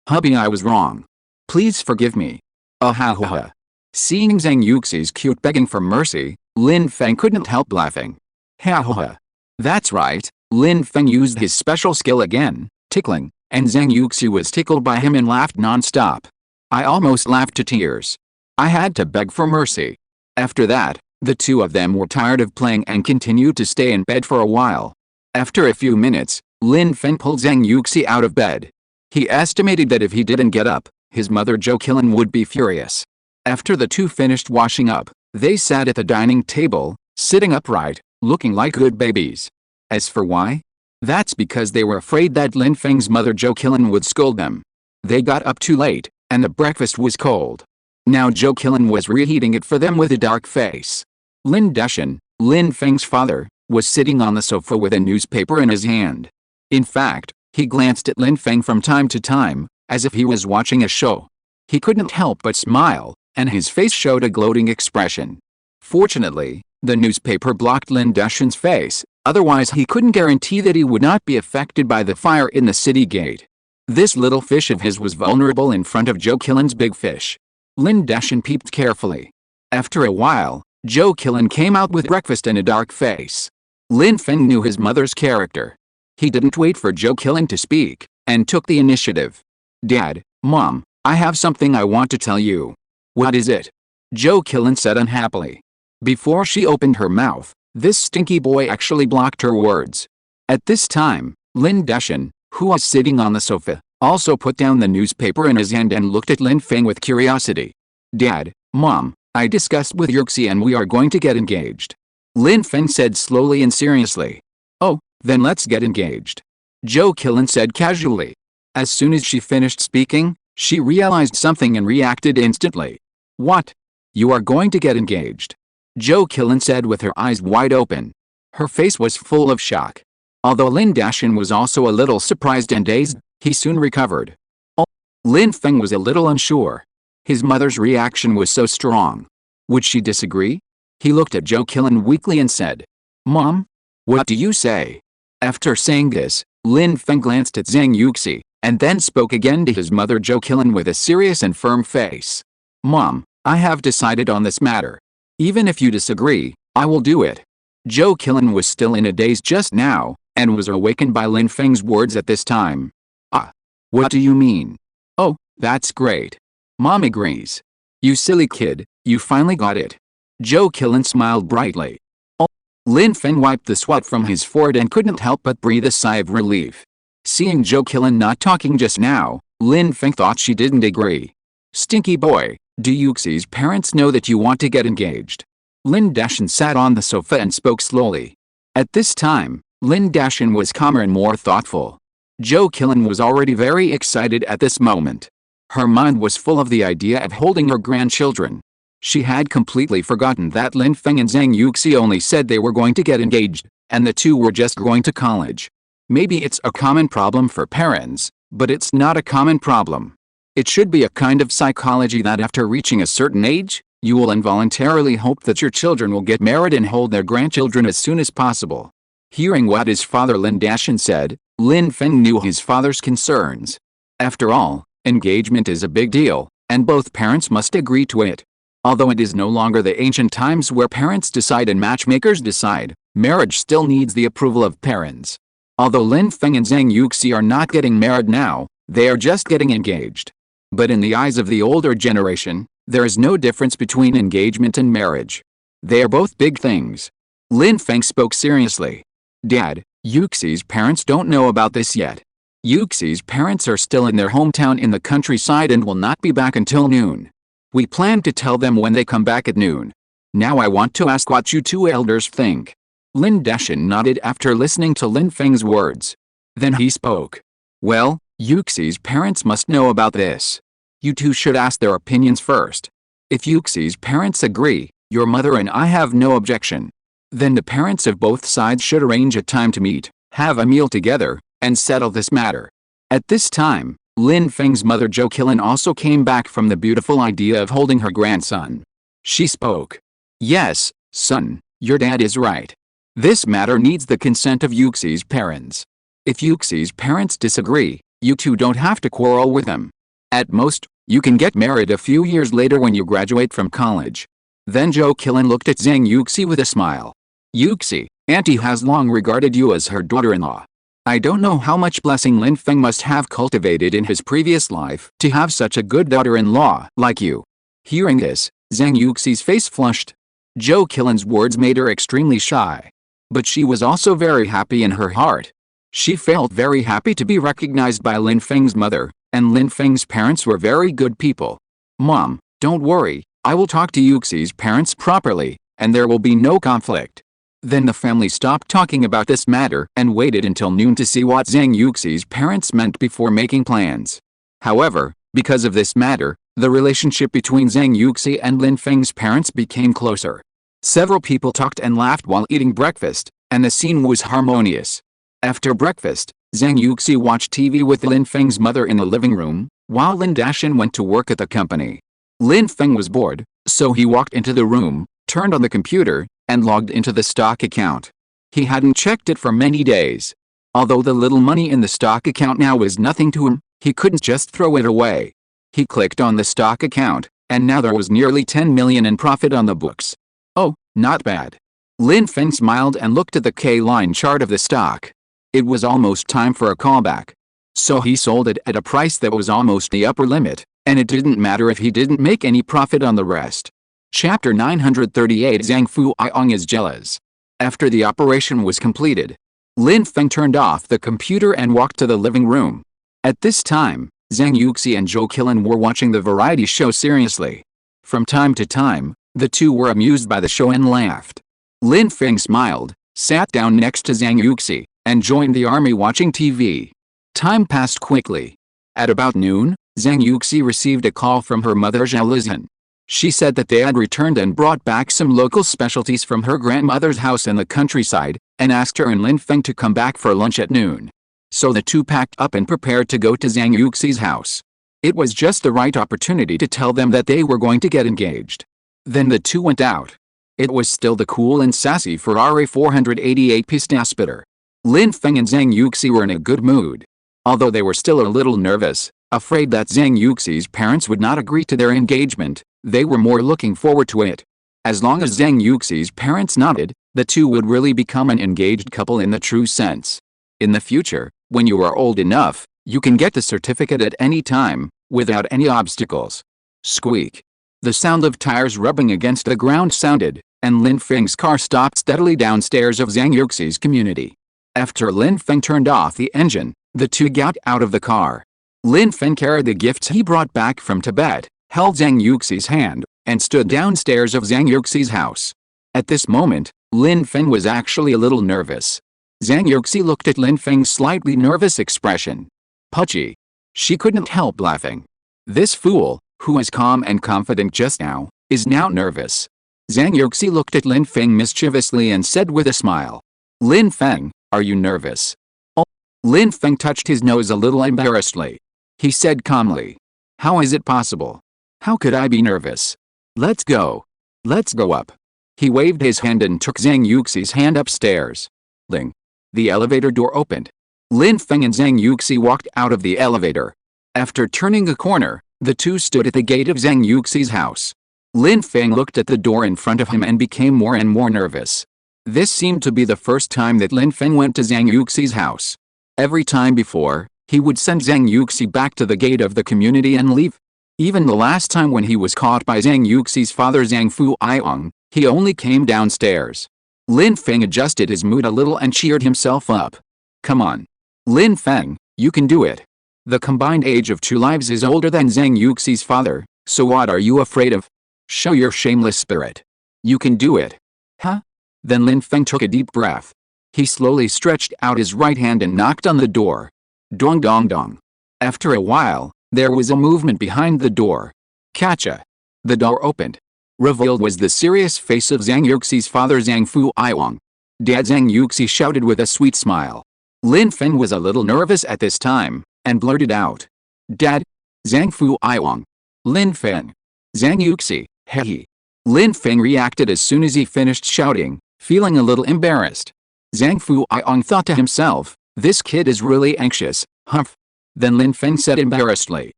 hubby, I was wrong. Please forgive me. Ha ha ha. Seeing Zhang Yuxi's cute begging for mercy, Lin Feng couldn't help laughing. Ha ha ha. That's right, Lin Feng used his special skill again, tickling, and Zhang Yuxi was tickled by him and laughed non-stop. I almost laughed to tears. I had to beg for mercy. After that, the two of them were tired of playing and continued to stay in bed for a while. After a few minutes, Lin Feng pulled Zhang Yuxi out of bed. He estimated that if he didn't get up, his mother Zhou Qilan would be furious. After the two finished washing up, they sat at the dining table, sitting upright, looking like good babies. As for why? That's because they were afraid that Lin Feng's mother Zhou Qilan would scold them. They got up too late, and the breakfast was cold. Now Zhou Qilan was reheating it for them with a dark face. Lin Dashan, Lin Feng's father, was sitting on the sofa with a newspaper in his hand. In fact, he glanced at Lin Feng from time to time, as if he was watching a show. He couldn't help but smile, and his face showed a gloating expression. Fortunately, the newspaper blocked Lin Dashan's face, otherwise he couldn't guarantee that he would not be affected by the fire in the city gate. This little fish of his was vulnerable in front of Zhou Qilan's big fish. Lin Dashan peeped carefully. After a while, Zhou Qilin came out with breakfast and a dark face. Lin Feng knew his mother's character. He didn't wait for Zhou Qilin to speak, and took the initiative. Dad, Mom, I have something I want to tell you. What is it? Zhou Qilin said unhappily. Before she opened her mouth, this stinky boy actually blocked her words. At this time, Lin Dashan, who was sitting on the sofa, also put down the newspaper in his hand and looked at Lin Feng with curiosity. Dad, Mom, I discussed with Yuxi and we are going to get engaged. Lin Feng said slowly and seriously. Oh, then let's get engaged. Zhou Qilin said casually. As soon as she finished speaking, she realized something and reacted instantly. What? You are going to get engaged? Zhou Qilin said with her eyes wide open. Her face was full of shock. Although Lin Dashan was also a little surprised and dazed, he soon recovered. Oh, Lin Feng was a little unsure. His mother's reaction was so strong. Would she disagree? He looked at Zhou Qilin weakly and said, Mom? What do you say? After saying this, Lin Feng glanced at Zhang Yuxi, and then spoke again to his mother Zhou Qilin with a serious and firm face. Mom, I have decided on this matter. Even if you disagree, I will do it. Zhou Qilin was still in a daze just now, and was awakened by Lin Feng's words at this time. Ah, what do you mean? Oh, that's great. Mom agrees. You silly kid, you finally got it. Zhou Qilin smiled brightly. Oh, Lin Feng wiped the sweat from his forehead and couldn't help but breathe a sigh of relief. Seeing Zhou Qilin not talking just now, Lin Feng thought she didn't agree. Stinky boy, do Yuxi's parents know that you want to get engaged? Lin Dashan sat on the sofa and spoke slowly. At this time, Lin Dashan was calmer and more thoughtful. Zhou Qilin was already very excited at this moment. Her mind was full of the idea of holding her grandchildren. She had completely forgotten that Lin Feng and Zhang Yuxi only said they were going to get engaged, and the two were just going to college. Maybe it's a common problem for parents, but it's not a common problem. It should be a kind of psychology that after reaching a certain age, you will involuntarily hope that your children will get married and hold their grandchildren as soon as possible. Hearing what his father Lin Dashan said, Lin Feng knew his father's concerns. After all, engagement is a big deal, and both parents must agree to it. Although it is no longer the ancient times where parents decide and matchmakers decide, marriage still needs the approval of parents. Although Lin Feng and Zhang Yuxi are not getting married now, they are just getting engaged. But in the eyes of the older generation, there is no difference between engagement and marriage. They are both big things. Lin Feng spoke seriously. Dad, Yuxi's parents don't know about this yet. Yuxi's parents are still in their hometown in the countryside and will not be back until noon. We plan to tell them when they come back at noon. Now I want to ask what you two elders think. Lin Dashan nodded after listening to Lin Feng's words. Then he spoke. Well, Yuxi's parents must know about this. You two should ask their opinions first. If Yuxi's parents agree, your mother and I have no objection. Then the parents of both sides should arrange a time to meet, have a meal together, and settle this matter. At this time, Lin Feng's mother Zhou Qilin also came back from the beautiful idea of holding her grandson. She spoke. Yes, son, your dad is right. This matter needs the consent of Yuxi's parents. If Yuxi's parents disagree, you two don't have to quarrel with them. At most, you can get married a few years later when you graduate from college. Then Zhou Qilin looked at Zhang Yuxi with a smile. Yuxi, Auntie has long regarded you as her daughter-in-law. I don't know how much blessing Lin Feng must have cultivated in his previous life to have such a good daughter-in-law like you. Hearing this, Zhang Yuxi's face flushed. Zhou Qilin's words made her extremely shy. But she was also very happy in her heart. She felt very happy to be recognized by Lin Feng's mother, and Lin Feng's parents were very good people. Mom, don't worry, I will talk to Yuxi's parents properly, and there will be no conflict. Then the family stopped talking about this matter and waited until noon to see what Zhang Yuxi's parents meant before making plans. However, because of this matter, the relationship between Zhang Yuxi and Lin Feng's parents became closer. Several people talked and laughed while eating breakfast, and the scene was harmonious. After breakfast, Zhang Yuxi watched TV with Lin Feng's mother in the living room, while Lin Dashan went to work at the company. Lin Feng was bored, so he walked into the room, turned on the computer, and logged into the stock account. He hadn't checked it for many days. Although the little money in the stock account now was nothing to him, he couldn't just throw it away. He clicked on the stock account, and now there was nearly 10 million in profit on the books. Oh, not bad. Lin Feng smiled and looked at the K-line chart of the stock. It was almost time for a callback. So he sold it at a price that was almost the upper limit, and it didn't matter if he didn't make any profit on the rest. Chapter 938 Zhang Fuiong is jealous. After the operation was completed, Lin Feng turned off the computer and walked to the living room. At this time, Zhang Yuxi and Zhou Qilin were watching the variety show seriously. From time to time, the two were amused by the show and laughed. Lin Feng smiled, sat down next to Zhang Yuxi, and joined the army watching TV. Time passed quickly. At about noon, Zhang Yuxi received a call from her mother Zhao Lizhen. She said that they had returned and brought back some local specialties from her grandmother's house in the countryside, and asked her and Lin Feng to come back for lunch at noon. So the two packed up and prepared to go to Zhang Yuxi's house. It was just the right opportunity to tell them that they were going to get engaged. Then the two went out. It was still the cool and sassy Ferrari 488 Pista Spitter. Lin Feng and Zhang Yuxi were in a good mood. Although they were still a little nervous, afraid that Zhang Yuxi's parents would not agree to their engagement, they were more looking forward to it. As long as Zhang Yuxi's parents nodded, the two would really become an engaged couple in the true sense. In the future, when you are old enough, you can get the certificate at any time, without any obstacles. Squeak. The sound of tires rubbing against the ground sounded, and Lin Feng's car stopped steadily downstairs of Zhang Yuxi's community. After Lin Feng turned off the engine, the two got out of the car. Lin Feng carried the gifts he brought back from Tibet, held Zhang Yuxi's hand, and stood downstairs of Zhang Yuxi's house. At this moment, Lin Feng was actually a little nervous. Zhang Yuxi looked at Lin Feng's slightly nervous expression. Pudgy. She couldn't help laughing. This fool, who was calm and confident just now, is now nervous. Zhang Yuxi looked at Lin Feng mischievously and said with a smile, "Lin Feng, are you nervous?" Oh. Lin Feng touched his nose a little embarrassedly. He said calmly, "How is it possible? How could I be nervous? Let's go. Let's go up." He waved his hand and took Zhang Yuxi's hand upstairs. Ling. The elevator door opened. Lin Feng and Zhang Yuxi walked out of the elevator. After turning a corner, the two stood at the gate of Zhang Yuxi's house. Lin Feng looked at the door in front of him and became more and more nervous. This seemed to be the first time that Lin Feng went to Zhang Yuxi's house. Every time before, he would send Zhang Yuxi back to the gate of the community and leave. Even the last time when he was caught by Zhang Yuxi's father Zhang Fuiong, he only came downstairs. Lin Feng adjusted his mood a little and cheered himself up. Come on. Lin Feng, you can do it. The combined age of two lives is older than Zhang Yuxi's father, so what are you afraid of? Show your shameless spirit. You can do it. Huh? Then Lin Feng took a deep breath. He slowly stretched out his right hand and knocked on the door. Dong dong dong. After a while, there was a movement behind the door. Catcha. The door opened. Revealed was the serious face of Zhang Yuxi's father Zhang Fuiong. Dad Zhang Yuxi shouted with a sweet smile. Lin Feng was a little nervous at this time, and blurted out. Dad? Zhang Fuiong. Lin Feng. Zhang Yuxi, hey. Lin Feng reacted as soon as he finished shouting, feeling a little embarrassed. Zhang Fuiong thought to himself, this kid is really anxious, humph. Then Lin Feng said embarrassedly.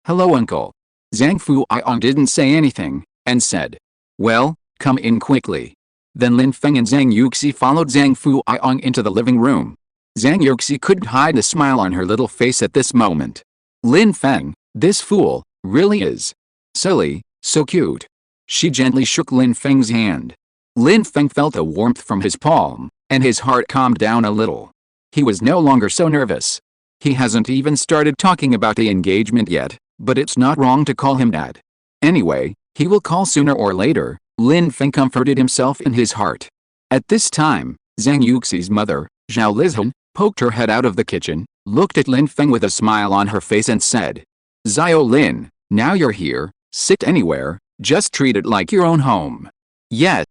Hello uncle. Zhang Fuiong didn't say anything, and said, well, come in quickly. Then Lin Feng and Zhang Yuxi followed Zhang Fuiong into the living room. Zhang Yuxi couldn't hide the smile on her little face at this moment. Lin Feng, this fool, really is silly, so cute. She gently shook Lin Feng's hand. Lin Feng felt a warmth from his palm, and his heart calmed down a little. He was no longer so nervous. He hasn't even started talking about the engagement yet, but it's not wrong to call him dad. Anyway, he will call sooner or later, Lin Feng comforted himself in his heart. At this time, Zhang Yuxi's mother, Zhao Lizhen, poked her head out of the kitchen, looked at Lin Feng with a smile on her face and said, Zhao Lin, now you're here, sit anywhere, just treat it like your own home. Yeah,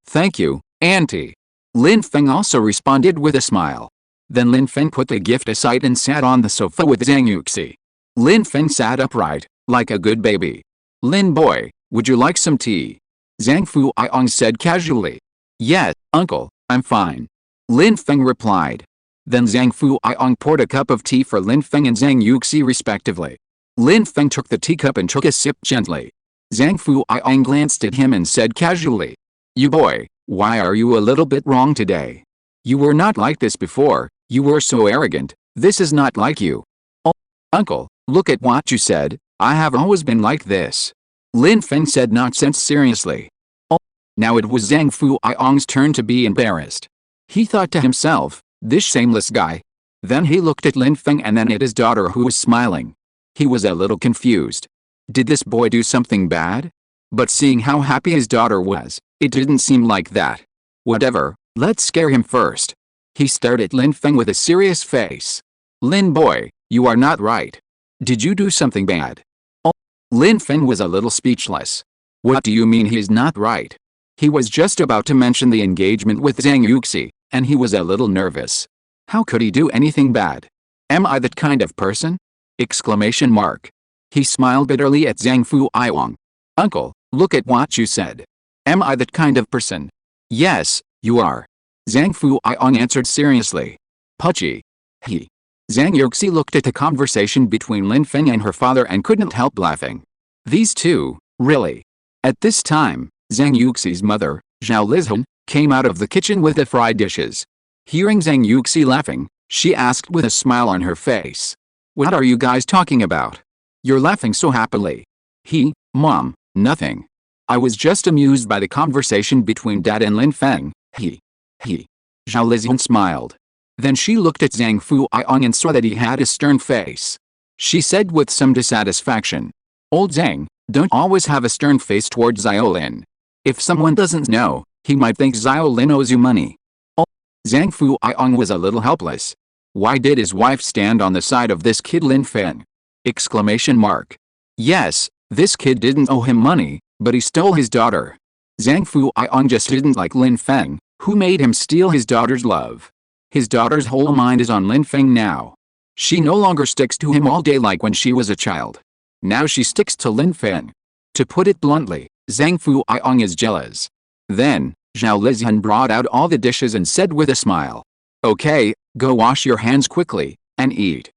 thank you, auntie. Lin Feng also responded with a smile. Then Lin Feng put the gift aside and sat on the sofa with Zhang Yuxi. Lin Feng sat upright, like a good baby. Lin boy, would you like some tea? Zhang Fuiong said casually. Yeah, uncle, I'm fine. Lin Feng replied. Then Zhang Fuiong poured a cup of tea for Lin Feng and Zhang Yuxi respectively. Lin Feng took the teacup and took a sip gently. Zhang Fuiyang glanced at him and said casually, "You boy, why are you a little bit wrong today? You were not like this before, you were so arrogant, this is not like you." "Oh, uncle, look at what you said, I have always been like this." Lin Feng said nonsense seriously. "Oh." Now it was Zhang Fuiyang's turn to be embarrassed. He thought to himself, this shameless guy. Then he looked at Lin Feng and then at his daughter who was smiling. He was a little confused. Did this boy do something bad? But seeing how happy his daughter was, it didn't seem like that. Whatever, let's scare him first. He stared at Lin Feng with a serious face. "Lin boy, you are not right. Did you do something bad?" Oh. Lin Feng was a little speechless. What do you mean he is not right? He was just about to mention the engagement with Zhang Yuxi, and he was a little nervous. How could he do anything bad? Am I that kind of person? Exclamation mark. He smiled bitterly at Zhang Fuiyang. "Uncle, look at what you said. Am I that kind of person?" "Yes, you are." Zhang Fuiyang answered seriously. "Pudgy." He. Zhang Yuxi looked at the conversation between Lin Feng and her father and couldn't help laughing. These two, really. At this time, Zhang Yuxi's mother, Zhao Lizhan, came out of the kitchen with the fried dishes. Hearing Zhang Yuxi laughing, she asked with a smile on her face, "What are you guys talking about? You're laughing so happily." Mom, nothing. I was just amused by the conversation between Dad and Lin Feng." Zhao Lizhan smiled. Then she looked at Zhang Fuiyang and saw that he had a stern face. She said with some dissatisfaction, "Old Zhang, don't always have a stern face towards Xiaolin. If someone doesn't know, he might think Xiaolin owes you money." Oh. Zhang Fuiyang was a little helpless. Why did his wife stand on the side of this kid Lin Feng? Exclamation mark. Yes, this kid didn't owe him money, but he stole his daughter. Zhang Fuiyang just didn't like Lin Feng, who made him steal his daughter's love. His daughter's whole mind is on Lin Feng now. She no longer sticks to him all day like when she was a child. Now she sticks to Lin Feng. To put it bluntly, Zhang Fuiyang is jealous. Then, Zhao Lizhan brought out all the dishes and said with a smile, "Okay, go wash your hands quickly, and eat."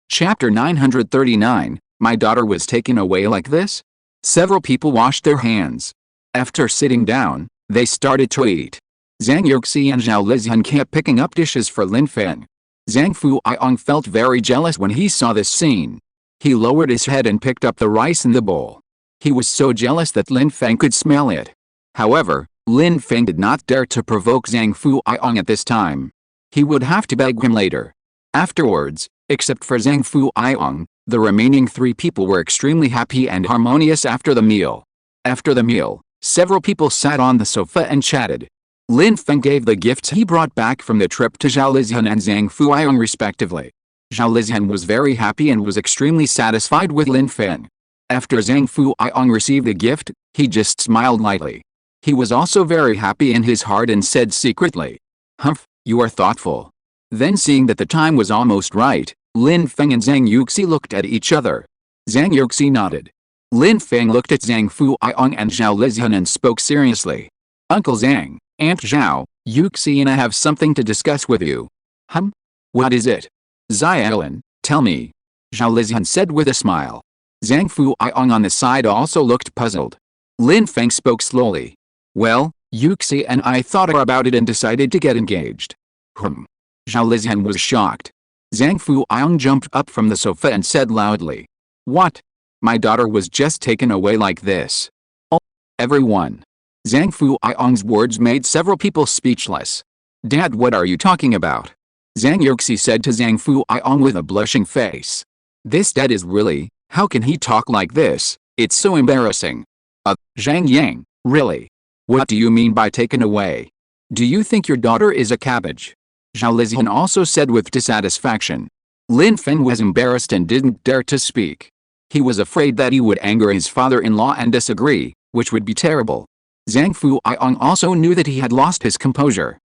Chapter 939, My daughter was taken away like this? Several people washed their hands. After sitting down, they started to eat. Zhang Yuxi and Zhao Lizhan kept picking up dishes for Lin Feng. Zhang Fuiyang felt very jealous when he saw this scene. He lowered his head and picked up the rice in the bowl. He was so jealous that Lin Feng could smell it. However, Lin Feng did not dare to provoke Zhang Fuiyang at this time. He would have to beg him later. Afterwards, except for Zhang Fuiyang, the remaining three people were extremely happy and harmonious after the meal. After the meal, several people sat on the sofa and chatted. Lin Feng gave the gifts he brought back from the trip to Zhao Lizhan and Zhang Fuiyang respectively. Zhao Lizhan was very happy and was extremely satisfied with Lin Feng. After Zhang Fuiyang received the gift, he just smiled lightly. He was also very happy in his heart and said secretly, "Humph, you are thoughtful." Then seeing that the time was almost right, Lin Feng and Zhang Yuxi looked at each other. Zhang Yuxi nodded. Lin Feng looked at Zhang Fuiyang and Zhao Lizhan and spoke seriously. "Uncle Zhang, Aunt Zhao, Yuxi and I have something to discuss with you." What is it?" "Xiaolin, tell me." Zhao Lizhan said with a smile. Zhang Fuiyang on the side also looked puzzled. Lin Feng spoke slowly. "Well, Yuxi and I thought about it and decided to get engaged." Zhao Lizhan was shocked. Zhang Fuiyang jumped up from the sofa and said loudly, "What? My daughter was just taken away like this." "Oh, everyone." Zhang Fuiyang's words made several people speechless. "Dad, what are you talking about?" Zhang Yuxi said to Zhang Fuiyang with a blushing face. "This dad is really, how can he talk like this? It's so embarrassing." Zhang Yang, really? What do you mean by taken away? Do you think your daughter is a cabbage?" Zhao Lizhan also said with dissatisfaction. Lin Feng was embarrassed and didn't dare to speak. He was afraid that he would anger his father-in-law and disagree, which would be terrible. Zhang Fuiyang also knew that he had lost his composure.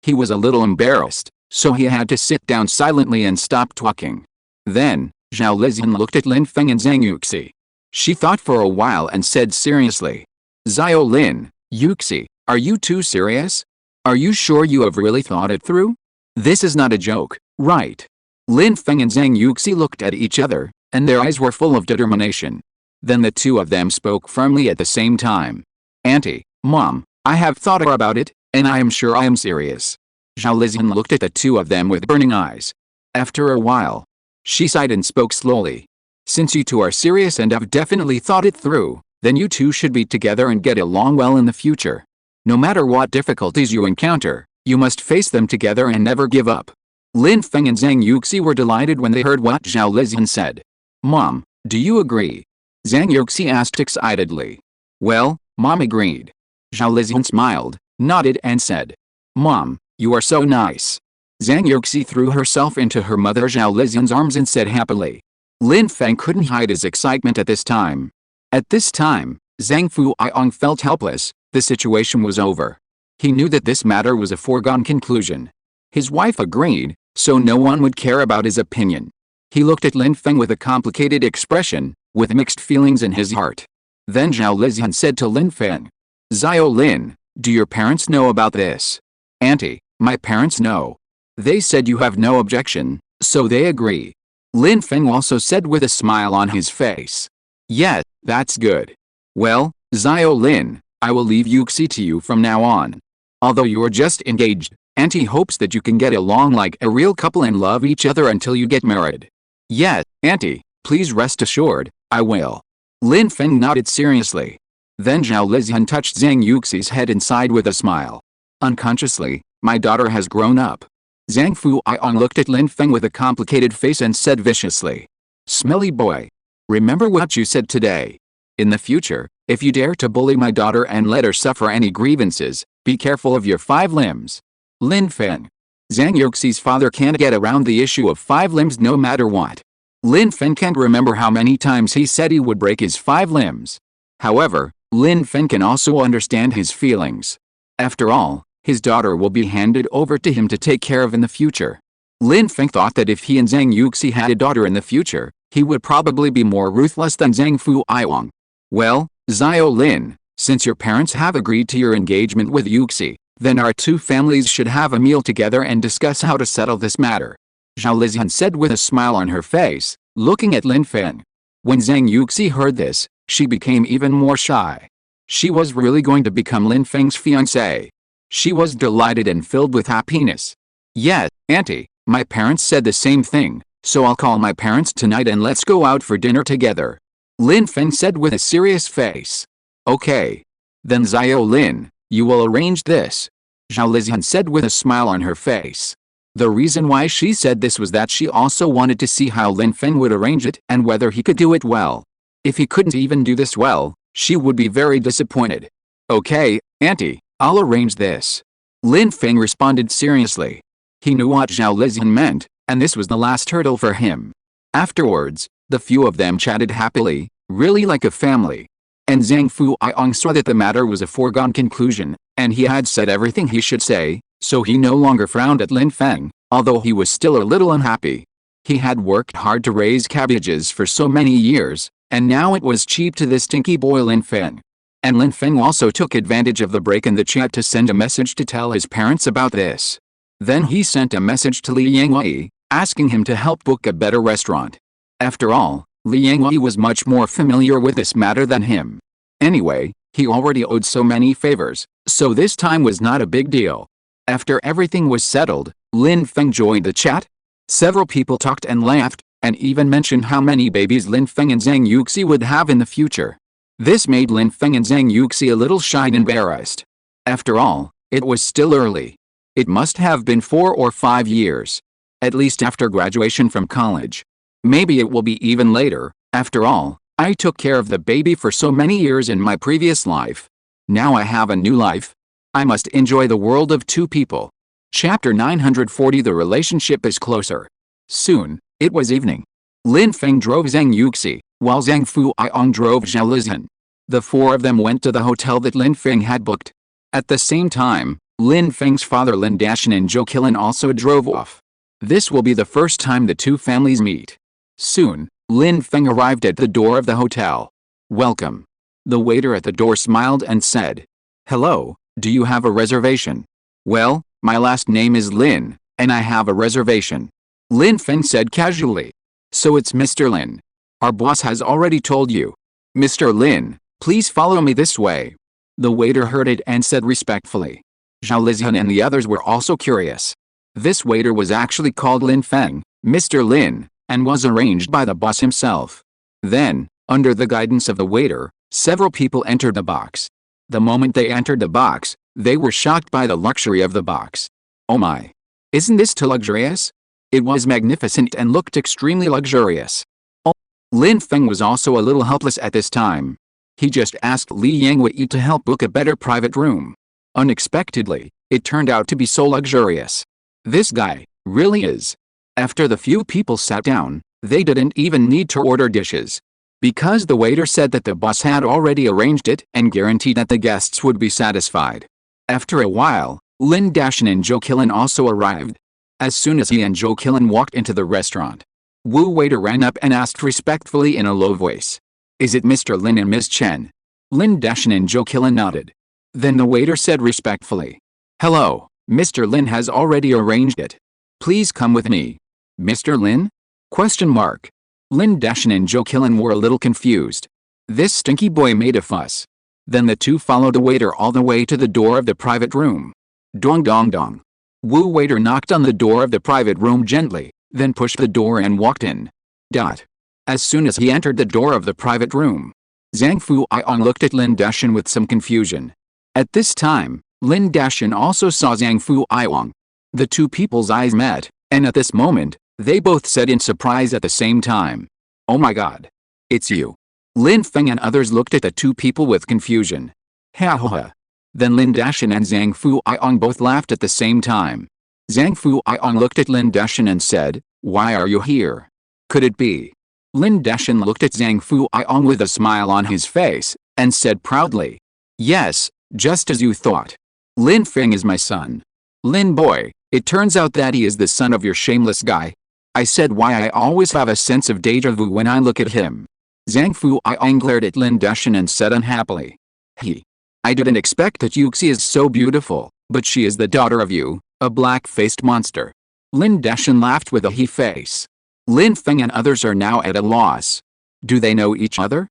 He was a little embarrassed, so he had to sit down silently and stop talking. Then, Zhao Lizhan looked at Lin Feng and Zhang Yuxi. She thought for a while and said seriously, "Xiaolin, Yuxi, are you too serious? Are you sure you have really thought it through? This is not a joke, right?" Lin Feng and Zhang Yuxi looked at each other, and their eyes were full of determination. Then the two of them spoke firmly at the same time. Auntie, Mom, I have thought about it, and I am sure I am serious. Zhao Lizian looked at the two of them with burning eyes. After a while, she sighed and spoke slowly. Since you two are serious and have definitely thought it through, then you two should be together and get along well in the future. No matter what difficulties you encounter, you must face them together and never give up. Lin Feng and Zhang Yuxi were delighted when they heard what Zhao Lizian said. Mom, do you agree? Zhang Yuxi asked excitedly. Well, Mom agreed. Zhao Lizian smiled, nodded and said. Mom, you are so nice. Zhang Yuxi threw herself into her mother Zhao Lizian's arms and said happily. Lin Feng couldn't hide his excitement at this time. At this time, Zhang Fuiong felt helpless. The situation was over. He knew that this matter was a foregone conclusion. His wife agreed, so no one would care about his opinion. He looked at Lin Feng with a complicated expression, with mixed feelings in his heart. Then Zhao Lizian said to Lin Feng. Zhao Lin, do your parents know about this? Auntie, my parents know. They said you have no objection, so they agree. Lin Feng also said with a smile on his face. Yeah, that's good. Well, Zhao Lin, I will leave Yuxi to you from now on. Although you are just engaged, Auntie hopes that you can get along like a real couple and love each other until you get married. Yeah, Auntie, please rest assured, I will. Lin Feng nodded seriously. Then Zhao Lizian touched Zhang Yuxi's head and sighed with a smile. Unconsciously, my daughter has grown up. Zhang Fuiong looked at Lin Feng with a complicated face and said viciously. Smelly boy. Remember what you said today. In the future, if you dare to bully my daughter and let her suffer any grievances, be careful of your 5 limbs. Lin Feng. Zhang Yuxi's father can't get around the issue of 5 limbs no matter what. Lin Feng can't remember how many times he said he would break his 5 limbs. However, Lin Feng can also understand his feelings. After all, his daughter will be handed over to him to take care of in the future. Lin Feng thought that if he and Zhang Yuxi had a daughter in the future, he would probably be more ruthless than Zhang Fuiong. Well, Zhao Lin, since your parents have agreed to your engagement with Yuxi, then our two families should have a meal together and discuss how to settle this matter. Zhao Lizian said with a smile on her face, looking at Lin Feng. When Zhang Yuxi heard this, she became even more shy. She was really going to become Lin Feng's fiancée. She was delighted and filled with happiness. Yeah, Auntie, my parents said the same thing, so I'll call my parents tonight and let's go out for dinner together. Lin Feng said with a serious face. Okay. Then Zhao Lin, you will arrange this. Zhao Lizian said with a smile on her face. The reason why she said this was that she also wanted to see how Lin Feng would arrange it and whether he could do it well. If he couldn't even do this well, she would be very disappointed. Okay, Auntie, I'll arrange this. Lin Feng responded seriously. He knew what Zhao Lizian meant, and this was the last hurdle for him. Afterwards, the few of them chatted happily, really like a family. And Zhang Fuiong saw that the matter was a foregone conclusion, and he had said everything he should say, so he no longer frowned at Lin Feng, although he was still a little unhappy. He had worked hard to raise cabbages for so many years, and now it was cheap to this stinky boy Lin Feng. And Lin Feng also took advantage of the break in the chat to send a message to tell his parents about this. Then he sent a message to Li Yangwei, asking him to help book a better restaurant. After all, Li Yangwei was much more familiar with this matter than him. Anyway, he already owed so many favors, so this time was not a big deal. After everything was settled, Lin Feng joined the chat. Several people talked and laughed, and even mentioned how many babies Lin Feng and Zhang Yuxi would have in the future. This made Lin Feng and Zhang Yuxi a little shy and embarrassed. After all, it was still early. It must have been 4 or 5 years. At least after graduation from college. Maybe it will be even later. After all, I took care of the baby for so many years in my previous life. Now I have a new life. I must enjoy the world of two people. Chapter 940. The relationship is closer. Soon, it was evening. Lin Feng drove Zhang Yuxi, while Zhang Fuiong drove Zhao Lizian. The 4 of them went to the hotel that Lin Feng had booked. At the same time, Lin Feng's father Lin Dashan and Zhou Qilin also drove off. This will be the first time the two families meet. Soon, Lin Feng arrived at the door of the hotel. Welcome. The waiter at the door smiled and said, Hello, do you have a reservation? Well, my last name is Lin, and I have a reservation. Lin Feng said casually. So it's Mr. Lin. Our boss has already told you. Mr. Lin, please follow me this way. The waiter heard it and said respectfully. Zhao Lizian and the others were also curious. This waiter was actually called Lin Feng, Mr. Lin, and was arranged by the boss himself. Then, under the guidance of the waiter, several people entered the box. The moment they entered the box, they were shocked by the luxury of the box. Oh my! Isn't this too luxurious? It was magnificent and looked extremely luxurious. Oh. Lin Feng was also a little helpless at this time. He just asked Li Yangwei to help book a better private room. Unexpectedly, it turned out to be so luxurious. This guy really is. After the few people sat down, they didn't even need to order dishes. Because the waiter said that the boss had already arranged it and guaranteed that the guests would be satisfied. After a while, Lin Dashan and Zhou Qilan also arrived. As soon as he and Zhou Qilan walked into the restaurant, Wu waiter ran up and asked respectfully in a low voice, "Is it Mr. Lin and Miss Chen?" Lin Dashan and Zhou Qilan nodded. Then the waiter said respectfully, "Hello, Mr. Lin has already arranged it. Please come with me." "Mr. Lin?" Lin Dashan and Zhou Qilan were a little confused. This stinky boy made a fuss. Then the two followed the waiter all the way to the door of the private room. Dong dong dong. Wu waiter knocked on the door of the private room gently, then pushed the door and walked in. As soon as he entered the door of the private room, Zhang Fuiong looked at Lin Dashan with some confusion. At this time, Lin Dashan also saw Zhang Fuiong. The two people's eyes met, and at this moment, they both said in surprise at the same time, "Oh my god. It's you." Lin Feng and others looked at the two people with confusion. Ha ha ha. Then Lin Dashan and Zhang Fuiong both laughed at the same time. Zhang Fuiong looked at Lin Dashan and said, "Why are you here? Could it be?" Lin Dashan looked at Zhang Fuiong with a smile on his face, and said proudly, "Yes, just as you thought. Lin Feng is my son. Lin boy, it turns out that he is the son of your shameless guy. I said why I always have a sense of déjà vu when I look at him." Zhang Fuiong glared at Lin Dashan and said unhappily, I didn't expect that Yuxi is so beautiful, but she is the daughter of you, a black-faced monster." Lin Dashan laughed with a he face. Lin Feng and others are now at a loss. Do they know each other?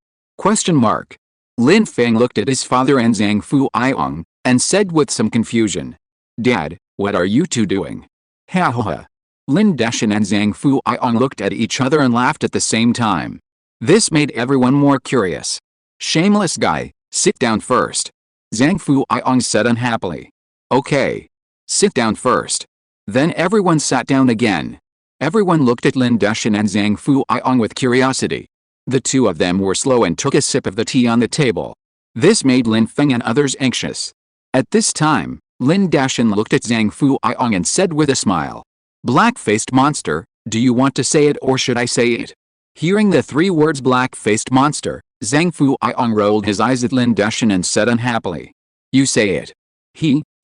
Lin Feng looked at his father and Zhang Fuiong, and said with some confusion, "Dad, what are you two doing?" Ha ha ha. Lin Dashan and Zhang Fuiong looked at each other and laughed at the same time. This made everyone more curious. "Shameless guy, sit down first," Zhang Fuiong said unhappily. "Okay. Sit down first." Then everyone sat down again. Everyone looked at Lin Dashan and Zhang Fuiong with curiosity. The two of them were slow and took a sip of the tea on the table. This made Lin Feng and others anxious. At this time, Lin Dashan looked at Zhang Fuiong and said with a smile, "Black-faced monster, do you want to say it or should I say it?" Hearing the three words black-faced monster, Zhang Fuiong rolled his eyes at Lin Dashan and said unhappily, "You say it."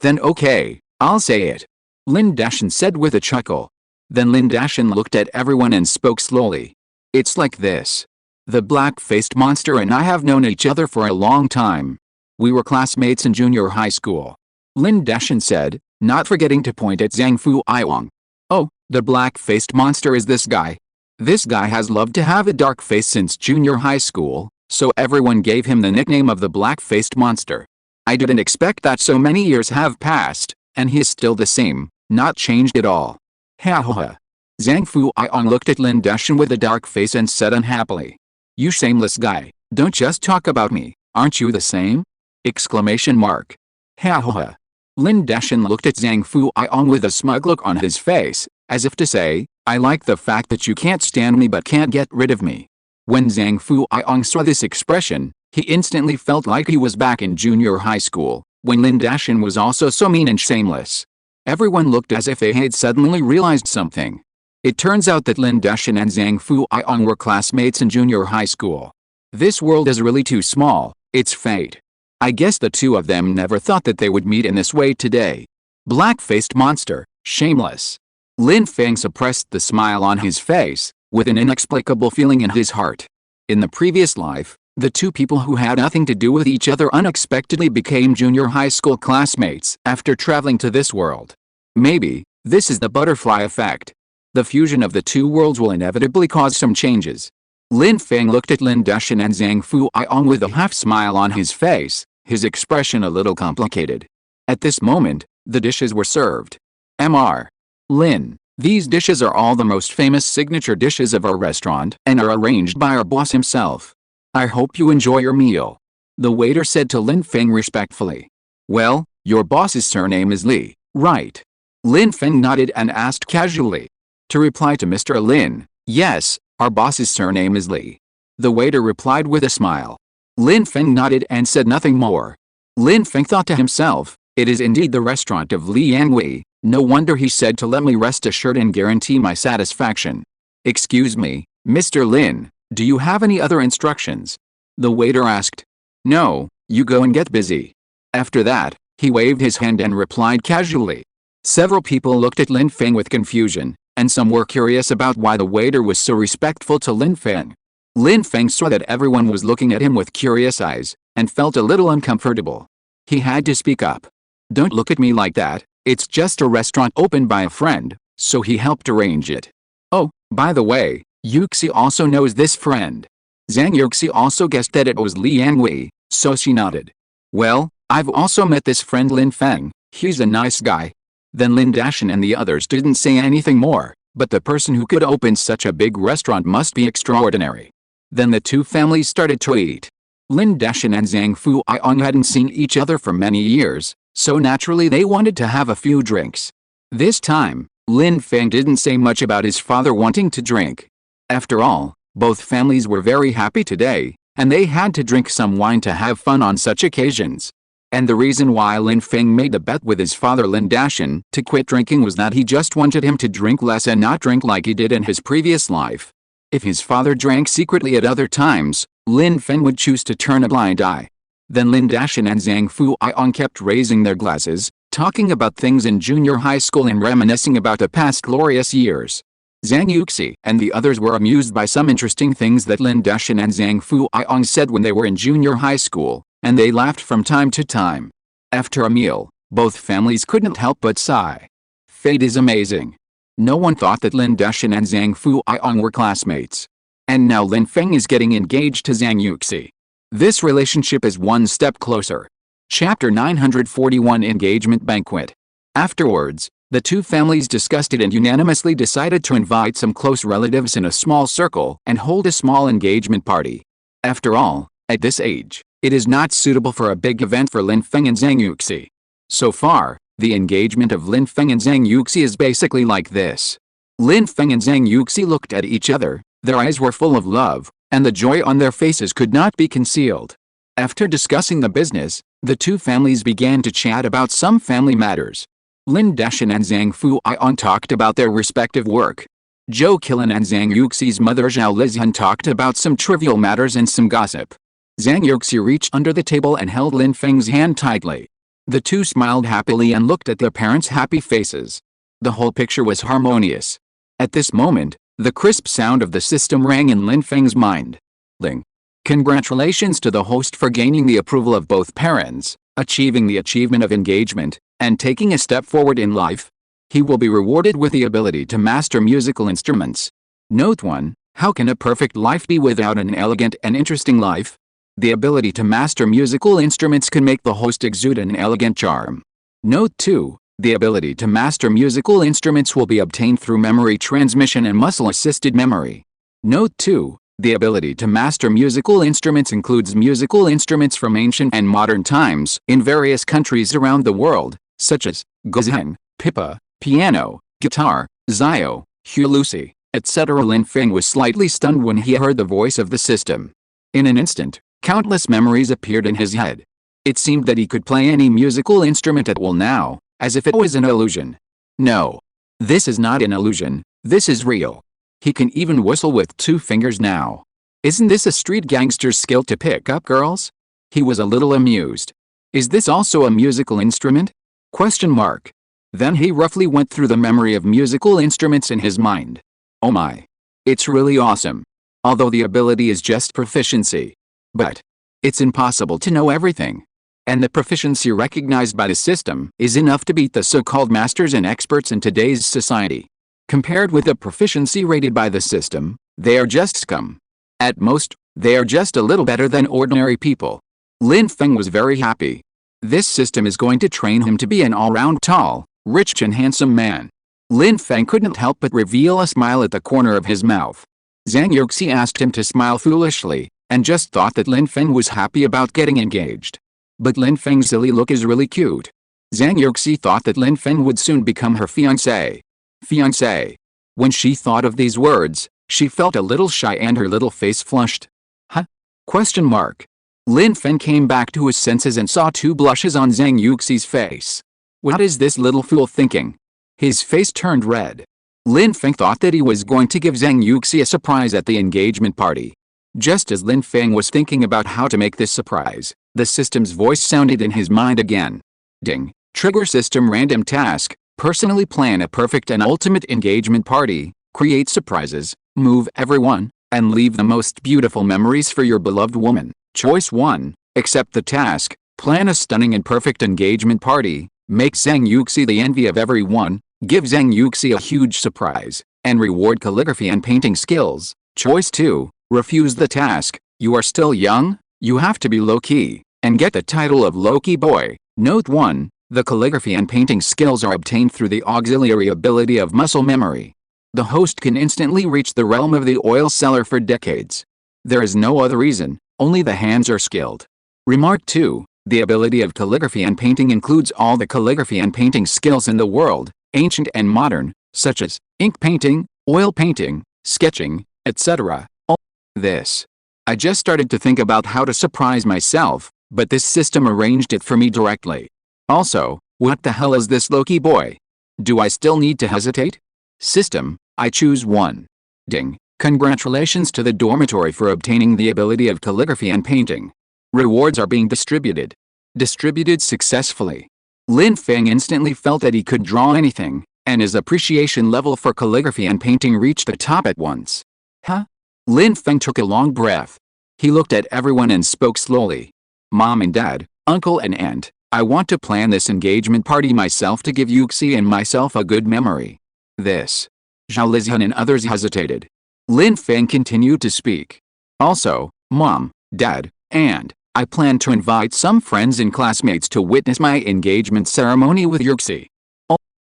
Then okay, I'll say it," Lin Dashan said with a chuckle. Then Lin Dashan looked at everyone and spoke slowly. "It's like this. The black-faced monster and I have known each other for a long time. We were classmates in junior high school," Lin Dashan said, not forgetting to point at Zhang Fuiong. "Oh, the black-faced monster is this guy. This guy has loved to have a dark face since junior high school, so everyone gave him the nickname of the black-faced monster. I didn't expect that so many years have passed, and he is still the same, not changed at all." Ha ha ha. Zhang Fuiong looked at Lin Dashan with a dark face and said unhappily, "You shameless guy, don't just talk about me, aren't you the same?" Ha ha ha. Lin Dashan looked at Zhang Fuiong with a smug look on his face, as if to say, "I like the fact that you can't stand me but can't get rid of me." When Zhang Fuiong saw this expression, he instantly felt like he was back in junior high school, when Lin Dashan was also so mean and shameless. Everyone looked as if they had suddenly realized something. It turns out that Lin Dashan and Zhang Fuiong were classmates in junior high school. This world is really too small, it's fate. I guess the two of them never thought that they would meet in this way today. Black-faced monster, shameless. Lin Feng suppressed the smile on his face, with an inexplicable feeling in his heart. In the previous life, the two people who had nothing to do with each other unexpectedly became junior high school classmates after traveling to this world. Maybe, this is the butterfly effect. The fusion of the two worlds will inevitably cause some changes. Lin Feng looked at Lin Deshan and Zhang Fuiong with a half-smile on his face, his expression a little complicated. At this moment, the dishes were served. Mr. Lin, these dishes are all the most famous signature dishes of our restaurant and are arranged by our boss himself. I hope you enjoy your meal. The waiter said to Lin Feng respectfully. Well, your boss's surname is Li, right? Lin Feng nodded and asked casually. To reply to Mr. Lin, yes, our boss's surname is Li. The waiter replied with a smile. Lin Feng nodded and said nothing more. Lin Feng thought to himself, it is indeed the restaurant of Li Yangwei, no wonder he said to let me rest assured and guarantee my satisfaction. Excuse me, Mr. Lin, do you have any other instructions? The waiter asked. No, you go and get busy. After that, he waved his hand and replied casually. Several people looked at Lin Feng with confusion, and some were curious about why the waiter was so respectful to Lin Feng. Lin Feng saw that everyone was looking at him with curious eyes, and felt a little uncomfortable. He had to speak up. Don't look at me like that, it's just a restaurant opened by a friend, so he helped arrange it. Oh, by the way, Yuxi also knows this friend. Zhang Yuxi also guessed that it was Li Yangwei, so she nodded. Well, I've also met this friend Lin Feng, he's a nice guy. Then Lin Dashan and the others didn't say anything more, but the person who could open such a big restaurant must be extraordinary. Then the two families started to eat. Lin Dashan and Zhang Fuiong hadn't seen each other for many years, so naturally they wanted to have a few drinks. This time, Lin Feng didn't say much about his father wanting to drink. After all, both families were very happy today, and they had to drink some wine to have fun on such occasions. And the reason why Lin Feng made a bet with his father Lin Dashan to quit drinking was that he just wanted him to drink less and not drink like he did in his previous life. If his father drank secretly at other times, Lin Feng would choose to turn a blind eye. Then Lin Dashan and Zhang Fuiong kept raising their glasses, talking about things in junior high school and reminiscing about the past glorious years. Zhang Yuxi and the others were amused by some interesting things that Lin Dashan and Zhang Fuiong said when they were in junior high school, and they laughed from time to time. After a meal, both families couldn't help but sigh. Fate is amazing. No one thought that Lin Dashan and Zhang Fuiong were classmates. And now Lin Feng is getting engaged to Zhang Yuxi. This relationship is one step closer. Chapter 941 Engagement Banquet. Afterwards, the two families discussed it and unanimously decided to invite some close relatives in a small circle and hold a small engagement party. After all, at this age, it is not suitable for a big event for Lin Feng and Zhang Yuxi. So far, the engagement of Lin Feng and Zhang Yuxi is basically like this. Lin Feng and Zhang Yuxi looked at each other, their eyes were full of love, and the joy on their faces could not be concealed. After discussing the business, the two families began to chat about some family matters. Lin Dashan and Zhang Fuiong talked about their respective work. Zhou Qilin and Zhang Yuxi's mother Zhao Lizhan talked about some trivial matters and some gossip. Zhang Yuxi reached under the table and held Lin Feng's hand tightly. The two smiled happily and looked at their parents' happy faces. The whole picture was harmonious. At this moment, the crisp sound of the system rang in Lin Feng's mind. Ling. Congratulations to the host for gaining the approval of both parents, achieving the achievement of engagement, and taking a step forward in life. He will be rewarded with the ability to master musical instruments. Note 1. How can a perfect life be without an elegant and interesting life? The ability to master musical instruments can make the host exude an elegant charm. Note 2. The ability to master musical instruments will be obtained through memory transmission and muscle-assisted memory. Note 2. The ability to master musical instruments includes musical instruments from ancient and modern times in various countries around the world, such as guzheng, pipa, piano, guitar, zio, hulusi, etc. Lin Feng was slightly stunned when he heard the voice of the system. In an instant, countless memories appeared in his head. It seemed that he could play any musical instrument at will now, as if it was an illusion. No. This is not an illusion, this is real. He can even whistle with 2 fingers now. Isn't this a street gangster's skill to pick up girls? He was a little amused. Is this also a musical instrument? Question mark. Then he roughly went through the memory of musical instruments in his mind. Oh my. It's really awesome. Although the ability is just proficiency. But it's impossible to know everything. And the proficiency recognized by the system is enough to beat the so-called masters and experts in today's society. Compared with the proficiency rated by the system, they are just scum. At most, they are just a little better than ordinary people. Lin Feng was very happy. This system is going to train him to be an all-round tall, rich and handsome man. Lin Feng couldn't help but reveal a smile at the corner of his mouth. Zhang Yuxi asked him to smile foolishly, and just thought that Lin Feng was happy about getting engaged. But Lin Feng's silly look is really cute. Zhang Yuxi thought that Lin Feng would soon become her fiancé. Fiancé. When she thought of these words, she felt a little shy and her little face flushed. Huh? Question mark. Lin Feng came back to his senses and saw two blushes on Zhang Yuxi's face. What is this little fool thinking? His face turned red. Lin Feng thought that he was going to give Zhang Yuxi a surprise at the engagement party. Just as Lin Feng was thinking about how to make this surprise, the system's voice sounded in his mind again. Ding. Trigger system random task. Personally plan a perfect and ultimate engagement party, create surprises, move everyone, and leave the most beautiful memories for your beloved woman. Choice 1. Accept the task, plan a stunning and perfect engagement party, make Zhang Yuxi the envy of everyone, give Zhang Yuxi a huge surprise, and reward calligraphy and painting skills. Choice 2. Refuse the task, you are still young, you have to be low-key, and get the title of low-key boy. Note 1. The calligraphy and painting skills are obtained through the auxiliary ability of muscle memory. The host can instantly reach the realm of the oil seller for decades. There is no other reason, only the hands are skilled. Remark 2. The ability of calligraphy and painting includes all the calligraphy and painting skills in the world, ancient and modern, such as ink painting, oil painting, sketching, etc. All this. I just started to think about how to surprise myself, but this system arranged it for me directly. Also, what the hell is this low-key boy? Do I still need to hesitate? System, I choose 1. Ding. Congratulations to the dormitory for obtaining the ability of calligraphy and painting. Rewards are being distributed. Distributed successfully. Lin Feng instantly felt that he could draw anything, and his appreciation level for calligraphy and painting reached the top at once. Huh? Lin Feng took a long breath. He looked at everyone and spoke slowly. Mom and Dad, Uncle and Aunt, I want to plan this engagement party myself to give Yuxi and myself a good memory. This. Zhao Lizian and others hesitated. Lin Feng continued to speak. Also, Mom, Dad, and I plan to invite some friends and classmates to witness my engagement ceremony with Yuxi.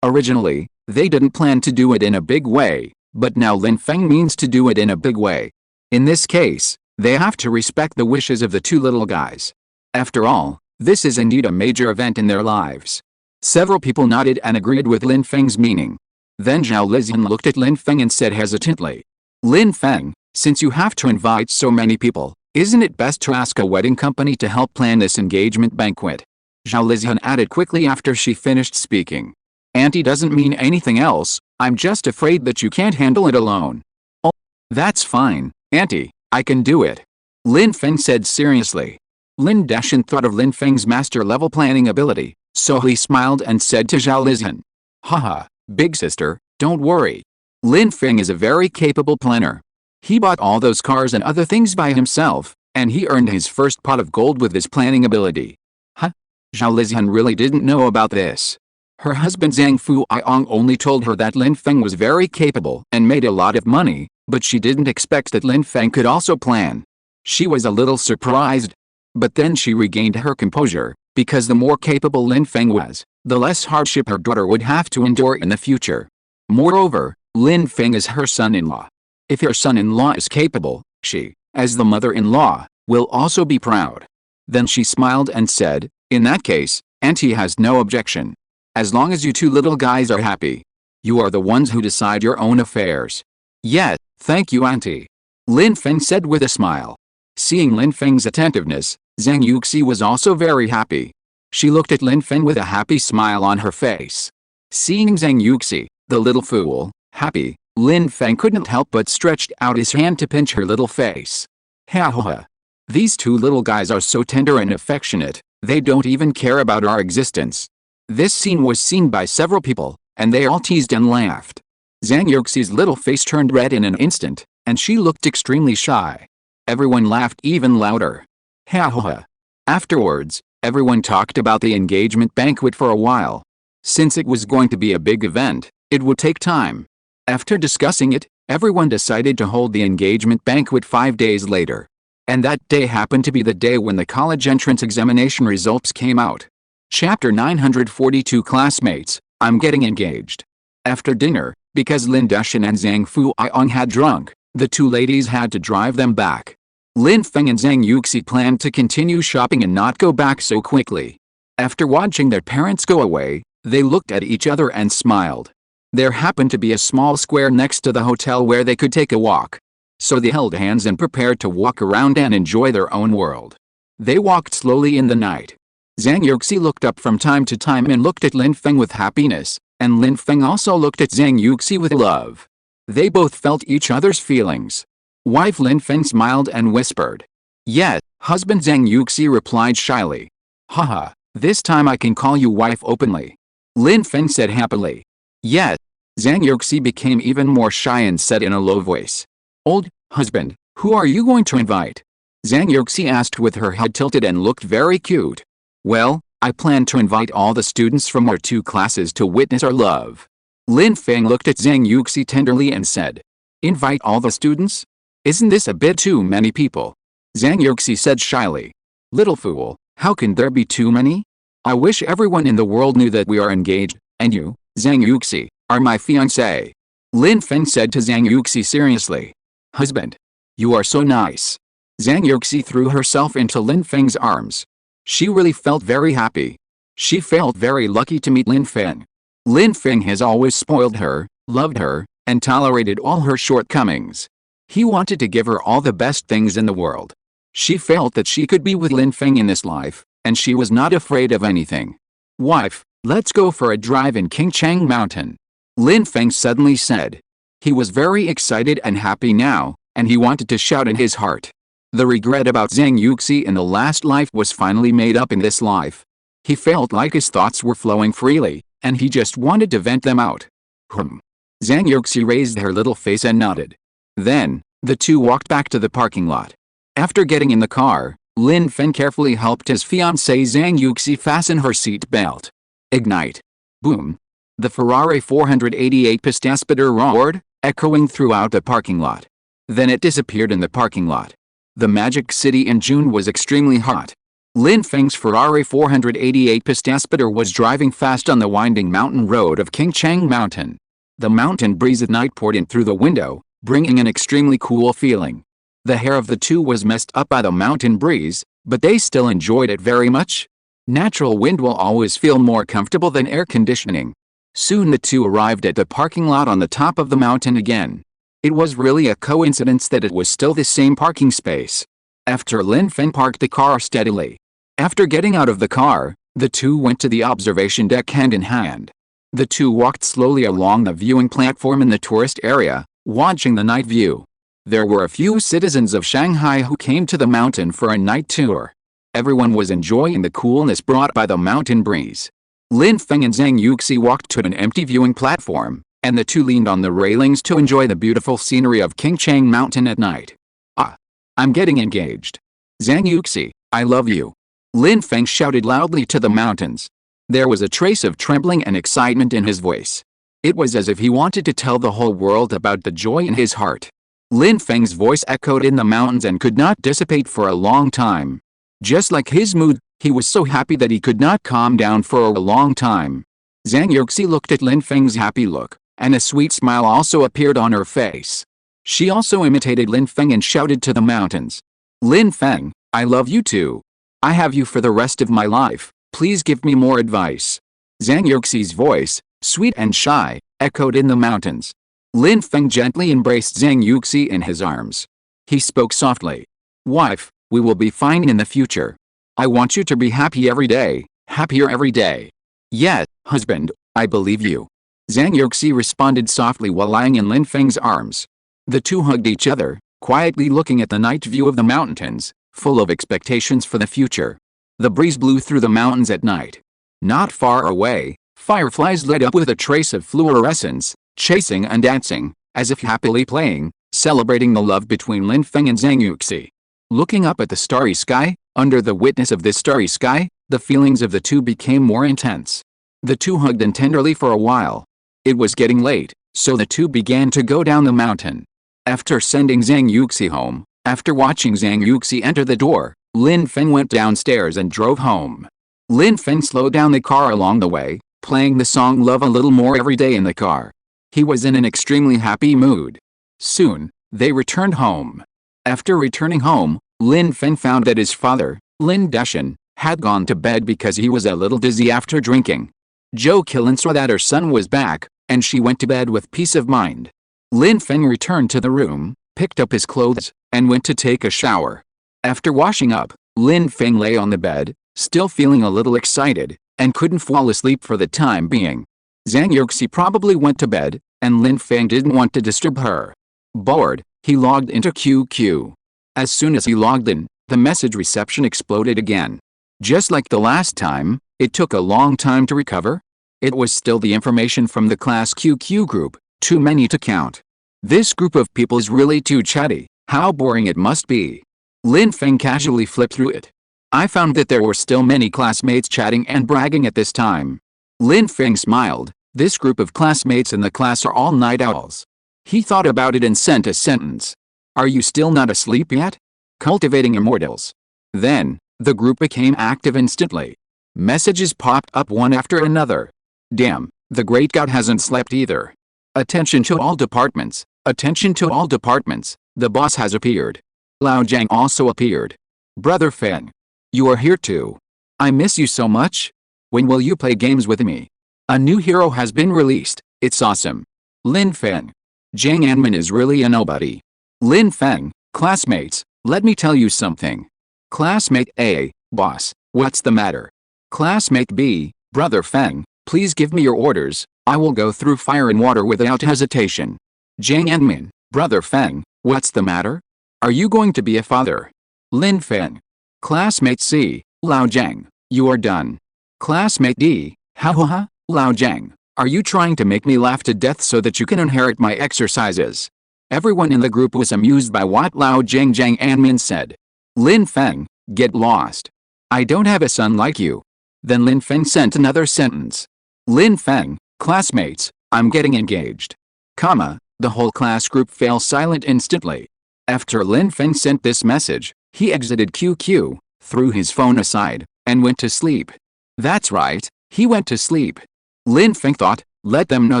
Originally, they didn't plan to do it in a big way, but now Lin Feng means to do it in a big way. In this case, they have to respect the wishes of the two little guys. After all, this is indeed a major event in their lives. Several people nodded and agreed with Lin Feng's meaning. Then Zhao Lizian looked at Lin Feng and said hesitantly, Lin Feng, since you have to invite so many people, isn't it best to ask a wedding company to help plan this engagement banquet? Zhao Lizian added quickly after she finished speaking. Auntie doesn't mean anything else, I'm just afraid that you can't handle it alone. Oh, that's fine, Auntie, I can do it. Lin Feng said seriously. Lin Dashan thought of Lin Feng's master-level planning ability, so he smiled and said to Zhao Lizian, Haha, big sister, don't worry. Lin Feng is a very capable planner. He bought all those cars and other things by himself, and he earned his first pot of gold with his planning ability. Huh? Zhao Lizian really didn't know about this. Her husband Zhang Fuiong only told her that Lin Feng was very capable and made a lot of money, but she didn't expect that Lin Feng could also plan. She was a little surprised. But then she regained her composure, because the more capable Lin Feng was, the less hardship her daughter would have to endure in the future. Moreover, Lin Feng is her son-in-law. If her son-in-law is capable, she, as the mother-in-law, will also be proud. Then she smiled and said, in that case, Auntie has no objection. As long as you two little guys are happy. You are the ones who decide your own affairs. Yes, thank you Auntie. Lin Feng said with a smile. Seeing Lin Feng's attentiveness, Zhang Yuxi was also very happy. She looked at Lin Feng with a happy smile on her face. Seeing Zhang Yuxi, the little fool, happy, Lin Feng couldn't help but stretched out his hand to pinch her little face. Ha ha ha. These two little guys are so tender and affectionate, they don't even care about our existence. This scene was seen by several people, and they all teased and laughed. Zhang Yuxi's little face turned red in an instant, and she looked extremely shy. Everyone laughed even louder. Ha ha ha. Afterwards, everyone talked about the engagement banquet for a while. Since it was going to be a big event, it would take time. After discussing it, Everyone decided to hold the engagement banquet 5 days later. And that day happened to be the day when the college entrance examination results came out. Chapter 942 Classmates, I'm getting engaged. After dinner, because Lin Dushan and Zhang Fuiong had drunk, the two ladies had to drive them back. Lin Feng and Zhang Yuxi planned to continue shopping and not go back so quickly. After watching their parents go away, they looked at each other and smiled. There happened to be a small square next to the hotel where they could take a walk. So they held hands and prepared to walk around and enjoy their own world. They walked slowly in the night. Zhang Yuxi looked up from time to time and looked at Lin Feng with happiness, and Lin Feng also looked at Zhang Yuxi with love. They both felt each other's feelings. Wife Lin Feng smiled and whispered. Yes, husband Zhang Yuxi replied shyly. Haha, this time I can call you wife openly. Lin Feng said happily. Yes. Zhang Yuxi became even more shy and said in a low voice. Old husband, who are you going to invite? Zhang Yuxi asked with her head tilted and looked very cute. Well, I plan to invite all the students from our two classes to witness our love. Lin Feng looked at Zhang Yuxi tenderly and said. Invite all the students? Isn't this a bit too many people? Zhang Yuxi said shyly. Little fool, how can there be too many? I wish everyone in the world knew that we are engaged, and you, Zhang Yuxi, are my fiancé. Lin Feng said to Zhang Yuxi seriously. Husband, you are so nice. Zhang Yuxi threw herself into Lin Feng's arms. She really felt very happy. She felt very lucky to meet Lin Feng. Lin Feng has always spoiled her, loved her, and tolerated all her shortcomings. He wanted to give her all the best things in the world. She felt that she could be with Lin Feng in this life, and she was not afraid of anything. Wife, let's go for a drive in Qingchang Mountain. Lin Feng suddenly said. He was very excited and happy now, and he wanted to shout in his heart. The regret about Zhang Yuxi in the last life was finally made up in this life. He felt like his thoughts were flowing freely, and he just wanted to vent them out. Zhang Yuxi raised her little face and nodded. Then, the two walked back to the parking lot. After getting in the car, Lin Feng carefully helped his fiancée Zhang Yuxi fasten her seat belt. Ignite. Boom. The Ferrari 488 Pistaspiter roared, echoing throughout the parking lot. Then it disappeared in the parking lot. The Magic City in June was extremely hot. Lin Feng's Ferrari 488 Pistaspiter was driving fast on the winding mountain road of Qingchang Mountain. The mountain breeze at night poured in through the window, bringing an extremely cool feeling. The hair of the two was messed up by the mountain breeze, but they still enjoyed it very much. Natural wind will always feel more comfortable than air conditioning. Soon the two arrived at the parking lot on the top of the mountain again. It was really a coincidence that it was still the same parking space. After Lin Feng parked the car steadily. After getting out of the car, the two went to the observation deck hand in hand. The two walked slowly along the viewing platform in the tourist area, watching the night view. There were a few citizens of Shanghai who came to the mountain for a night tour. Everyone was enjoying the coolness brought by the mountain breeze. Lin Feng and Zhang Yuxi walked to an empty viewing platform, and the two leaned on the railings to enjoy the beautiful scenery of Qingchang Mountain at night. Ah! I'm getting engaged. Zhang Yuxi, I love you. Lin Feng shouted loudly to the mountains. There was a trace of trembling and excitement in his voice. It was as if he wanted to tell the whole world about the joy in his heart. Lin Feng's voice echoed in the mountains and could not dissipate for a long time. Just like his mood, he was so happy that he could not calm down for a long time. Zhang Yuxi looked at Lin Feng's happy look, and a sweet smile also appeared on her face. She also imitated Lin Feng and shouted to the mountains. Lin Feng, I love you too. I have you for the rest of my life. Please give me more advice. Zhang Yuxi's voice, sweet and shy, echoed in the mountains. Lin Feng gently embraced Zhang Yuxi in his arms. He spoke softly. Wife, we will be fine in the future. I want you to be happy every day, happier every day. Yes, husband, I believe you. Zhang Yuxi responded softly while lying in Lin Feng's arms. The two hugged each other, quietly looking at the night view of the mountains, full of expectations for the future. The breeze blew through the mountains at night. Not far away, fireflies lit up with a trace of fluorescence, chasing and dancing, as if happily playing, celebrating the love between Lin Feng and Zhang Yuxi. Looking up at the starry sky, under the witness of this starry sky, the feelings of the two became more intense. The two hugged tenderly for a while. It was getting late, So the two began to go down the mountain. After sending Zhang Yuxi home, after watching Zhang Yuxi enter the door, Lin Feng went downstairs and drove home. Lin Feng slowed down the car along the way, playing the song Love a Little More every day in the car. He was in an extremely happy mood. Soon, they returned home. After returning home, Lin Feng found that his father, Lin Deshan, had gone to bed because he was a little dizzy after drinking. Zhou Qilin saw that her son was back, and she went to bed with peace of mind. Lin Feng returned to the room, picked up his clothes, and went to take a shower. After washing up, Lin Feng lay on the bed, still feeling a little excited, and couldn't fall asleep for the time being. Zhang Yuxi probably went to bed, and Lin Feng didn't want to disturb her. Bored, he logged into QQ. As soon as he logged in, the message reception exploded again. Just like the last time, it took a long time to recover. It was still the information from the class QQ group, too many to count. This group of people is really too chatty, how boring it must be. Lin Feng casually flipped through it. I found that there were still many classmates chatting and bragging at this time. Lin Feng smiled. This group of classmates in the class are all night owls. He thought about it and sent a sentence. Are you still not asleep yet? Cultivating immortals. Then, the group became active instantly. Messages popped up one after another. Damn, the great god hasn't slept either. Attention to all departments. Attention to all departments. The boss has appeared. Lao Jiang also appeared. Brother Feng. You are here too. I miss you so much. When will you play games with me? A new hero has been released. It's awesome. Lin Feng. Zhang Anmin is really a nobody. Lin Feng. Classmates, let me tell you something. Classmate A, boss, what's the matter? Classmate B, Brother Feng, please give me your orders. I will go through fire and water without hesitation. Zhang Anmin, Brother Feng, what's the matter? Are you going to be a father? Lin Feng. Classmate C, Lao Jiang, you are done. Classmate D, ha, Lao Jiang, are you trying to make me laugh to death so that you can inherit my exercises? Everyone in the group was amused by what Lao Jiang Zhang Anmin said. Lin Feng, get lost. I don't have a son like you. Then Lin Feng sent another sentence. Lin Feng, classmates, I'm getting engaged. The whole class group fell silent instantly. After Lin Feng sent this message, he exited QQ, threw his phone aside, and went to sleep. That's right, he went to sleep. Lin Feng thought, let them know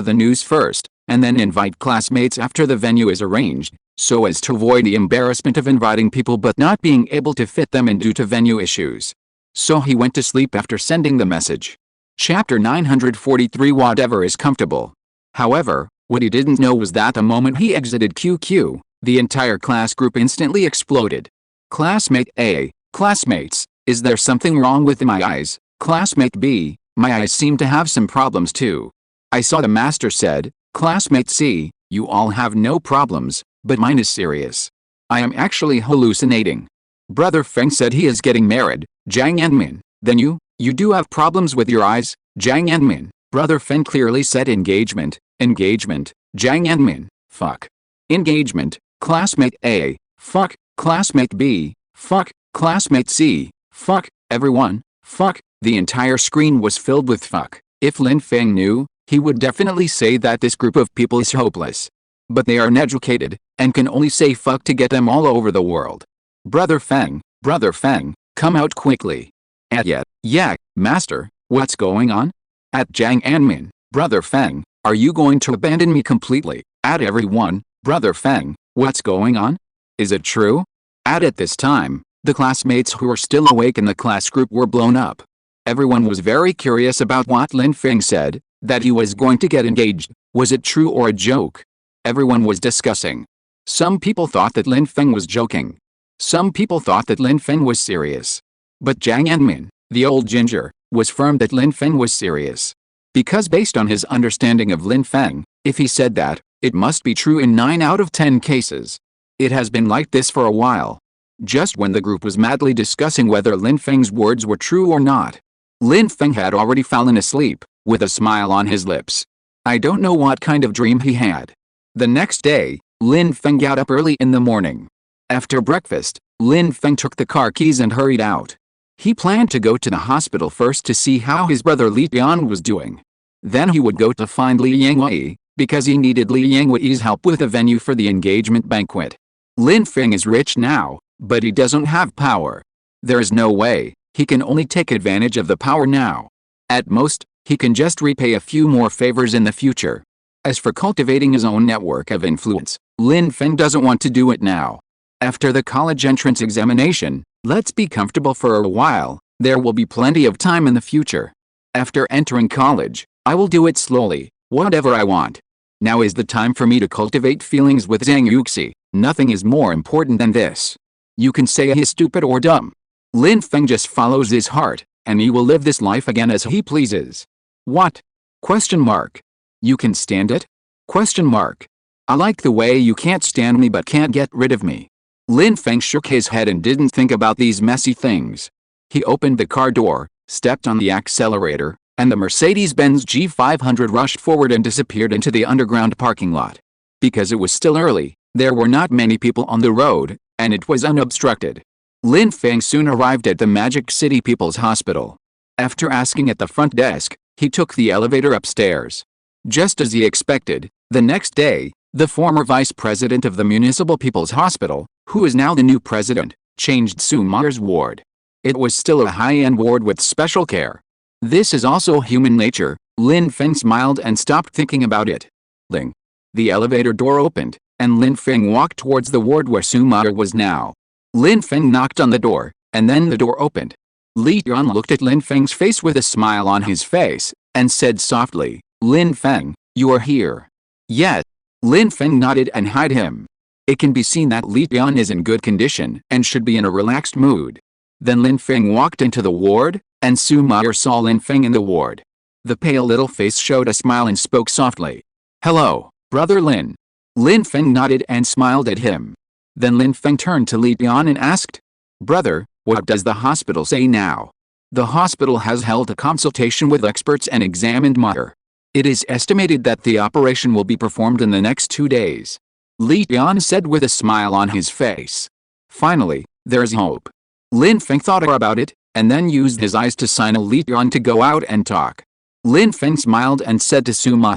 the news first, and then invite classmates after the venue is arranged, so as to avoid the embarrassment of inviting people but not being able to fit them in due to venue issues. So he went to sleep after sending the message. Chapter 943 Whatever is comfortable. However, what he didn't know was that the moment he exited QQ, the entire class group instantly exploded. Classmate A, classmates, is there something wrong with my eyes? Classmate B, my eyes seem to have some problems too. I saw the master said. Classmate C, you all have no problems, but mine is serious. I am actually hallucinating. Brother Feng said he is getting married. Zhang Anmin, then you do have problems with your eyes? Zhang Anmin, Brother Feng clearly said engagement. Zhang Anmin, fuck. Engagement, classmate A, fuck, classmate B, fuck, classmate C, fuck, everyone, fuck. The entire screen was filled with fuck. If Lin Feng knew, he would definitely say that this group of people is hopeless. But they are uneducated, and can only say fuck to get them all over the world. Brother Feng, come out quickly. Yeah, master, what's going on? At Zhang Anmin, Brother Feng, are you going to abandon me completely? At everyone, Brother Feng, what's going on? Is it true? At this time, the classmates who were still awake in the class group were blown up. Everyone was very curious about what Lin Feng said, that he was going to get engaged. Was it true or a joke? Everyone was discussing. Some people thought that Lin Feng was joking. Some people thought that Lin Feng was serious. But Zhang Anmin, the old ginger, was firm that Lin Feng was serious. Because based on his understanding of Lin Feng, if he said that, it must be true in 9 out of 10 cases. It has been like this for a while. Just when the group was madly discussing whether Lin Feng's words were true or not, Lin Feng had already fallen asleep, with a smile on his lips. I don't know what kind of dream he had. The next day, Lin Feng got up early in the morning. After breakfast, Lin Feng took the car keys and hurried out. He planned to go to the hospital first to see how his brother Li Tian was doing. Then he would go to find Li Yangwei, because he needed Li Yangwei's help with a venue for the engagement banquet. Lin Feng is rich now, but he doesn't have power. There is no way, he can only take advantage of the power now. At most, he can just repay a few more favors in the future. As for cultivating his own network of influence, Lin Feng doesn't want to do it now. After the college entrance examination, let's be comfortable for a while, there will be plenty of time in the future. After entering college, I will do it slowly, whatever I want. Now is the time for me to cultivate feelings with Zhang Yuxi. Nothing is more important than this. You can say he's stupid or dumb. Lin Feng just follows his heart, and he will live this life again as he pleases. What? Question mark. You can stand it? Question mark. I like the way you can't stand me but can't get rid of me. Lin Feng shook his head and didn't think about these messy things. He opened the car door, stepped on the accelerator, and the Mercedes-Benz G500 rushed forward and disappeared into the underground parking lot. Because it was still early, there were not many people on the road, and it was unobstructed. Lin Feng soon arrived at the Magic City People's Hospital. After asking at the front desk, he took the elevator upstairs. Just as he expected, the next day, the former vice president of the Municipal People's Hospital, who is now the new president, changed Su Ma's ward. It was still a high-end ward with special care. This is also human nature. Lin Feng smiled and stopped thinking about it. Ling. The elevator door opened, and Lin Feng walked towards the ward where Su Ma was now. Lin Feng knocked on the door, and then the door opened. Li Yuan looked at Lin Feng's face with a smile on his face, and said softly, Lin Feng, you are here. Yes. Lin Feng nodded and hid him. It can be seen that Li Yuan is in good condition and should be in a relaxed mood. Then Lin Feng walked into the ward, and Su Ma saw Lin Feng in the ward. The pale little face showed a smile and spoke softly. Hello, brother Lin. Lin Feng nodded and smiled at him. Then Lin Feng turned to Li Yuan and asked, Brother, what does the hospital say now? The hospital has held a consultation with experts and examined Ma. It is estimated that the operation will be performed in the next 2 days. Li Yuan said with a smile on his face. Finally, there's hope. Lin Feng thought about it, and then used his eyes to signal Li Yuan to go out and talk. Lin Feng smiled and said to Su Ma,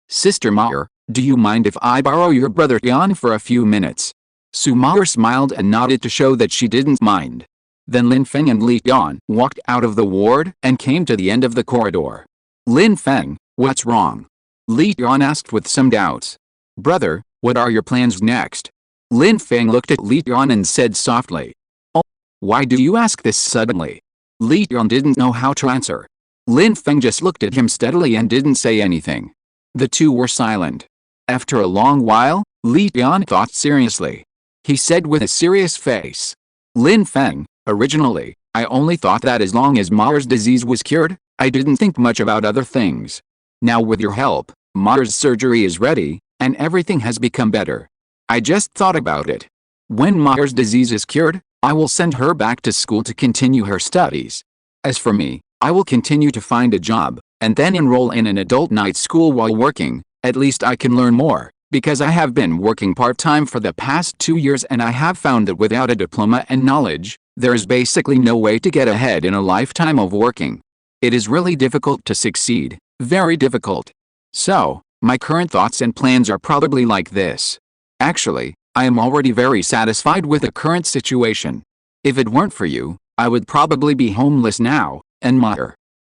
Sister Ma, do you mind if I borrow your brother Yuan for a few minutes? Su Ma smiled and nodded to show that she didn't mind. Then Lin Feng and Li Yuan walked out of the ward and came to the end of the corridor. Lin Feng, what's wrong? Li Yuan asked with some doubts. Brother, what are your plans next? Lin Feng looked at Li Yuan and said softly. Oh, why do you ask this suddenly? Li Yuan didn't know how to answer. Lin Feng just looked at him steadily and didn't say anything. The two were silent. After a long while, Li Yuan thought seriously. He said with a serious face. Lin Feng, originally, I only thought that as long as Ma's disease was cured, I didn't think much about other things. Now with your help, Ma's surgery is ready, and everything has become better. I just thought about it. When Ma's disease is cured, I will send her back to school to continue her studies. As for me, I will continue to find a job, and then enroll in an adult night school while working. At least I can learn more, because I have been working part-time for the past 2 years and I have found that without a diploma and knowledge, there is basically no way to get ahead in a lifetime of working. It is really difficult to succeed, very difficult. So, my current thoughts and plans are probably like this. Actually, I am already very satisfied with the current situation. If it weren't for you, I would probably be homeless now, and Ma.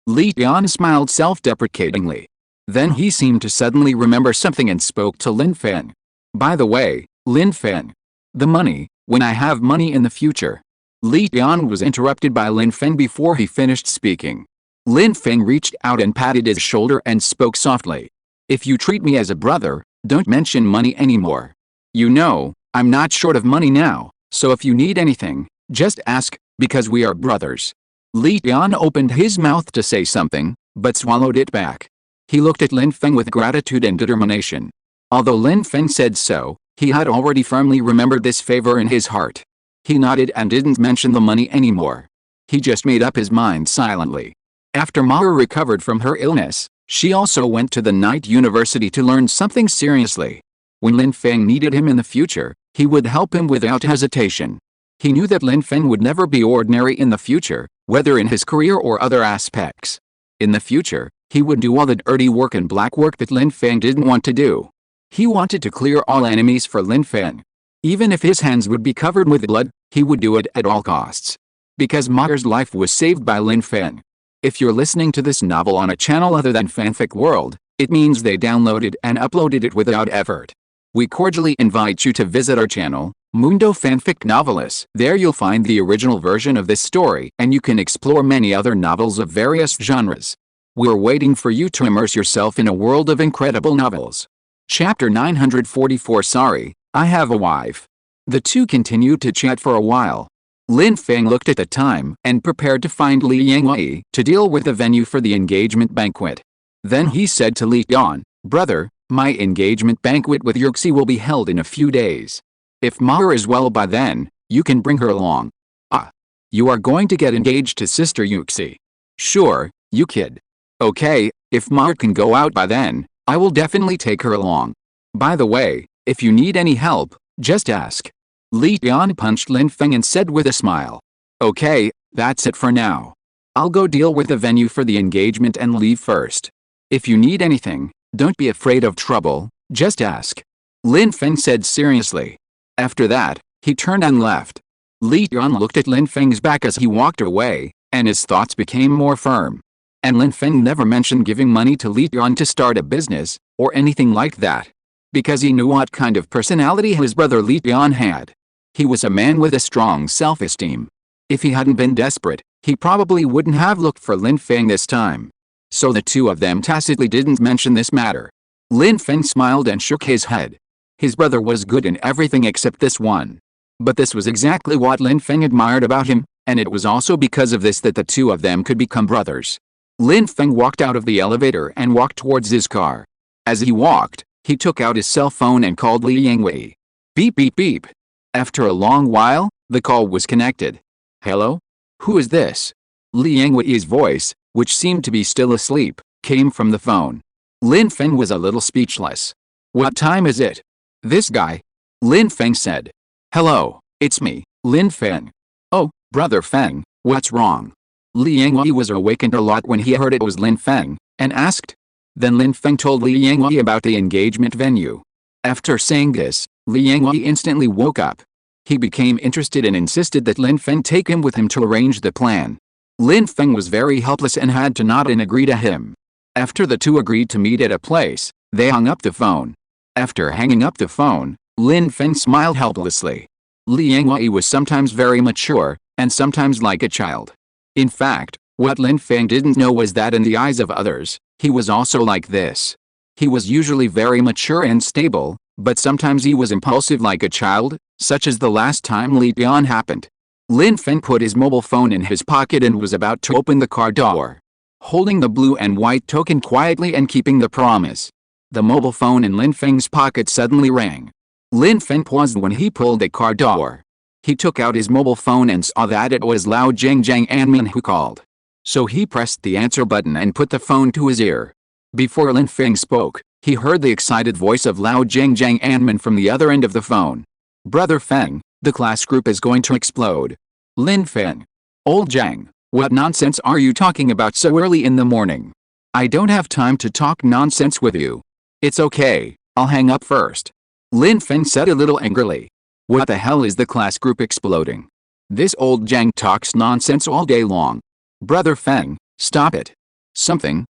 Li Yuan smiled self-deprecatingly. Then he seemed to suddenly remember something and spoke to Lin Feng. By the way, Lin Feng. The money, when I have money in the future. Li Yuan was interrupted by Lin Feng before he finished speaking. Lin Feng reached out and patted his shoulder and spoke softly. If you treat me as a brother, don't mention money anymore. You know, I'm not short of money now, so if you need anything, just ask, because we are brothers. Li Yuan opened his mouth to say something, but swallowed it back. He looked at Lin Feng with gratitude and determination. Although Lin Feng said so, he had already firmly remembered this favor in his heart. He nodded and didn't mention the money anymore. He just made up his mind silently. After Ma recovered from her illness, she also went to the night university to learn something seriously. When Lin Feng needed him in the future, he would help him without hesitation. He knew that Lin Feng would never be ordinary in the future, whether in his career or other aspects. In the future, He would do all the dirty work and black work that Lin Feng didn't want to do. He wanted to clear all enemies for Lin Feng. Even if his hands would be covered with blood, he would do it at all costs. Because Mater's life was saved by Lin Feng. If you're listening to this novel on a channel other than Fanfic World, it means they downloaded and uploaded it without effort. We cordially invite you to visit our channel, Mundo Fanfic Novelis. There you'll find the original version of this story and you can explore many other novels of various genres. We're waiting for you to immerse yourself in a world of incredible novels. Chapter 944. Sorry, I have a wife. The two continued to chat for a while. Lin Feng looked at the time and prepared to find Li Yangwei to deal with the venue for the engagement banquet. Then he said to Li Yan, "Brother, my engagement banquet with Yuxi will be held in a few days. If Ma is well by then, you can bring her along." "Ah, you are going to get engaged to Sister Yuxi?" "Sure, you kid." "Okay, if Ma can go out by then, I will definitely take her along. By the way, if you need any help, just ask." Li Yan punched Lin Feng and said with a smile, "Okay, that's it for now. I'll go deal with the venue for the engagement and leave first. If you need anything, don't be afraid of trouble, just ask," Lin Feng said seriously. After that, he turned and left. Li Yan looked at Lin Feng's back as he walked away, and his thoughts became more firm. And Lin Feng never mentioned giving money to Li Yan to start a business, or anything like that. Because he knew what kind of personality his brother Li Yan had. He was a man with a strong self-esteem. If he hadn't been desperate, he probably wouldn't have looked for Lin Feng this time. So the two of them tacitly didn't mention this matter. Lin Feng smiled and shook his head. His brother was good in everything except this one. But this was exactly what Lin Feng admired about him, and it was also because of this that the two of them could become brothers. Lin Feng walked out of the elevator and walked towards his car. As he walked, he took out his cell phone and called Li Yangwei. Beep beep beep. After a long while, the call was connected. "Hello? Who is this?" Li Yangwei's voice, which seemed to be still asleep, came from the phone. Lin Feng was a little speechless. "What time is it?" "This guy," Lin Feng said. "Hello, it's me, Lin Feng." "Oh, Brother Feng, what's wrong?" Li Yangwei was awakened a lot when he heard it was Lin Feng, and asked. Then Lin Feng told Li Yangwei about the engagement venue. After saying this, Li Yangwei instantly woke up. He became interested and insisted that Lin Feng take him with him to arrange the plan. Lin Feng was very helpless and had to nod and agree to him. After the two agreed to meet at a place, they hung up the phone. After hanging up the phone, Lin Feng smiled helplessly. Li Yangwei was sometimes very mature, and sometimes like a child. In fact, what Lin Feng didn't know was that in the eyes of others, he was also like this. He was usually very mature and stable, but sometimes he was impulsive like a child, such as the last time Li Yan happened. Lin Feng put his mobile phone in his pocket and was about to open the car door. Holding the blue and white token quietly and keeping the promise. The mobile phone in Lin Feng's pocket suddenly rang. Lin Feng paused when he pulled the car door. He took out his mobile phone and saw that it was Lao Zhang Anmin who called. So he pressed the answer button and put the phone to his ear. Before Lin Feng spoke, he heard the excited voice of Lao Zhang Anmin from the other end of the phone. "Brother Feng, the class group is going to explode." Lin Feng. "Old Zhang, what nonsense are you talking about so early in the morning? I don't have time to talk nonsense with you." "It's okay, I'll hang up first," Lin Feng said a little angrily. "What the hell is the class group exploding? This old Zhang talks nonsense all day long. Brother Feng, stop it. Something.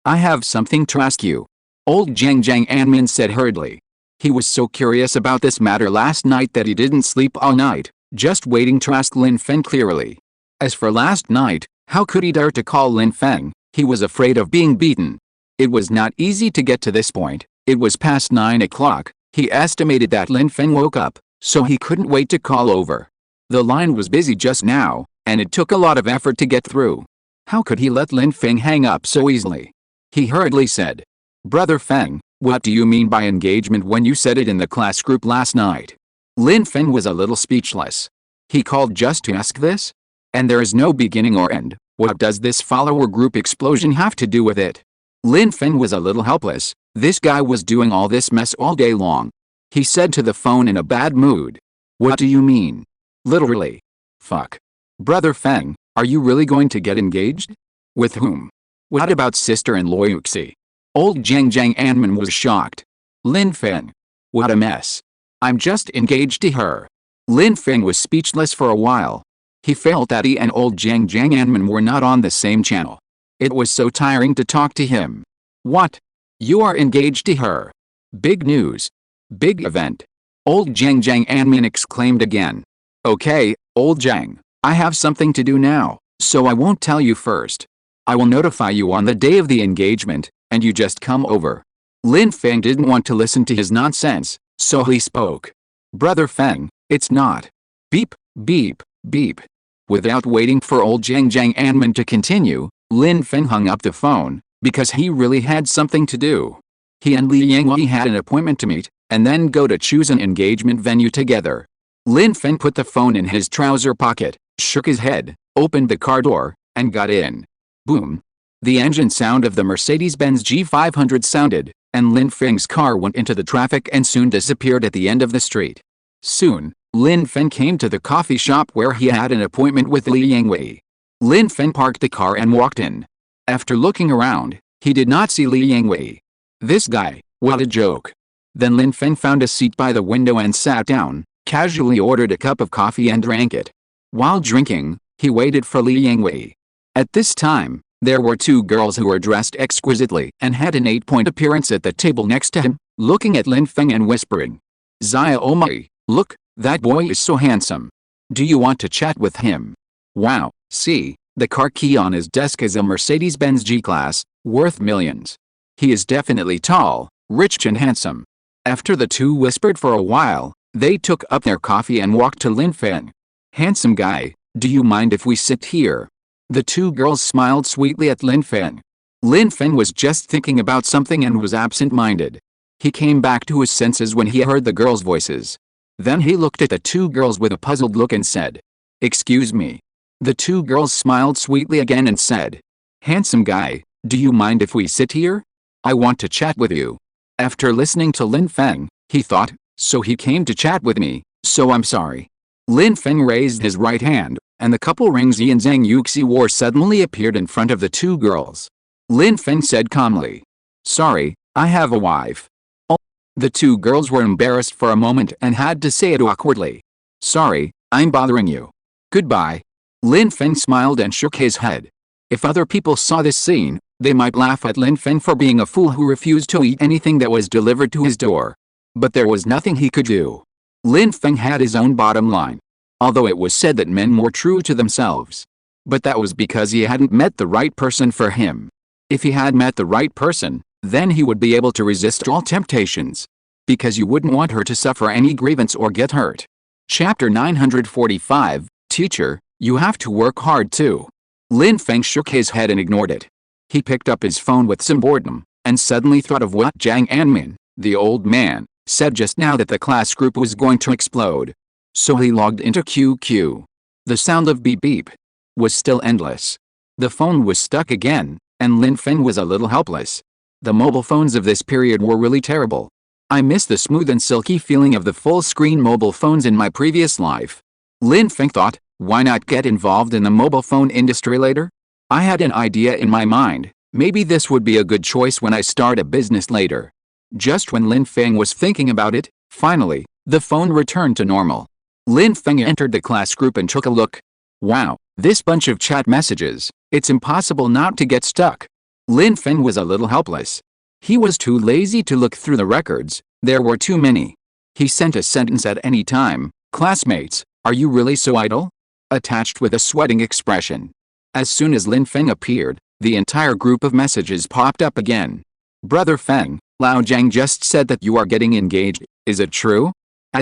I have something to ask you," old Zhang Anmin said hurriedly. He was so curious about this matter last night that he didn't sleep all night, just waiting to ask Lin Feng clearly. As for last night, how could he dare to call Lin Feng? He was afraid of being beaten. It was not easy to get to this point. It was past 9 o'clock. He estimated that Lin Feng woke up, so he couldn't wait to call over. The line was busy just now, and it took a lot of effort to get through. How could he let Lin Feng hang up so easily? He hurriedly said, "Brother Feng, what do you mean by engagement when you said it in the class group last night?" Lin Feng was a little speechless. He called just to ask this? And there is no beginning or end. What does this follower group explosion have to do with it? Lin Feng was a little helpless. This guy was doing all this mess all day long. He said to the phone in a bad mood. "What do you mean?" "Literally. Fuck. Brother Feng, are you really going to get engaged?" "With whom?" What about sister-in-law Yuxi? Old Zhang Anman was shocked. Lin Feng. What a mess. I'm just engaged to her. Lin Feng was speechless for a while. He felt that he and old Zhang Anman were not on the same channel. It was so tiring to talk to him. What? You are engaged to her? Big news. Big event. Old Zhang Anman exclaimed again. Okay, old Zhang, I have something to do now, so I won't tell you first. I will notify you on the day of the engagement, and you just come over. Lin Feng didn't want to listen to his nonsense, so he spoke. Brother Feng, it's not. Beep, beep, beep. Without waiting for old Zhang Anman to continue, Lin Feng hung up the phone, because he really had something to do. He and Li Yangwei had an appointment to meet, and then go to choose an engagement venue together. Lin Feng put the phone in his trouser pocket, shook his head, opened the car door, and got in. Boom. The engine sound of the Mercedes-Benz G500 sounded, and Lin Feng's car went into the traffic and soon disappeared at the end of the street. Soon, Lin Feng came to the coffee shop where he had an appointment with Li Yangwei. Lin Feng parked the car and walked in. After looking around, he did not see Li Yangwei. This guy, what a joke. Then Lin Feng found a seat by the window and sat down, casually ordered a cup of coffee and drank it. While drinking, he waited for Li Yangwei. At this time, there were two girls who were dressed exquisitely and had an 8-point appearance at the table next to him, looking at Lin Feng and whispering. Zaya Omai, look, that boy is so handsome. Do you want to chat with him? Wow, see, the car key on his desk is a Mercedes-Benz G-Class, worth millions. He is definitely tall, rich and handsome. After the two whispered for a while, they took up their coffee and walked to Lin Feng. Handsome guy, do you mind if we sit here? The two girls smiled sweetly at Lin Feng. Lin Feng was just thinking about something and was absent-minded. He came back to his senses when he heard the girls' voices. Then he looked at the two girls with a puzzled look and said, Excuse me. The two girls smiled sweetly again and said, Handsome guy, do you mind if we sit here? I want to chat with you. After listening to Lin Feng, he thought, so he came to chat with me, so I'm sorry. Lin Feng raised his right hand, and the couple rings he and Zhang Yuxi wore suddenly appeared in front of the two girls. Lin Feng said calmly, Sorry, I have a wife. Oh. The two girls were embarrassed for a moment and had to say it awkwardly. Sorry, I'm bothering you. Goodbye. Lin Feng smiled and shook his head. If other people saw this scene, they might laugh at Lin Feng for being a fool who refused to eat anything that was delivered to his door. But there was nothing he could do. Lin Feng had his own bottom line. Although it was said that men were true to themselves. But that was because he hadn't met the right person for him. If he had met the right person, then he would be able to resist all temptations. Because you wouldn't want her to suffer any grievance or get hurt. Chapter 945, Teacher, you have to work hard too. Lin Feng shook his head and ignored it. He picked up his phone with some boredom, and suddenly thought of what Zhang Anmin, the old man, said just now that the class group was going to explode. So he logged into QQ. The sound of beep beep was still endless. The phone was stuck again, and Lin Feng was a little helpless. The mobile phones of this period were really terrible. I miss the smooth and silky feeling of the full-screen mobile phones in my previous life. Lin Feng thought, why not get involved in the mobile phone industry later? I had an idea in my mind, maybe this would be a good choice when I start a business later. Just when Lin Feng was thinking about it, finally, the phone returned to normal. Lin Feng entered the class group and took a look. Wow, this bunch of chat messages, it's impossible not to get stuck. Lin Feng was a little helpless. He was too lazy to look through the records, there were too many. He sent a sentence at any time, Classmates, are you really so idle? Attached with a sweating expression. As soon as Lin Feng appeared, the entire group of messages popped up again. Brother Feng, Lao Jiang just said that you are getting engaged, is it true?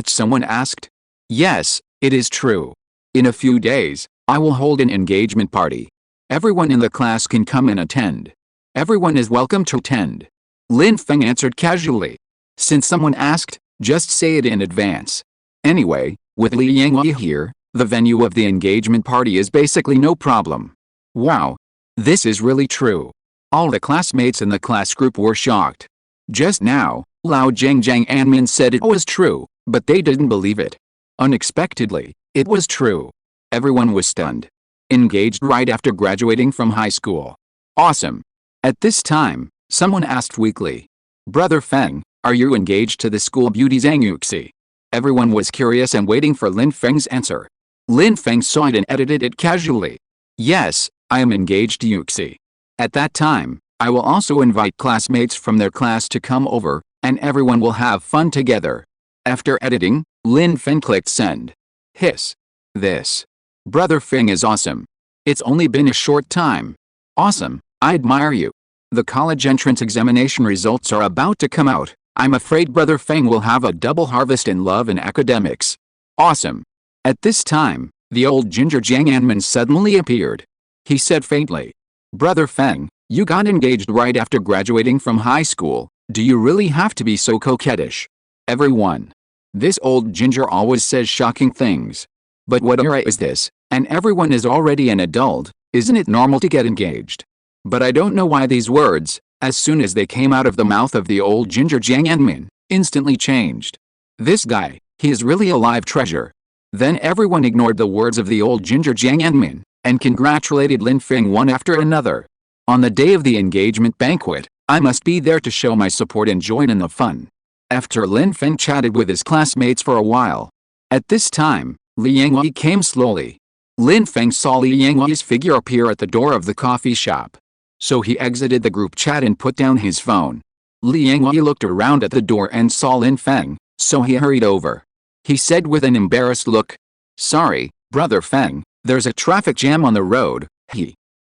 Someone asked. Yes, it is true. In a few days, I will hold an engagement party. Everyone in the class can come and attend. Everyone is welcome to attend. Lin Feng answered casually. Since someone asked, just say it in advance. Anyway, with Li Yangwei here, the venue of the engagement party is basically no problem. Wow. This is really true. All the classmates in the class group were shocked. Just now, Lao Zhang Anmin said it was true, but they didn't believe it. Unexpectedly, it was true. Everyone was stunned. Engaged right after graduating from high school. Awesome. At this time, someone asked weakly, "Brother Feng, are you engaged to the school beauty Zhang Yuxi?" Everyone was curious and waiting for Lin Feng's answer. Lin Feng saw it and edited it casually. "Yes, I am engaged to Yuxi. At that time, I will also invite classmates from their class to come over, and everyone will have fun together." After editing, Lin Feng clicked send. Hiss. This. Brother Feng is awesome. It's only been a short time. Awesome, I admire you. The college entrance examination results are about to come out. I'm afraid Brother Feng will have a double harvest in love and academics. Awesome. At this time, the old ginger Jiang Anman suddenly appeared. He said faintly, "Brother Feng, you got engaged right after graduating from high school. Do you really have to be so coquettish?" Everyone. This old ginger always says shocking things. But what era is this? And everyone is already an adult. Isn't it normal to get engaged? But I don't know why these words, as soon as they came out of the mouth of the old ginger Jiang Anman, instantly changed. This guy, he is really a live treasure. Then everyone ignored the words of the old ginger Jiang Anman, and congratulated Lin Feng one after another. On the day of the engagement banquet, I must be there to show my support and join in the fun. After Lin Feng chatted with his classmates for a while. At this time, Li Yangwei came slowly. Lin Feng saw Li Yangwei's figure appear at the door of the coffee shop. So he exited the group chat and put down his phone. Li Yangwei looked around at the door and saw Lin Feng, so he hurried over. He said with an embarrassed look, "Sorry, Brother Feng, there's a traffic jam on the road."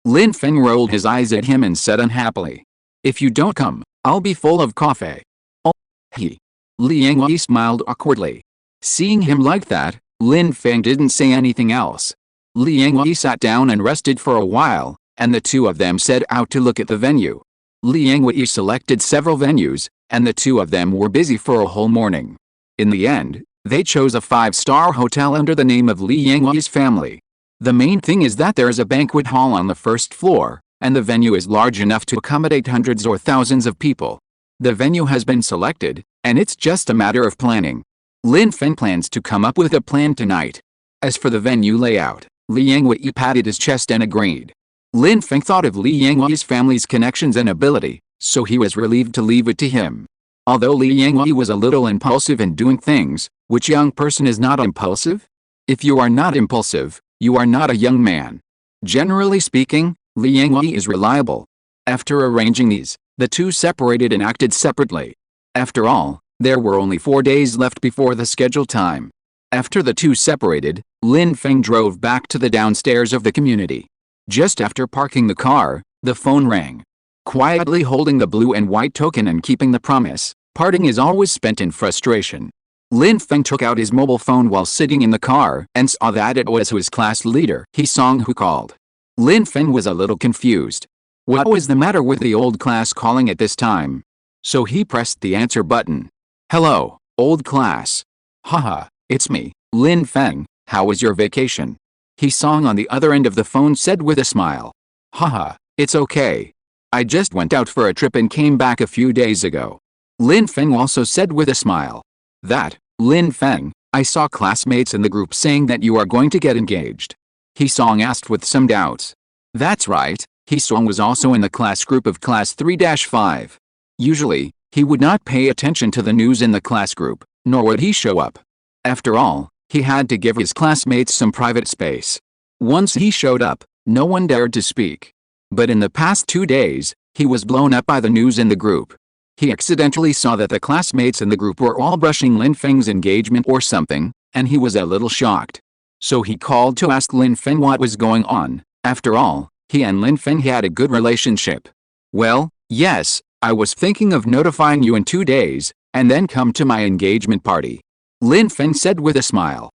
Lin Feng rolled his eyes at him and said unhappily, "If you don't come, I'll be full of coffee." Oh, Li Yangwei smiled awkwardly. Seeing him like that, Lin Feng didn't say anything else. Li Yangwei sat down and rested for a while, and the two of them set out to look at the venue. Li Yangwei selected several venues, and the two of them were busy for a whole morning. In the end, they chose a 5-star hotel under the name of Li Yangwei's family. The main thing is that there is a banquet hall on the first floor, and the venue is large enough to accommodate hundreds or thousands of people. The venue has been selected, and it's just a matter of planning. Lin Feng plans to come up with a plan tonight. As for the venue layout, Li Yangwei patted his chest and agreed. Lin Feng thought of Li Yangwei's family's connections and ability, so he was relieved to leave it to him. Although Li Yangwei was a little impulsive in doing things, which young person is not impulsive? If you are not impulsive, you are not a young man. Generally speaking, Li Yangwei is reliable. After arranging these, the two separated and acted separately. After all, there were only 4 days left before the scheduled time. After the two separated, Lin Feng drove back to the downstairs of the community. Just after parking the car, the phone rang. Quietly holding the blue and white token and keeping the promise, parting is always spent in frustration. Lin Feng took out his mobile phone while sitting in the car and saw that it was his class leader, He Song, who called. Lin Feng was a little confused. What was the matter with the old class calling at this time? So he pressed the answer button. "Hello, old class. Haha, it's me, Lin Feng. How was your vacation?" He Song on the other end of the phone said with a smile. "Haha, it's okay. I just went out for a trip and came back a few days ago." Lin Feng also said with a smile. "That, Lin Feng, I saw classmates in the group saying that you are going to get engaged." He Song asked with some doubts. "That's right, He Song was also in the class group of class 3-5. Usually, he would not pay attention to the news in the class group, nor would he show up. After all, he had to give his classmates some private space. Once he showed up, no one dared to speak. But in the past 2 days, he was blown up by the news in the group. He accidentally saw that the classmates in the group were all brushing Lin Feng's engagement or something, and he was a little shocked. So he called to ask Lin Feng what was going on. After all, he and Lin Feng had a good relationship. "Well, yes, I was thinking of notifying you in 2 days, and then come to my engagement party," Lin Feng said with a smile.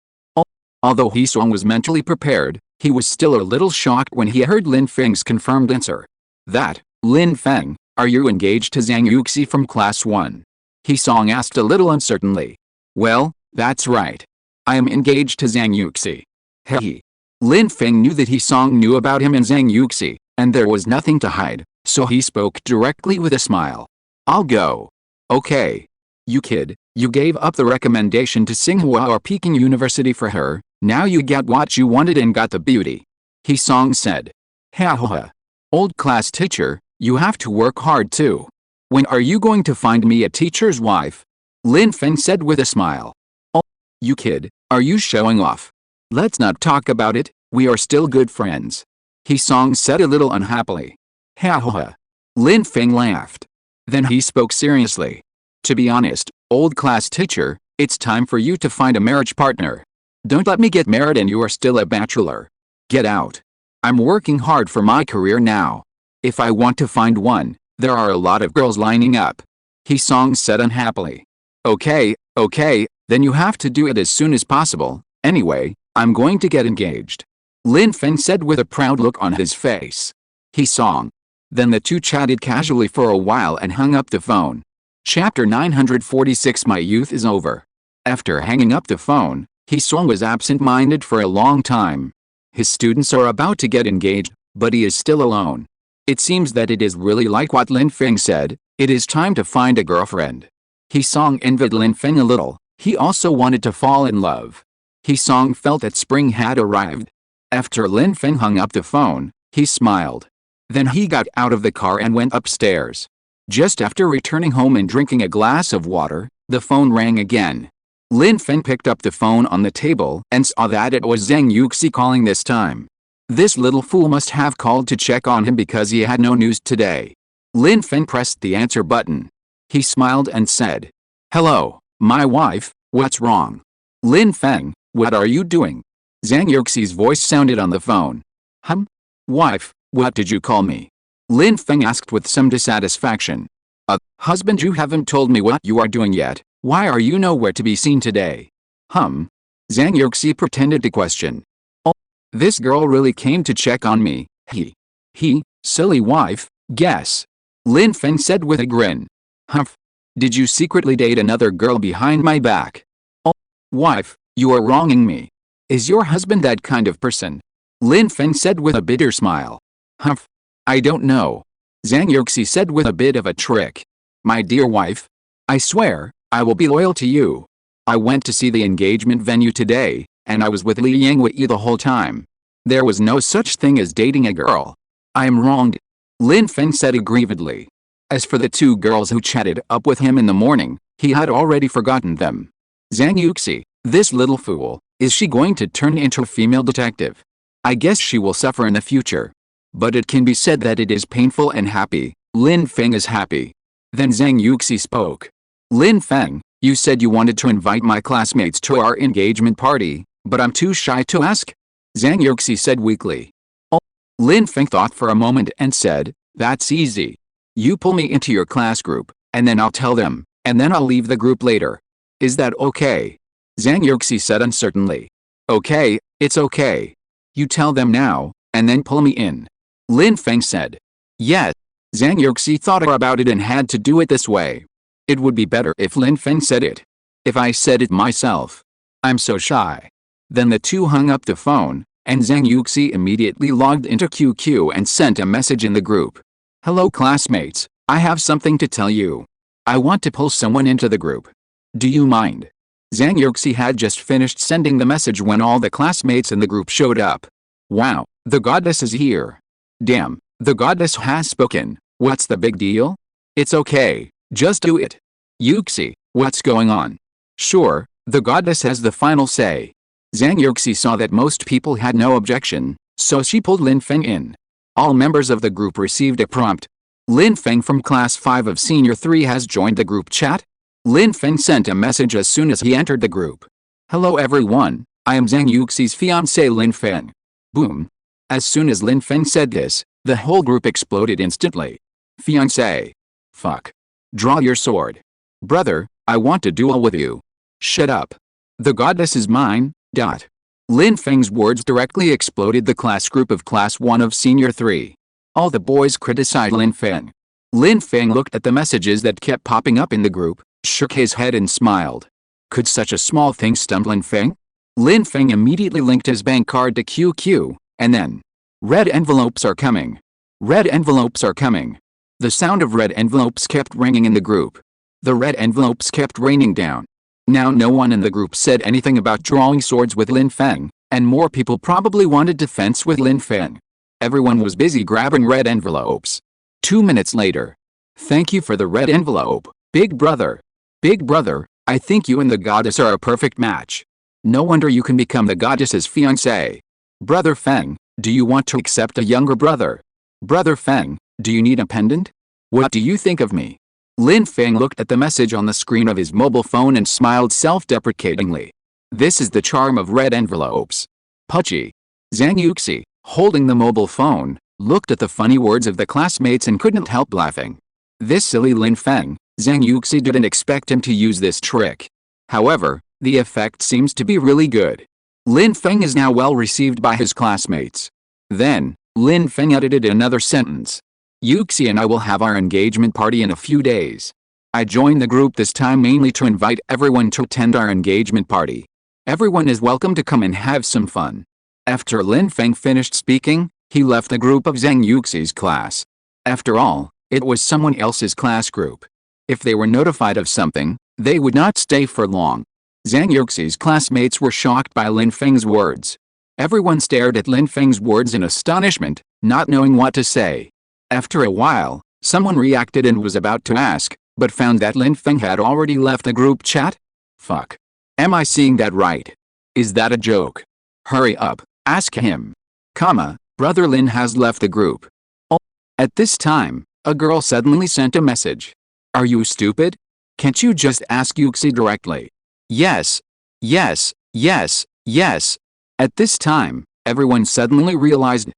Although He Song was mentally prepared, he was still a little shocked when he heard Lin Feng's confirmed answer. "That, Lin Feng, are you engaged to Zhang Yuxi from class 1? He Song asked a little uncertainly. "Well, that's right. I am engaged to Zhang Yuxi." Hehe. Lin Feng knew that He Song knew about him and Zhang Yuxi, and there was nothing to hide, so he spoke directly with a smile. "I'll go." "Okay. You kid, you gave up the recommendation to Tsinghua or Peking University for her, now you got what you wanted and got the beauty," He Song said. "Ha ha ha. Old class teacher, You have to work hard too. When are you going to find me a teacher's wife? Lin Feng said with a smile. Oh, you kid, are you showing off? Let's not talk about it, we are still good friends. He Song said a little unhappily. Ha ha ha. Lin Feng laughed. Then he spoke seriously. To be honest, old class teacher, it's time for you to find a marriage partner. Don't let me get married and you are still a bachelor. Get out. I'm working hard for my career now. If I want to find one, there are a lot of girls lining up. He Song said unhappily. Okay, then you have to do it as soon as possible. Anyway, I'm going to get engaged. Lin Feng said with a proud look on his face. He Song. Then the two chatted casually for a while and hung up the phone. Chapter 946 My youth is over. After hanging up the phone, He Song was absent-minded for a long time. His students are about to get engaged, but he is still alone. It seems that it is really like what Lin Feng said, it is time to find a girlfriend. He Song envied Lin Feng a little, he also wanted to fall in love. He Song felt that spring had arrived. After Lin Feng hung up the phone, he smiled. Then he got out of the car and went upstairs. Just after returning home and drinking a glass of water, the phone rang again. Lin Feng picked up the phone on the table and saw that it was Zhang Yuxi calling this time. This little fool must have called to check on him because he had no news today. Lin Feng pressed the answer button. He smiled and said, "Hello, my wife, what's wrong?" "Lin Feng, what are you doing?" Zhang Yuxi's voice sounded on the phone. Wife, what did you call me?" Lin Feng asked with some dissatisfaction. Husband, you haven't told me what you are doing yet. Why are you nowhere to be seen today?" Zhang Yuxi pretended to question. "Oh, this girl really came to check on me, silly wife, guess." Lin Feng said with a grin. Did you secretly date another girl behind my back?" "Oh, wife, you are wronging me. Is your husband that kind of person?" Lin Feng said with a bitter smile. I don't know." Zhang Yuxi said with a bit of a trick. "My dear wife, I swear, I will be loyal to you. I went to see the engagement venue today, and I was with Li Yangwei the whole time. There was no such thing as dating a girl. I am wronged." Lin Feng said aggrievedly. As for the two girls who chatted up with him in the morning, he had already forgotten them. Zhang Yuxi, this little fool, is she going to turn into a female detective? I guess she will suffer in the future. But it can be said that it is painful and happy. Lin Feng is happy. Then Zhang Yuxi spoke. "Lin Feng, you said you wanted to invite my classmates to our engagement party, but I'm too shy to ask?" Zhang Yuxi said weakly. "Oh." Lin Feng thought for a moment and said, "That's easy. You pull me into your class group, and then I'll tell them, and then I'll leave the group later. Is that okay?" Zhang Yuxi said uncertainly. "Okay, it's okay. You tell them now, and then pull me in." Lin Feng said. "Yes." Zhang Yuxi thought about it and had to do it this way. It would be better if Lin Feng said it. If I said it myself. I'm so shy. Then the two hung up the phone, and Zhang Yuxi immediately logged into QQ and sent a message in the group. "Hello classmates, I have something to tell you. I want to pull someone into the group. Do you mind?" Zhang Yuxi had just finished sending the message when all the classmates in the group showed up. Wow, the goddess is here. Damn, the goddess has spoken. What's the big deal? It's okay, just do it. Yuxi, what's going on? Sure, the goddess has the final say. Zhang Yuxi saw that most people had no objection, so she pulled Lin Feng in. All members of the group received a prompt. Lin Feng from class 5 of senior 3 has joined the group chat. Lin Feng sent a message as soon as he entered the group. "Hello everyone, I am Zhang Yuxi's fiancé Lin Feng." Boom. As soon as Lin Feng said this, the whole group exploded instantly. "Fiancé? Fuck. Draw your sword. Brother, I want to duel with you. Shut up. The goddess is mine, . Lin Feng's words directly exploded the class group of class 1 of senior 3. All the boys criticized Lin Feng. Lin Feng looked at the messages that kept popping up in the group, shook his head and smiled. Could such a small thing stump Lin Feng? Lin Feng immediately linked his bank card to QQ, and then, "Red envelopes are coming. Red envelopes are coming." The sound of red envelopes kept ringing in the group. The red envelopes kept raining down. Now no one in the group said anything about drawing swords with Lin Feng, and more people probably wanted to fence with Lin Feng. Everyone was busy grabbing red envelopes. 2 minutes later. Thank you for the red envelope, big brother. Big brother, I think you and the goddess are a perfect match. No wonder you can become the goddess's fiancé. Brother Feng, do you want to accept a younger brother? Brother Feng, do you need a pendant? What do you think of me? Lin Feng looked at the message on the screen of his mobile phone and smiled self-deprecatingly. This is the charm of red envelopes. Pudgy. Zhang Yuxi, holding the mobile phone, looked at the funny words of the classmates and couldn't help laughing. This silly Lin Feng, Zhang Yuxi didn't expect him to use this trick. However, the effect seems to be really good. Lin Feng is now well received by his classmates. Then, Lin Feng edited another sentence. Yuxi and I will have our engagement party in a few days. I joined the group this time mainly to invite everyone to attend our engagement party. Everyone is welcome to come and have some fun. After Lin Feng finished speaking, he left the group of Zhang Yuxi's class. After all, it was someone else's class group. If they were notified of something, they would not stay for long. Zhang Yuxi's classmates were shocked by Lin Feng's words. Everyone stared at Lin Feng's words in astonishment, not knowing what to say. After a while, someone reacted and was about to ask, but found that Lin Feng had already left the group chat. Fuck. Am I seeing that right? Is that a joke? Hurry up, ask him. Brother Lin has left the group. Oh. At this time, a girl suddenly sent a message. Are you stupid? Can't you just ask Yuxi directly? Yes. At this time, everyone suddenly realized.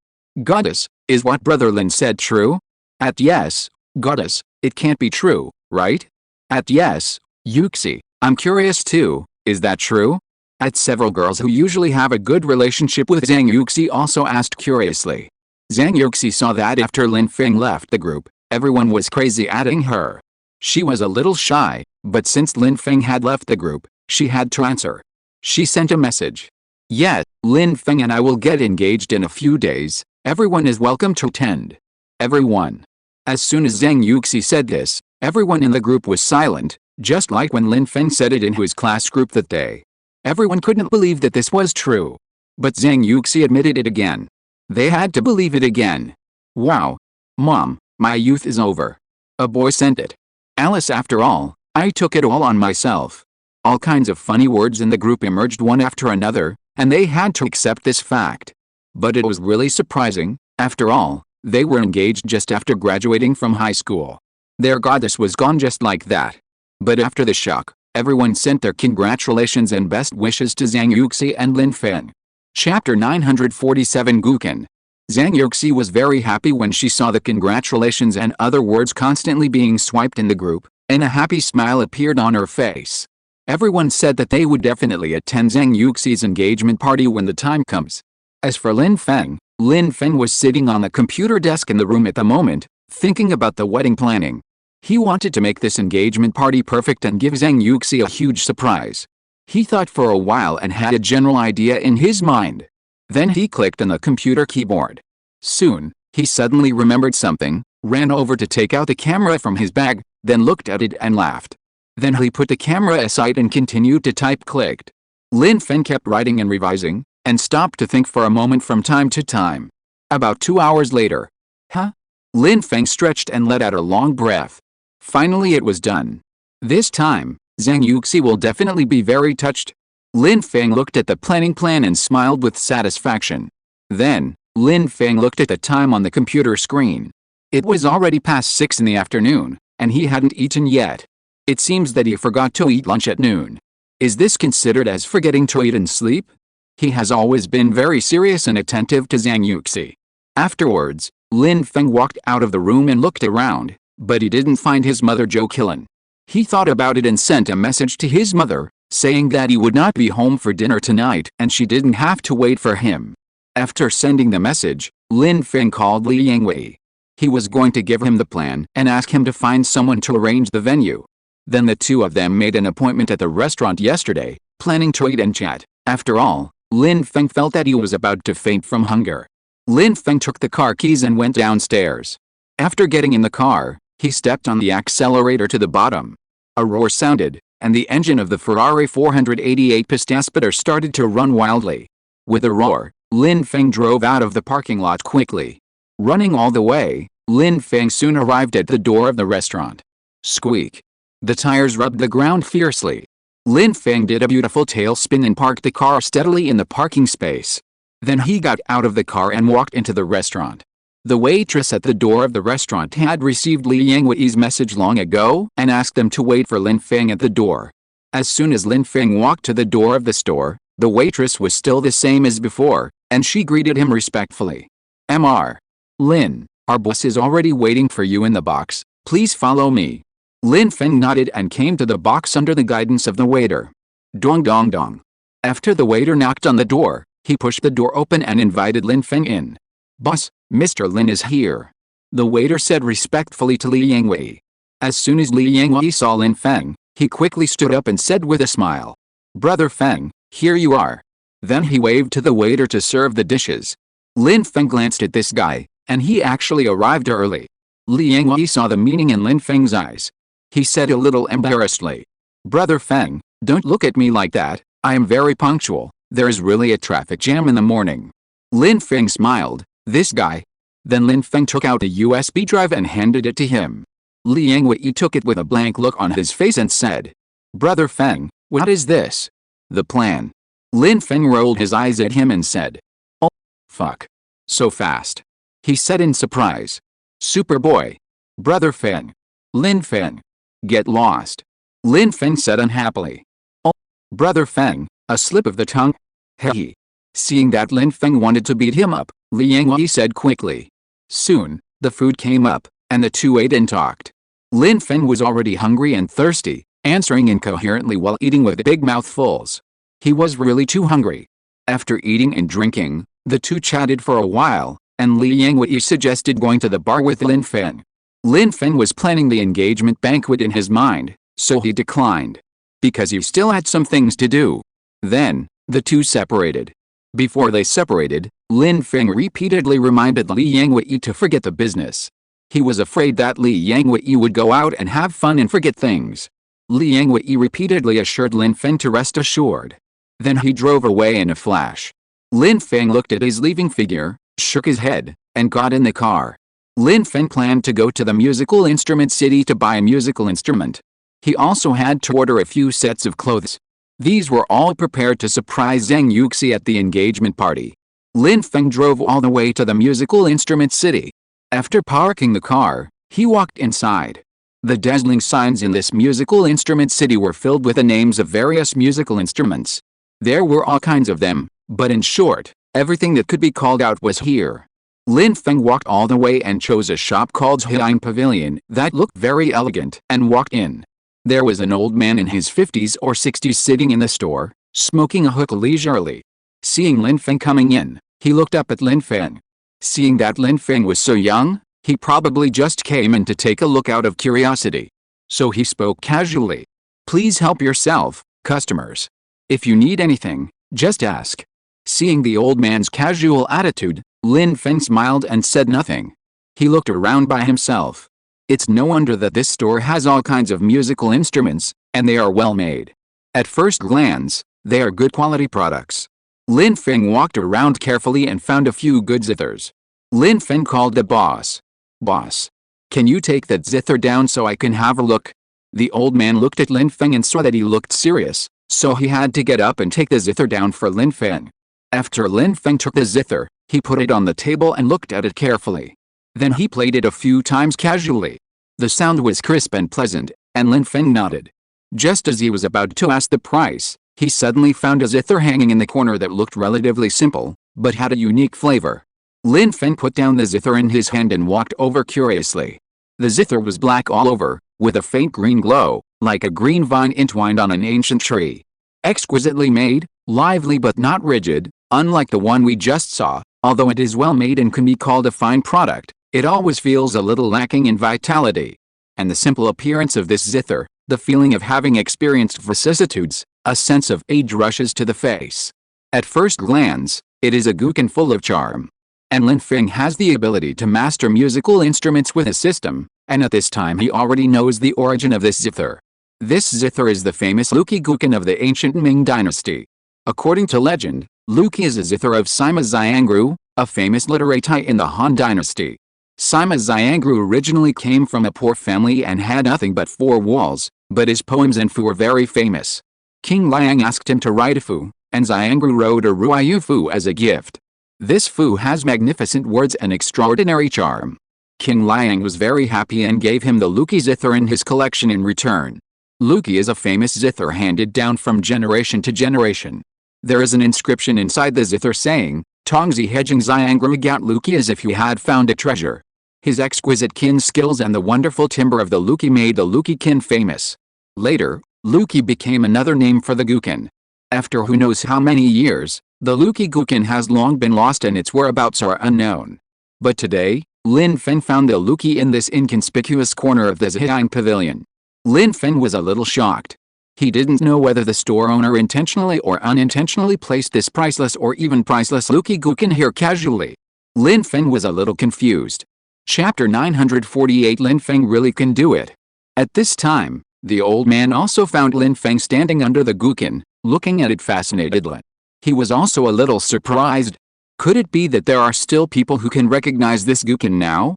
Goddess, is what Brother Lin said true? At yes, goddess, it can't be true, right? At yes, Yuxi, I'm curious too, is that true? At several girls who usually have a good relationship with Zhang Yuxi also asked curiously. Zhang Yuxi saw that after Lin Feng left the group, everyone was crazy adding her. She was a little shy, but since Lin Feng had left the group, she had to answer. She sent a message. Yes, Lin Feng and I will get engaged in a few days. Everyone is welcome to attend. Everyone. As soon as Zhang Yuxi said this, everyone in the group was silent, just like when Lin Feng said it in his class group that day. Everyone couldn't believe that this was true. But Zhang Yuxi admitted it again. They had to believe it again. Wow. Mom, my youth is over. A boy sent it. Alice, after all, I took it all on myself. All kinds of funny words in the group emerged one after another, and they had to accept this fact. But it was really surprising. After all, they were engaged just after graduating from high school. Their goddess was gone just like that. But after the shock, everyone sent their congratulations and best wishes to Zhang Yuxi and Lin Feng. Chapter 947 Guken. Zhang Yuxi was very happy when she saw the congratulations and other words constantly being swiped in the group, and a happy smile appeared on her face. Everyone said that they would definitely attend Zhang Yuxi's engagement party when the time comes. As for Lin Feng was sitting on the computer desk in the room at the moment, thinking about the wedding planning. He wanted to make this engagement party perfect and give Zhang Yuxi a huge surprise. He thought for a while and had a general idea in his mind. Then he clicked on the computer keyboard. Soon, he suddenly remembered something, ran over to take out the camera from his bag, then looked at it and laughed. Then he put the camera aside and continued to type. Clicked. Lin Feng kept writing and revising, and stopped to think for a moment from time to time. About 2 hours later. Huh? Lin Feng stretched and let out a long breath. Finally it was done. This time, Zhang Yuxi will definitely be very touched. Lin Feng looked at the planning plan and smiled with satisfaction. Then, Lin Feng looked at the time on the computer screen. It was already past 6 in the afternoon, and he hadn't eaten yet. It seems that he forgot to eat lunch at noon. Is this considered as forgetting to eat and sleep? He has always been very serious and attentive to Zhang Yuxi. Afterwards, Lin Feng walked out of the room and looked around, but he didn't find his mother Jacqueline. He thought about it and sent a message to his mother, saying that he would not be home for dinner tonight and she didn't have to wait for him. After sending the message, Lin Feng called Li Yangwei. He was going to give him the plan and ask him to find someone to arrange the venue. Then the two of them made an appointment at the restaurant yesterday, planning to eat and chat. After all, Lin Feng felt that he was about to faint from hunger. Lin Feng took the car keys and went downstairs. After getting in the car, he stepped on the accelerator to the bottom. A roar sounded, and the engine of the Ferrari 488 Pistaspiter started to run wildly. With a roar, Lin Feng drove out of the parking lot quickly. Running all the way, Lin Feng soon arrived at the door of the restaurant. Squeak. The tires rubbed the ground fiercely. Lin Feng did a beautiful tailspin and parked the car steadily in the parking space. Then he got out of the car and walked into the restaurant. The waitress at the door of the restaurant had received Li Yangwei's message long ago and asked them to wait for Lin Feng at the door. As soon as Lin Feng walked to the door of the store, the waitress was still the same as before, and she greeted him respectfully. Mr. Lin, our boss is already waiting for you in the box, please follow me. Lin Feng nodded and came to the box under the guidance of the waiter. Dong dong dong. After the waiter knocked on the door, he pushed the door open and invited Lin Feng in. Boss, Mr. Lin is here. The waiter said respectfully to Li Yangwei. As soon as Li Yangwei saw Lin Feng, he quickly stood up and said with a smile. Brother Feng, here you are. Then he waved to the waiter to serve the dishes. Lin Feng glanced at this guy, and he actually arrived early. Li Yangwei saw the meaning in Lin Feng's eyes. He said a little embarrassedly. Brother Feng, don't look at me like that, I am very punctual, there is really a traffic jam in the morning. Lin Feng smiled, this guy. Then Lin Feng took out a USB drive and handed it to him. Li Yangwei took it with a blank look on his face and said. Brother Feng, what is this? The plan. Lin Feng rolled his eyes at him and said. Oh, fuck. So fast. He said in surprise. Superboy. Brother Feng. Lin Feng. Get lost. Lin Feng said unhappily. Oh, Brother Feng, a slip of the tongue? Hey. Seeing that Lin Feng wanted to beat him up, Li Yangwei said quickly. Soon, the food came up, and the two ate and talked. Lin Feng was already hungry and thirsty, answering incoherently while eating with big mouthfuls. He was really too hungry. After eating and drinking, the two chatted for a while, and Li Yangwei suggested going to the bar with Lin Feng. Lin Feng was planning the engagement banquet in his mind, so he declined. Because he still had some things to do. Then, the two separated. Before they separated, Lin Feng repeatedly reminded Li Yangwei to forget the business. He was afraid that Li Yangwei would go out and have fun and forget things. Li Yangwei repeatedly assured Lin Feng to rest assured. Then he drove away in a flash. Lin Feng looked at his leaving figure, shook his head, and got in the car. Lin Feng planned to go to the musical instrument city to buy a musical instrument. He also had to order a few sets of clothes. These were all prepared to surprise Zhang Yuxi at the engagement party. Lin Feng drove all the way to the musical instrument city. After parking the car, he walked inside. The dazzling signs in this musical instrument city were filled with the names of various musical instruments. There were all kinds of them, but in short, everything that could be called out was here. Lin Feng walked all the way and chose a shop called Hazy Pavilion that looked very elegant and walked in. There was an old man in his 50s or 60s sitting in the store, smoking a hookah leisurely. Seeing Lin Feng coming in, he looked up at Lin Feng. Seeing that Lin Feng was so young, he probably just came in to take a look out of curiosity. So he spoke casually. Please help yourself, customers. If you need anything, just ask. Seeing the old man's casual attitude, Lin Feng smiled and said nothing. He looked around by himself. It's no wonder that this store has all kinds of musical instruments, and they are well made. At first glance, they are good quality products. Lin Feng walked around carefully and found a few good zithers. Lin Feng called the boss. Boss, can you take that zither down so I can have a look? The old man looked at Lin Feng and saw that he looked serious, so he had to get up and take the zither down for Lin Feng. After Lin Feng took the zither, he put it on the table and looked at it carefully. Then he played it a few times casually. The sound was crisp and pleasant, and Lin Feng nodded. Just as he was about to ask the price, he suddenly found a zither hanging in the corner that looked relatively simple, but had a unique flavor. Lin Feng put down the zither in his hand and walked over curiously. The zither was black all over, with a faint green glow, like a green vine entwined on an ancient tree. Exquisitely made, lively but not rigid, unlike the one we just saw, although it is well made and can be called a fine product, it always feels a little lacking in vitality. And the simple appearance of this zither, the feeling of having experienced vicissitudes, a sense of age rushes to the face. At first glance, it is a gouken full of charm. And Lin Feng has the ability to master musical instruments with a system, and at this time he already knows the origin of this zither. This zither is the famous Luqi gouken of the ancient Ming dynasty. According to legend, Luqi is a zither of Sima Xiangru, a famous literati in the Han dynasty. Sima Xiangru originally came from a poor family and had nothing but four walls, but his poems in Fu were very famous. King Liang asked him to write a Fu, and Xiangru wrote a Ruiyu Fu as a gift. This Fu has magnificent words and extraordinary charm. King Liang was very happy and gave him the Luqi zither in his collection in return. Luqi is a famous zither handed down from generation to generation. There is an inscription inside the zither saying, Tongzi Hejing Xiangru Gat Luqi, as if you had found a treasure. His exquisite kin skills and the wonderful timbre of the Luqi made the Luqi kin famous. Later, Luqi became another name for the Guqin. After who knows how many years, the Luqi Guqin has long been lost and its whereabouts are unknown. But today, Lin Feng found the Luqi in this inconspicuous corner of the Zhejiang pavilion. Lin Feng was a little shocked. He didn't know whether the store owner intentionally or unintentionally placed this priceless or even priceless Luqi Guqin here casually. Lin Feng was a little confused. Chapter 948. Lin Feng really can do it. At this time, the old man also found Lin Feng standing under the Guqin, looking at it fascinatedly. He was also a little surprised. Could it be that there are still people who can recognize this Guqin now?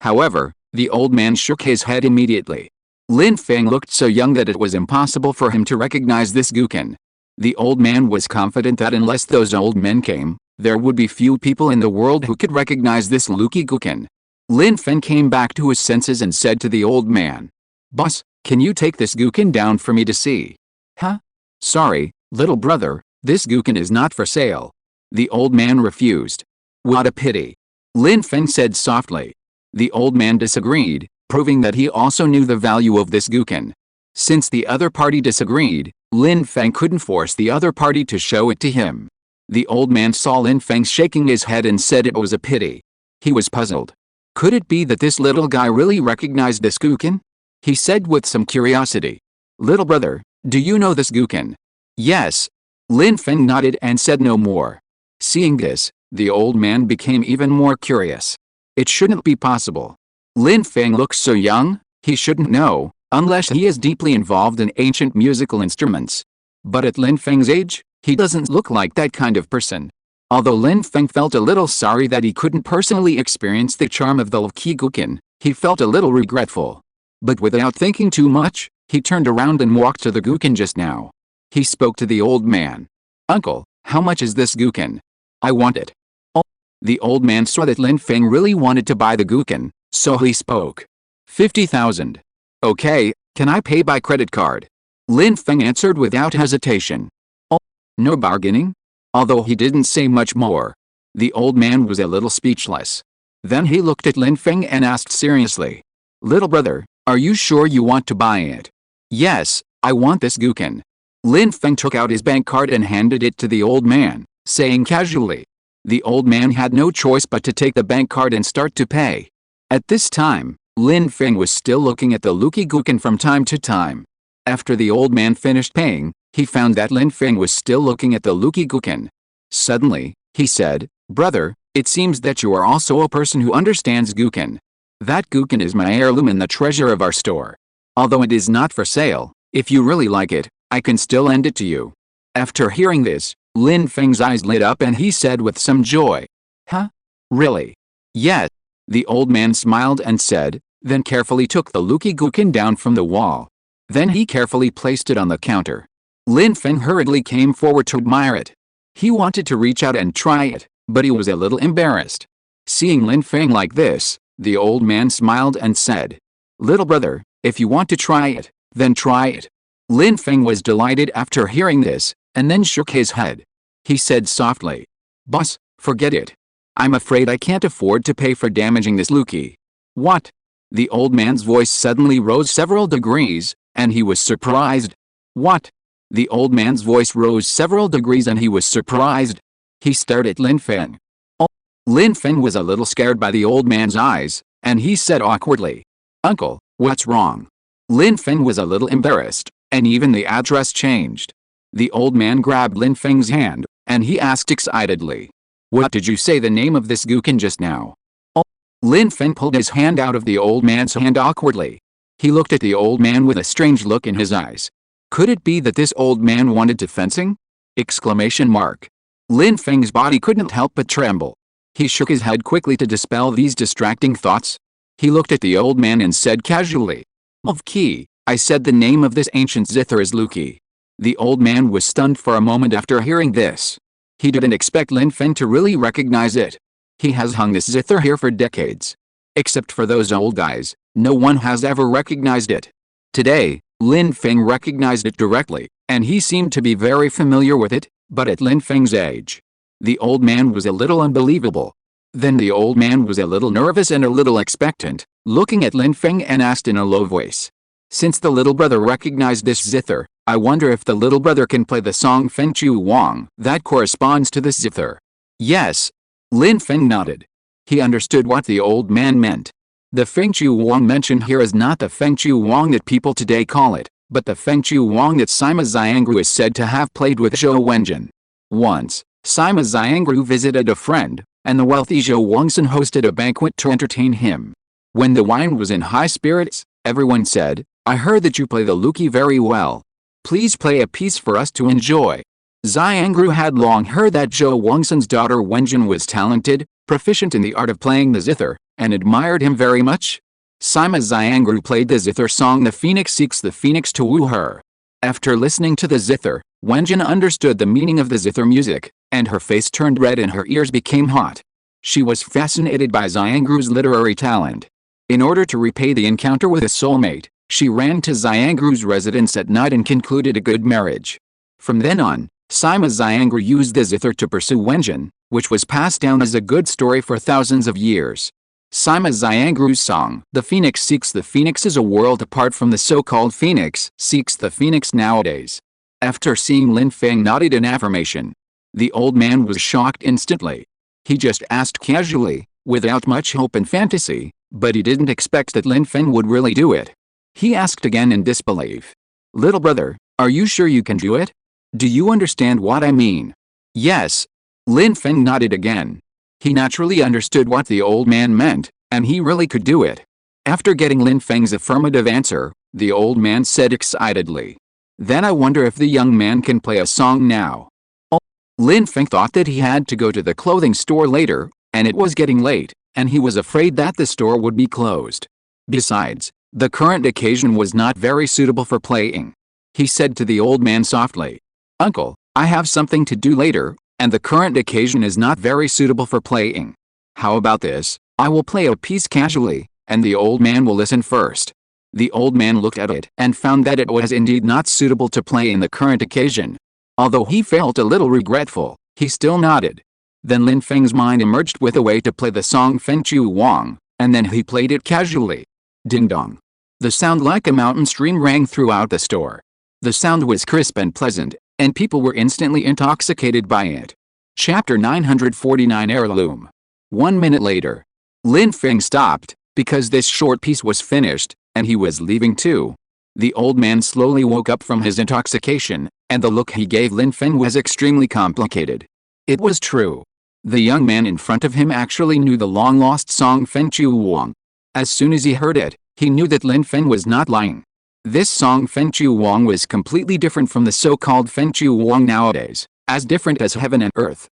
However, the old man shook his head immediately. Lin Feng looked so young that it was impossible for him to recognize this Guqin. The old man was confident that unless those old men came, there would be few people in the world who could recognize this Luqi Guqin. Lin Feng came back to his senses and said to the old man, "Boss, can you take this Guqin down for me to see?" "Huh? Sorry, little brother, this Guqin is not for sale." The old man refused. "What a pity," Lin Feng said softly. The old man disagreed, proving that he also knew the value of this Guqin. Since the other party disagreed, Lin Feng couldn't force the other party to show it to him. The old man saw Lin Feng shaking his head and said it was a pity. He was puzzled. Could it be that this little guy really recognized this Guqin? He said with some curiosity, "Little brother, do you know this Guqin?" "Yes." Lin Feng nodded and said no more. Seeing this, the old man became even more curious. It shouldn't be possible. Lin Feng looks so young, he shouldn't know, unless he is deeply involved in ancient musical instruments. But at Lin Feng's age, he doesn't look like that kind of person. Although Lin Feng felt a little sorry that he couldn't personally experience the charm of the Luqi Guqin, he felt a little regretful. But without thinking too much, he turned around and walked to the Guqin just now. He spoke to the old man. "Uncle, how much is this Guqin? I want it." Oh. The old man saw that Lin Feng really wanted to buy the Guqin, so he spoke. 50,000. "Okay, can I pay by credit card?" Lin Feng answered without hesitation. "Oh, no bargaining?" Although he didn't say much more, the old man was a little speechless. Then he looked at Lin Feng and asked seriously, "Little brother, are you sure you want to buy it?" "Yes, I want this Guqin." Lin Feng took out his bank card and handed it to the old man, saying casually. The old man had no choice but to take the bank card and start to pay. At this time, Lin Feng was still looking at the Luqi Guqin from time to time. After the old man finished paying, he found that Lin Feng was still looking at the Luqi Guqin. Suddenly, he said, "Brother, it seems that you are also a person who understands Guqin. That Guqin is my heirloom and the treasure of our store. Although it is not for sale, if you really like it, I can still lend it to you." After hearing this, Lin Feng's eyes lit up and he said with some joy, "Huh? Really?" "Yes." The old man smiled and said, then carefully took the Luqi Guqin down from the wall. Then he carefully placed it on the counter. Lin Feng hurriedly came forward to admire it. He wanted to reach out and try it, but he was a little embarrassed. Seeing Lin Feng like this, the old man smiled and said, "Little brother, if you want to try it, then try it." Lin Feng was delighted after hearing this, and then shook his head. He said softly, "Boss, forget it. I'm afraid I can't afford to pay for damaging this Luqi." "What?" The old man's voice suddenly rose several degrees, and he was surprised. "What?" The old man's voice rose several degrees and he was surprised. He stared at Lin Feng. Oh. Lin Feng was a little scared by the old man's eyes, and he said awkwardly, "Uncle, what's wrong?" Lin Feng was a little embarrassed, and even the address changed. The old man grabbed Lin Feng's hand, and he asked excitedly, "What did you say the name of this Guqin just now?" Oh. Lin Feng pulled his hand out of the old man's hand awkwardly. He looked at the old man with a strange look in his eyes. Could it be that this old man wanted to fencing? Exclamation mark. Lin Feng's body couldn't help but tremble. He shook his head quickly to dispel these distracting thoughts. He looked at the old man and said casually, "Of Ki, I said the name of this ancient zither is Luki." The old man was stunned for a moment after hearing this. He didn't expect Lin Feng to really recognize it. He has hung this zither here for decades. Except for those old guys, no one has ever recognized it. Today, Lin Feng recognized it directly, and he seemed to be very familiar with it, but at Lin Feng's age. The old man was a little unbelievable. Then the old man was a little nervous and a little expectant, looking at Lin Feng and asked in a low voice, "Since the little brother recognized this zither, I wonder if the little brother can play the song Feng Chu Wang that corresponds to this zither." "Yes." Lin Feng nodded. He understood what the old man meant. The Feng Chu Wang mentioned here is not the Feng Chu Wang that people today call it, but the Feng Chu Wang that Sima Xiangru is said to have played with Zhou Wenjin. Once, Sima Xiangru visited a friend, and the wealthy Zhou Wangsun hosted a banquet to entertain him. When the wine was in high spirits, everyone said, "I heard that you play the luki very well. Please play a piece for us to enjoy." Xiangru had long heard that Zhou Wangsun's daughter Wenjin was talented, proficient in the art of playing the zither, and admired him very much. Sima Xiangru played the zither song "The Phoenix Seeks the Phoenix" to woo her. After listening to the zither, Wenjin understood the meaning of the zither music, and her face turned red and her ears became hot. She was fascinated by Xiangru's literary talent. In order to repay the encounter with a soulmate, she ran to Xiangru's residence at night and concluded a good marriage. From then on, Sima Xiangru used the zither to pursue Wenjin, which was passed down as a good story for thousands of years. Sima Xiangru's song, "The Phoenix Seeks the Phoenix" is a world apart from the so-called Phoenix Seeks the Phoenix nowadays. After seeing Lin Feng nodded in affirmation, the old man was shocked instantly. He just asked casually, without much hope and fantasy, but he didn't expect that Lin Feng would really do it. He asked again in disbelief, "Little brother, are you sure you can do it? Do you understand what I mean?" "Yes." Lin Feng nodded again. He naturally understood what the old man meant, and he really could do it. After getting Lin Feng's affirmative answer, the old man said excitedly, "Then I wonder if the young man can play a song now." Oh. Lin Feng thought that he had to go to the clothing store later, and it was getting late, and he was afraid that the store would be closed. Besides, the current occasion was not very suitable for playing. He said to the old man softly, "Uncle, I have something to do later, and the current occasion is not very suitable for playing. How about this? I will play a piece casually, and the old man will listen first." The old man looked at it and found that it was indeed not suitable to play in the current occasion. Although he felt a little regretful, he still nodded. Then Lin Feng's mind emerged with a way to play the song Feng Chu Wang, and then he played it casually. Ding dong. The sound like a mountain stream rang throughout the store. The sound was crisp and pleasant, and people were instantly intoxicated by it. Chapter 949 Heirloom. 1 minute later. Lin Feng stopped, because this short piece was finished, and he was leaving too. The old man slowly woke up from his intoxication, and the look he gave Lin Feng was extremely complicated. It was true. The young man in front of him actually knew the long-lost song Feng Chu Wang. As soon as he heard it, he knew that Lin Feng was not lying. This song Feng Chu Wang was completely different from the so-called Feng Chu Wang nowadays, as different as heaven and earth.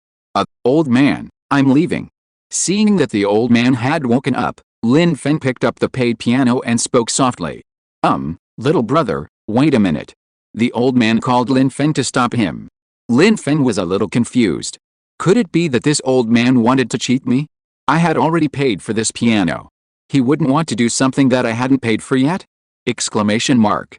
Old man, I'm leaving." Seeing that the old man had woken up, Lin Feng picked up the paid piano and spoke softly. Little brother, wait a minute." The old man called Lin Feng to stop him. Lin Feng was a little confused. Could it be that this old man wanted to cheat me? I had already paid for this piano. He wouldn't want to do something that I hadn't paid for yet? Exclamation mark.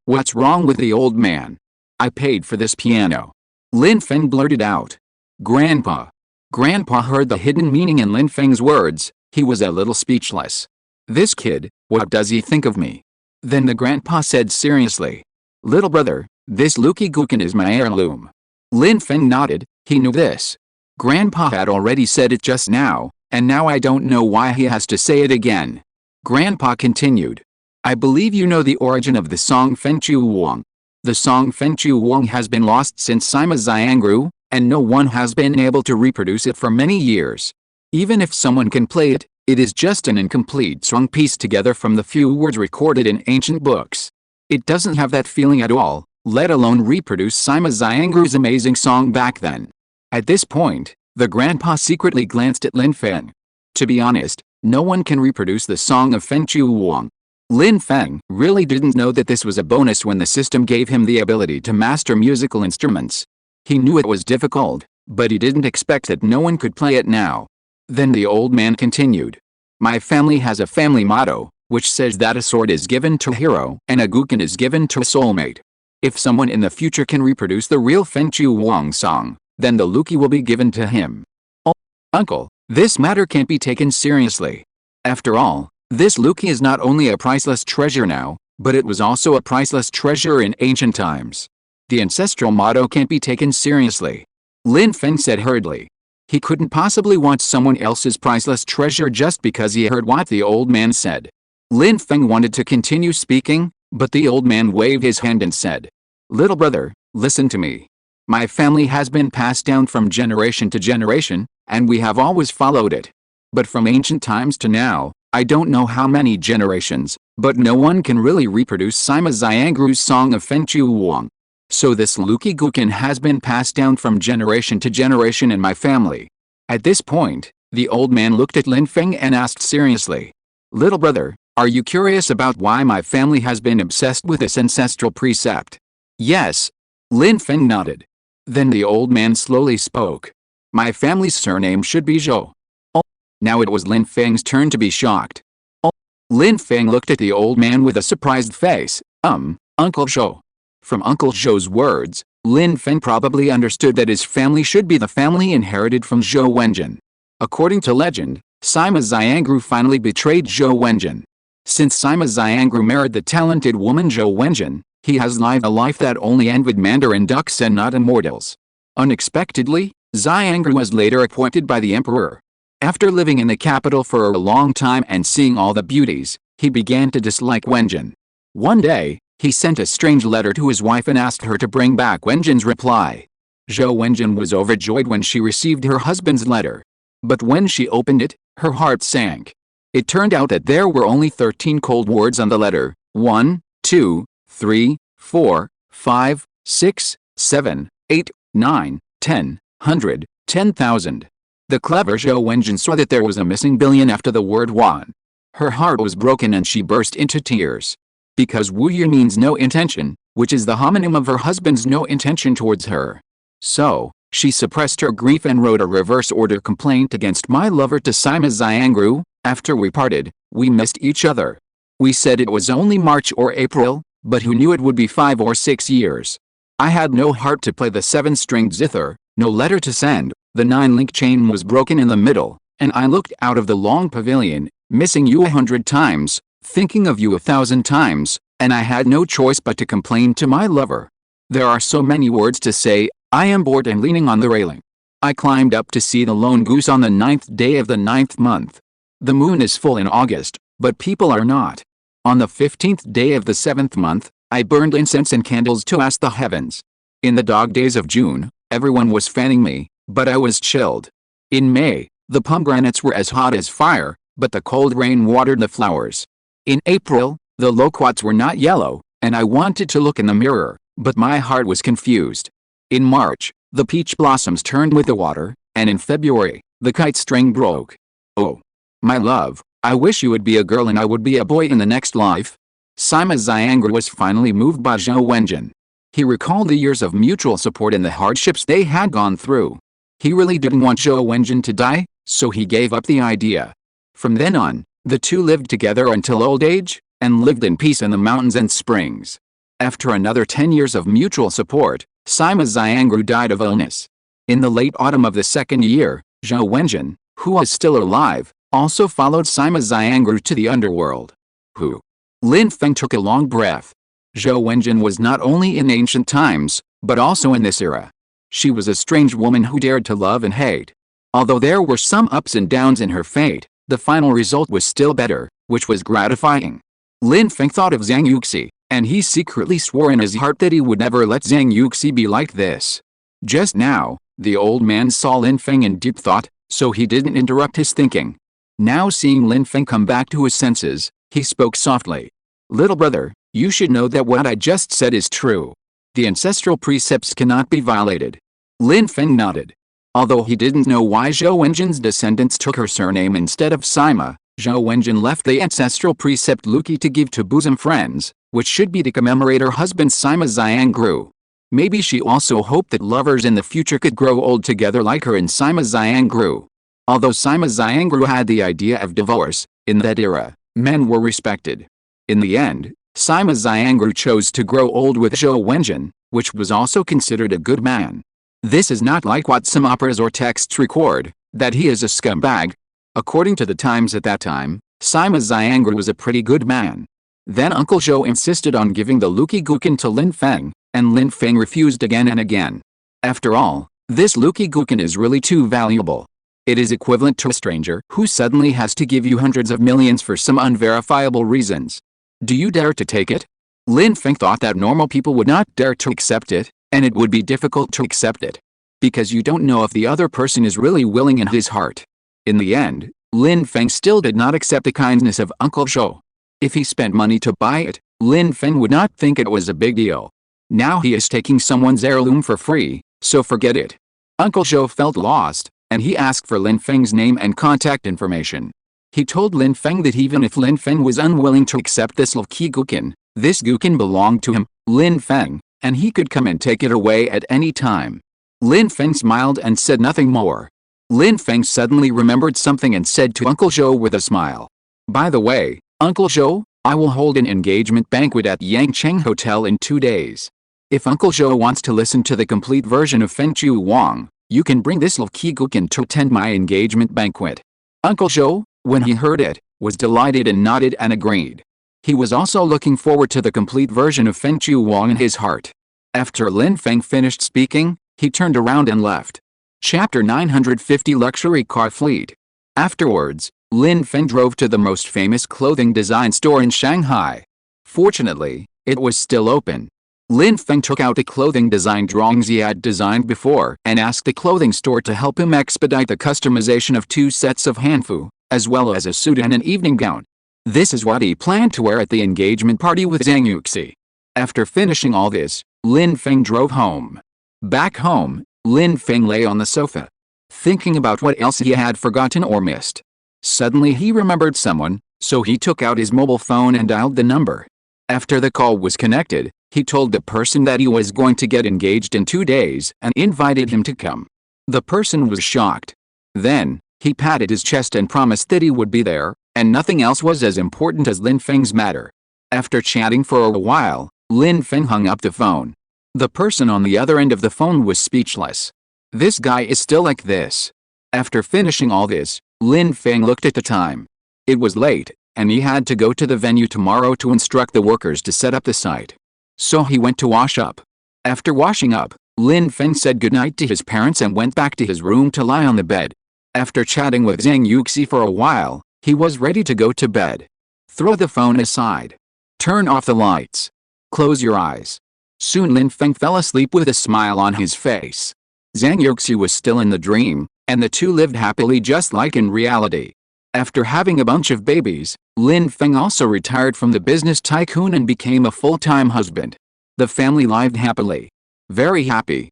What's wrong with the old man? I paid for this piano. Lin Feng blurted out. Grandpa. Grandpa heard the hidden meaning in Lin Feng's words. He was a little speechless. This kid, what does he think of me? Then the grandpa said seriously. Little brother, this Luki Gukin is my heirloom. Lin Feng nodded. He knew this. Grandpa had already said it just now, and now I don't know why he has to say it again. Grandpa continued. I believe you know the origin of the song Feng Chu Wang. The song Feng Chu Wang has been lost since Sima Xiangru, and no one has been able to reproduce it for many years. Even if someone can play it, it is just an incomplete song pieced together from the few words recorded in ancient books. It doesn't have that feeling at all, let alone reproduce Sima Xiangru's amazing song back then. At this point, The grandpa secretly glanced at Lin Feng. To be honest, no one can reproduce the song of Feng Chu Wang. Lin Feng really didn't know that this was a bonus when the system gave him the ability to master musical instruments. He knew it was difficult, but he didn't expect that no one could play it now. Then the old man continued. My family has a family motto, which says that a sword is given to a hero and a guqin is given to a soulmate. If someone in the future can reproduce the real Feng Chu Wang song, then the luki will be given to him. Oh, uncle, this matter can't be taken seriously. After all, this luki is not only a priceless treasure now, but it was also a priceless treasure in ancient times. The ancestral motto can't be taken seriously. Lin Feng said hurriedly. He couldn't possibly want someone else's priceless treasure just because he heard what the old man said. Lin Feng wanted to continue speaking, but the old man waved his hand and said, Little brother, listen to me. My family has been passed down from generation to generation, and we have always followed it. But from ancient times to now, I don't know how many generations, but no one can really reproduce Sima Xiangru's song of Feng Chu Wang. So this luki guqin has been passed down from generation to generation in my family. At this point, the old man looked at Lin Feng and asked seriously, Little brother, are you curious about why my family has been obsessed with this ancestral precept? Yes. Lin Feng nodded. Then the old man slowly spoke. My family's surname should be Zhou. Oh. Now it was Lin Feng's turn to be shocked. Oh. Lin Feng looked at the old man with a surprised face. Uncle Zhou. From Uncle Zhou's words, Lin Feng probably understood that his family should be the family inherited from Zhou Wenjin. According to legend, Sima Xiangru finally betrayed Zhou Wenjin. Since Sima Xiangru married the talented woman Zhou Wenjin, he has lived a life that only envied mandarin ducks and not immortals. Unexpectedly, Xiangru was later appointed by the emperor. After living in the capital for a long time and seeing all the beauties, he began to dislike Wenjin. One day, he sent a strange letter to his wife and asked her to bring back Wenjin's reply. Zhou Wenjin was overjoyed when she received her husband's letter. But when she opened it, her heart sank. It turned out that there were only 13 cold words on the letter. 1, 2, 3, 4, 5, 6, 7, 8, 9, 10, 100, 10,000. The clever Zhou Wenjin saw that there was a missing billion after the word one. Her heart was broken and she burst into tears. Because Wu Yu means no intention, which is the homonym of her husband's no intention towards her. So, she suppressed her grief and wrote a reverse order complaint against my lover to Sima Xiangru. After we parted, we missed each other. We said it was only March or April, but who knew it would be 5 or 6 years. I had no heart to play the 7-stringed zither, no letter to send, the 9-link chain was broken in the middle, and I looked out of the long pavilion, missing you 100 times, thinking of you 1,000 times, and I had no choice but to complain to my lover. There are so many words to say, I am bored and leaning on the railing. I climbed up to see the lone goose on the 9th day of the 9th month. The moon is full in August, but people are not. On the 15th day of the 7th month, I burned incense and candles to ask the heavens. In the dog days of June, everyone was fanning me, but I was chilled. In May, the pomegranates were as hot as fire, but the cold rain watered the flowers. In April, the loquats were not yellow, and I wanted to look in the mirror, but my heart was confused. In March, the peach blossoms turned with the water, and in February, the kite string broke. Oh, my love, I wish you would be a girl and I would be a boy in the next life. Sima Xiangru was finally moved by Zhou Wenjin. He recalled the years of mutual support and the hardships they had gone through. He really didn't want Zhou Wenjin to die, so he gave up the idea. From then on, the two lived together until old age, and lived in peace in the mountains and springs. After another 10 years of mutual support, Sima Xiangru died of illness. In the late autumn of the second year, Zhou Wenjin, who was still alive, also followed Sima Xiangru to the underworld. Who? Lin Feng took a long breath. Zhou Wenjin was not only in ancient times, but also in this era. She was a strange woman who dared to love and hate. Although there were some ups and downs in her fate, the final result was still better, which was gratifying. Lin Feng thought of Zhang Yuxi, and he secretly swore in his heart that he would never let Zhang Yuxi be like this. Just now, the old man saw Lin Feng in deep thought, so he didn't interrupt his thinking. Now seeing Lin Feng come back to his senses, he spoke softly. Little brother, you should know that what I just said is true. The ancestral precepts cannot be violated. Lin Feng nodded. Although he didn't know why Zhou Wenjin's descendants took her surname instead of Sima, Zhou Wenjin left the ancestral precept Luki to give to bosom friends, which should be to commemorate her husband Sima Xiangru. Maybe she also hoped that lovers in the future could grow old together like her and Sima Xiangru. Although Sima Xiangru had the idea of divorce, in that era, men were respected. In the end, Sima Xiangru chose to grow old with Zhou Wenjin, which was also considered a good man. This is not like what some operas or texts record, that he is a scumbag. According to the Times at that time, Sima Xiangru was a pretty good man. Then Uncle Zhou insisted on giving the Luki Gukin to Lin Feng, and Lin Feng refused again and again. After all, this Luki Gukin is really too valuable. It is equivalent to a stranger who suddenly has to give you hundreds of millions for some unverifiable reasons. Do you dare to take it? Lin Feng thought that normal people would not dare to accept it, and it would be difficult to accept it. Because you don't know if the other person is really willing in his heart. In the end, Lin Feng still did not accept the kindness of Uncle Zhou. If he spent money to buy it, Lin Feng would not think it was a big deal. Now he is taking someone's heirloom for free, so forget it. Uncle Zhou felt lost, and he asked for Lin Feng's name and contact information. He told Lin Feng that even if Lin Feng was unwilling to accept this Luki Gukin, this Gukin belonged to him, Lin Feng, and he could come and take it away at any time. Lin Feng smiled and said nothing more. Lin Feng suddenly remembered something and said to Uncle Zhou with a smile. By the way, Uncle Zhou, I will hold an engagement banquet at Yangcheng Hotel in 2 days. If Uncle Zhou wants to listen to the complete version of Fengchu Wang, you can bring this Luki Gukin to attend my engagement banquet. Uncle Zhou, when he heard it, was delighted and nodded and agreed. He was also looking forward to the complete version of Fengchu Wang in his heart. After Lin Feng finished speaking, he turned around and left. Chapter 950 Luxury Car Fleet. Afterwards, Lin Feng drove to the most famous clothing design store in Shanghai. Fortunately, it was still open. Lin Feng took out the clothing design drawings he had designed before and asked the clothing store to help him expedite the customization of 2 sets of hanfu, as well as a suit and an evening gown. This is what he planned to wear at the engagement party with Zhang Yuxi. After finishing all this, Lin Feng drove home. Back home, Lin Feng lay on the sofa, thinking about what else he had forgotten or missed. Suddenly he remembered someone, so he took out his mobile phone and dialed the number. After the call was connected, he told the person that he was going to get engaged in 2 days and invited him to come. The person was shocked. Then, he patted his chest and promised that he would be there, and nothing else was as important as Lin Feng's matter. After chatting for a while, Lin Feng hung up the phone. The person on the other end of the phone was speechless. This guy is still like this. After finishing all this, Lin Feng looked at the time. It was late, and he had to go to the venue tomorrow to instruct the workers to set up the site. So he went to wash up. After washing up, Lin Feng said goodnight to his parents and went back to his room to lie on the bed. After chatting with Zhang Yuxi for a while, he was ready to go to bed. Throw the phone aside. Turn off the lights. Close your eyes. Soon Lin Feng fell asleep with a smile on his face. Zhang Yuxi was still in the dream, and the two lived happily just like in reality. After having a bunch of babies, Lin Feng also retired from the business tycoon and became a full-time husband. The family lived happily. Very happy.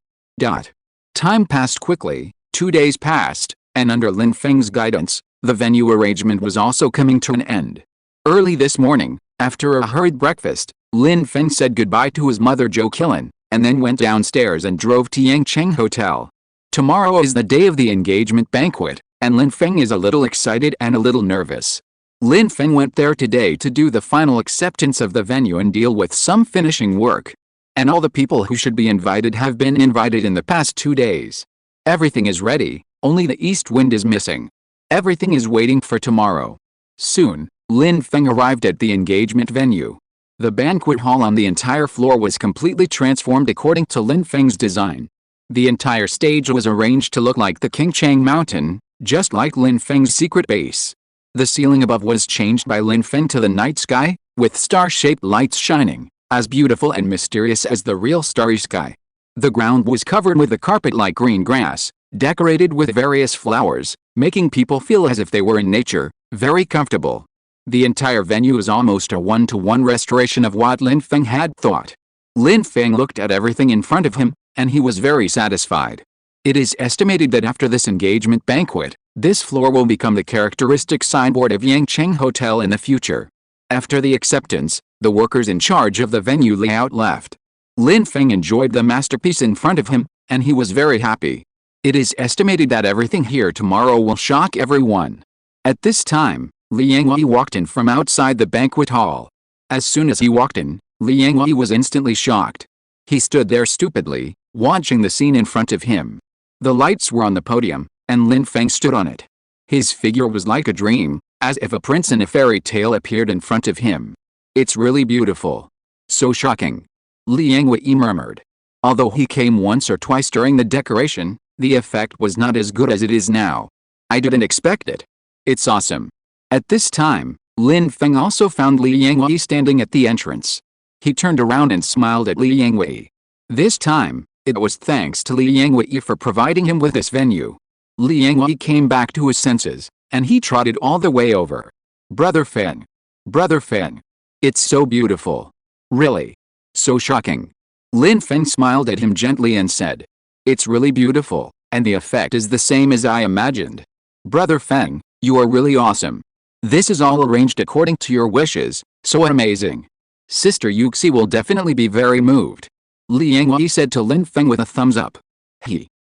Time passed quickly, 2 days passed, and under Lin Feng's guidance, the venue arrangement was also coming to an end. Early this morning, after a hurried breakfast, Lin Feng said goodbye to his mother Jo Kilin, and then went downstairs and drove to Yangcheng Hotel. Tomorrow is the day of the engagement banquet, and Lin Feng is a little excited and a little nervous. Lin Feng went there today to do the final acceptance of the venue and deal with some finishing work. And all the people who should be invited have been invited in the past 2 days. Everything is ready, only the east wind is missing. Everything is waiting for tomorrow. Soon, Lin Feng arrived at the engagement venue. The banquet hall on the entire floor was completely transformed according to Lin Feng's design. The entire stage was arranged to look like the Qingchang Mountain, just like Lin Feng's secret base. The ceiling above was changed by Lin Feng to the night sky, with star-shaped lights shining, as beautiful and mysterious as the real starry sky. The ground was covered with a carpet like green grass, decorated with various flowers, making people feel as if they were in nature, very comfortable. The entire venue is almost a one-to-one restoration of what Lin Feng had thought. Lin Feng looked at everything in front of him, and he was very satisfied. It is estimated that after this engagement banquet, this floor will become the characteristic signboard of Yangcheng Hotel in the future. After the acceptance, the workers in charge of the venue layout left. Lin Feng enjoyed the masterpiece in front of him, and he was very happy. It is estimated that everything here tomorrow will shock everyone. At this time, Liang Wei walked in from outside the banquet hall. As soon as he walked in, Liang Wei was instantly shocked. He stood there stupidly, watching the scene in front of him. The lights were on the podium, and Lin Feng stood on it. His figure was like a dream, as if a prince in a fairy tale appeared in front of him. It's really beautiful. So shocking. Liang Wei murmured. Although he came once or twice during the decoration, the effect was not as good as it is now. I didn't expect it. It's awesome. At this time, Lin Feng also found Liang Wei standing at the entrance. He turned around and smiled at Liang Wei. This time, it was thanks to Liang Wei for providing him with this venue. Liang Wei came back to his senses, and he trotted all the way over. Brother Feng. Brother Feng. It's so beautiful. Really. So shocking. Lin Feng smiled at him gently and said, it's really beautiful, and the effect is the same as I imagined. Brother Feng, you are really awesome. This is all arranged according to your wishes, so amazing. Sister Yuxi will definitely be very moved. Liang Wei said to Lin Feng with a thumbs up.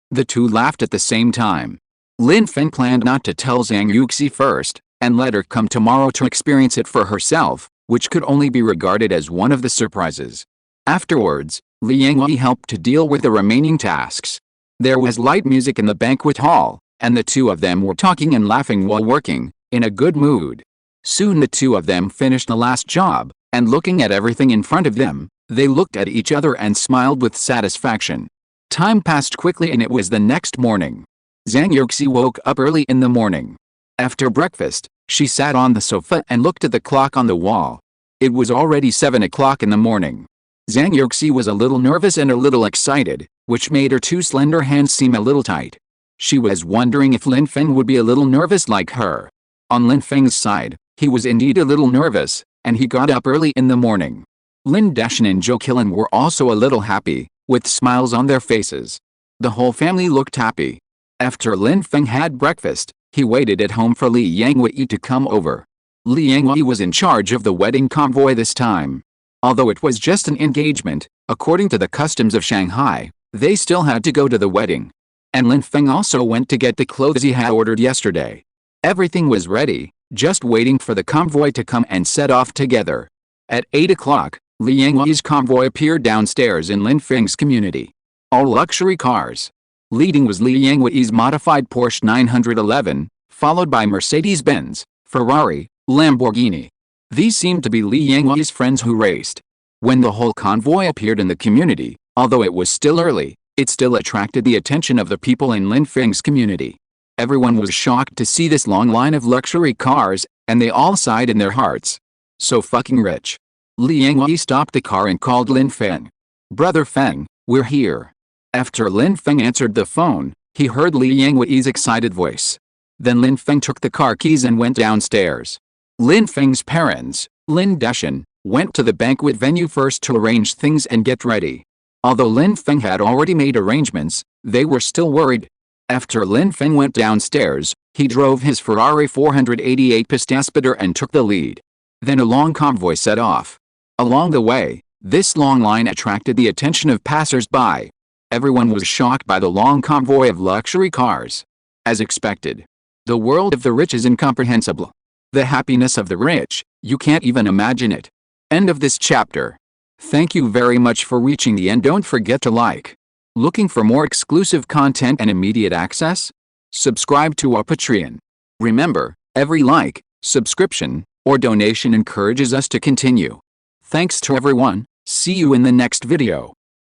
The two laughed at the same time. Lin Feng planned not to tell Zhang Yuxi first, and let her come tomorrow to experience it for herself, which could only be regarded as one of the surprises. Afterwards, Liang Wei helped to deal with the remaining tasks. There was light music in the banquet hall, and the two of them were talking and laughing while working, in a good mood. Soon the two of them finished the last job, and looking at everything in front of them, they looked at each other and smiled with satisfaction. Time passed quickly and it was the next morning. Zhang Yuxi woke up early in the morning. After breakfast, she sat on the sofa and looked at the clock on the wall. It was already 7 o'clock in the morning. Zhang Yuxi was a little nervous and a little excited, which made her two slender hands seem a little tight. She was wondering if Lin Feng would be a little nervous like her. On Lin Feng's side, he was indeed a little nervous, and he got up early in the morning. Lin Dashan and Zhou Qilan were also a little happy, with smiles on their faces. The whole family looked happy. After Lin Feng had breakfast, he waited at home for Liang Wei to come over. Liang Wei was in charge of the wedding convoy this time. Although it was just an engagement, according to the customs of Shanghai, they still had to go to the wedding. And Lin Feng also went to get the clothes he had ordered yesterday. Everything was ready, just waiting for the convoy to come and set off together. At 8 o'clock, Liang Wei's convoy appeared downstairs in Lin Feng's community. All luxury cars. Leading was Liang Wei's modified Porsche 911, followed by Mercedes-Benz, Ferrari, Lamborghini. These seemed to be Liang Wei's friends who raced. When the whole convoy appeared in the community, although it was still early, it still attracted the attention of the people in Lin Feng's community. Everyone was shocked to see this long line of luxury cars, and they all sighed in their hearts. So fucking rich. Liang Wei stopped the car and called Lin Feng. Brother Feng, we're here. After Lin Feng answered the phone, he heard Liang Wei's excited voice. Then Lin Feng took the car keys and went downstairs. Lin Feng's parents, Lin Dashan, went to the banquet venue first to arrange things and get ready. Although Lin Feng had already made arrangements, they were still worried. After Lin Feng went downstairs, he drove his Ferrari 488 Pistaspeder and took the lead. Then a long convoy set off. Along the way, this long line attracted the attention of passers-by. Everyone was shocked by the long convoy of luxury cars. As expected. The world of the rich is incomprehensible. The happiness of the rich, you can't even imagine it. End of this chapter. Thank you very much for reaching the end. Don't forget to like. Looking for more exclusive content and immediate access? Subscribe to our Patreon. Remember, every like, subscription, or donation encourages us to continue. Thanks to everyone. See you in the next video.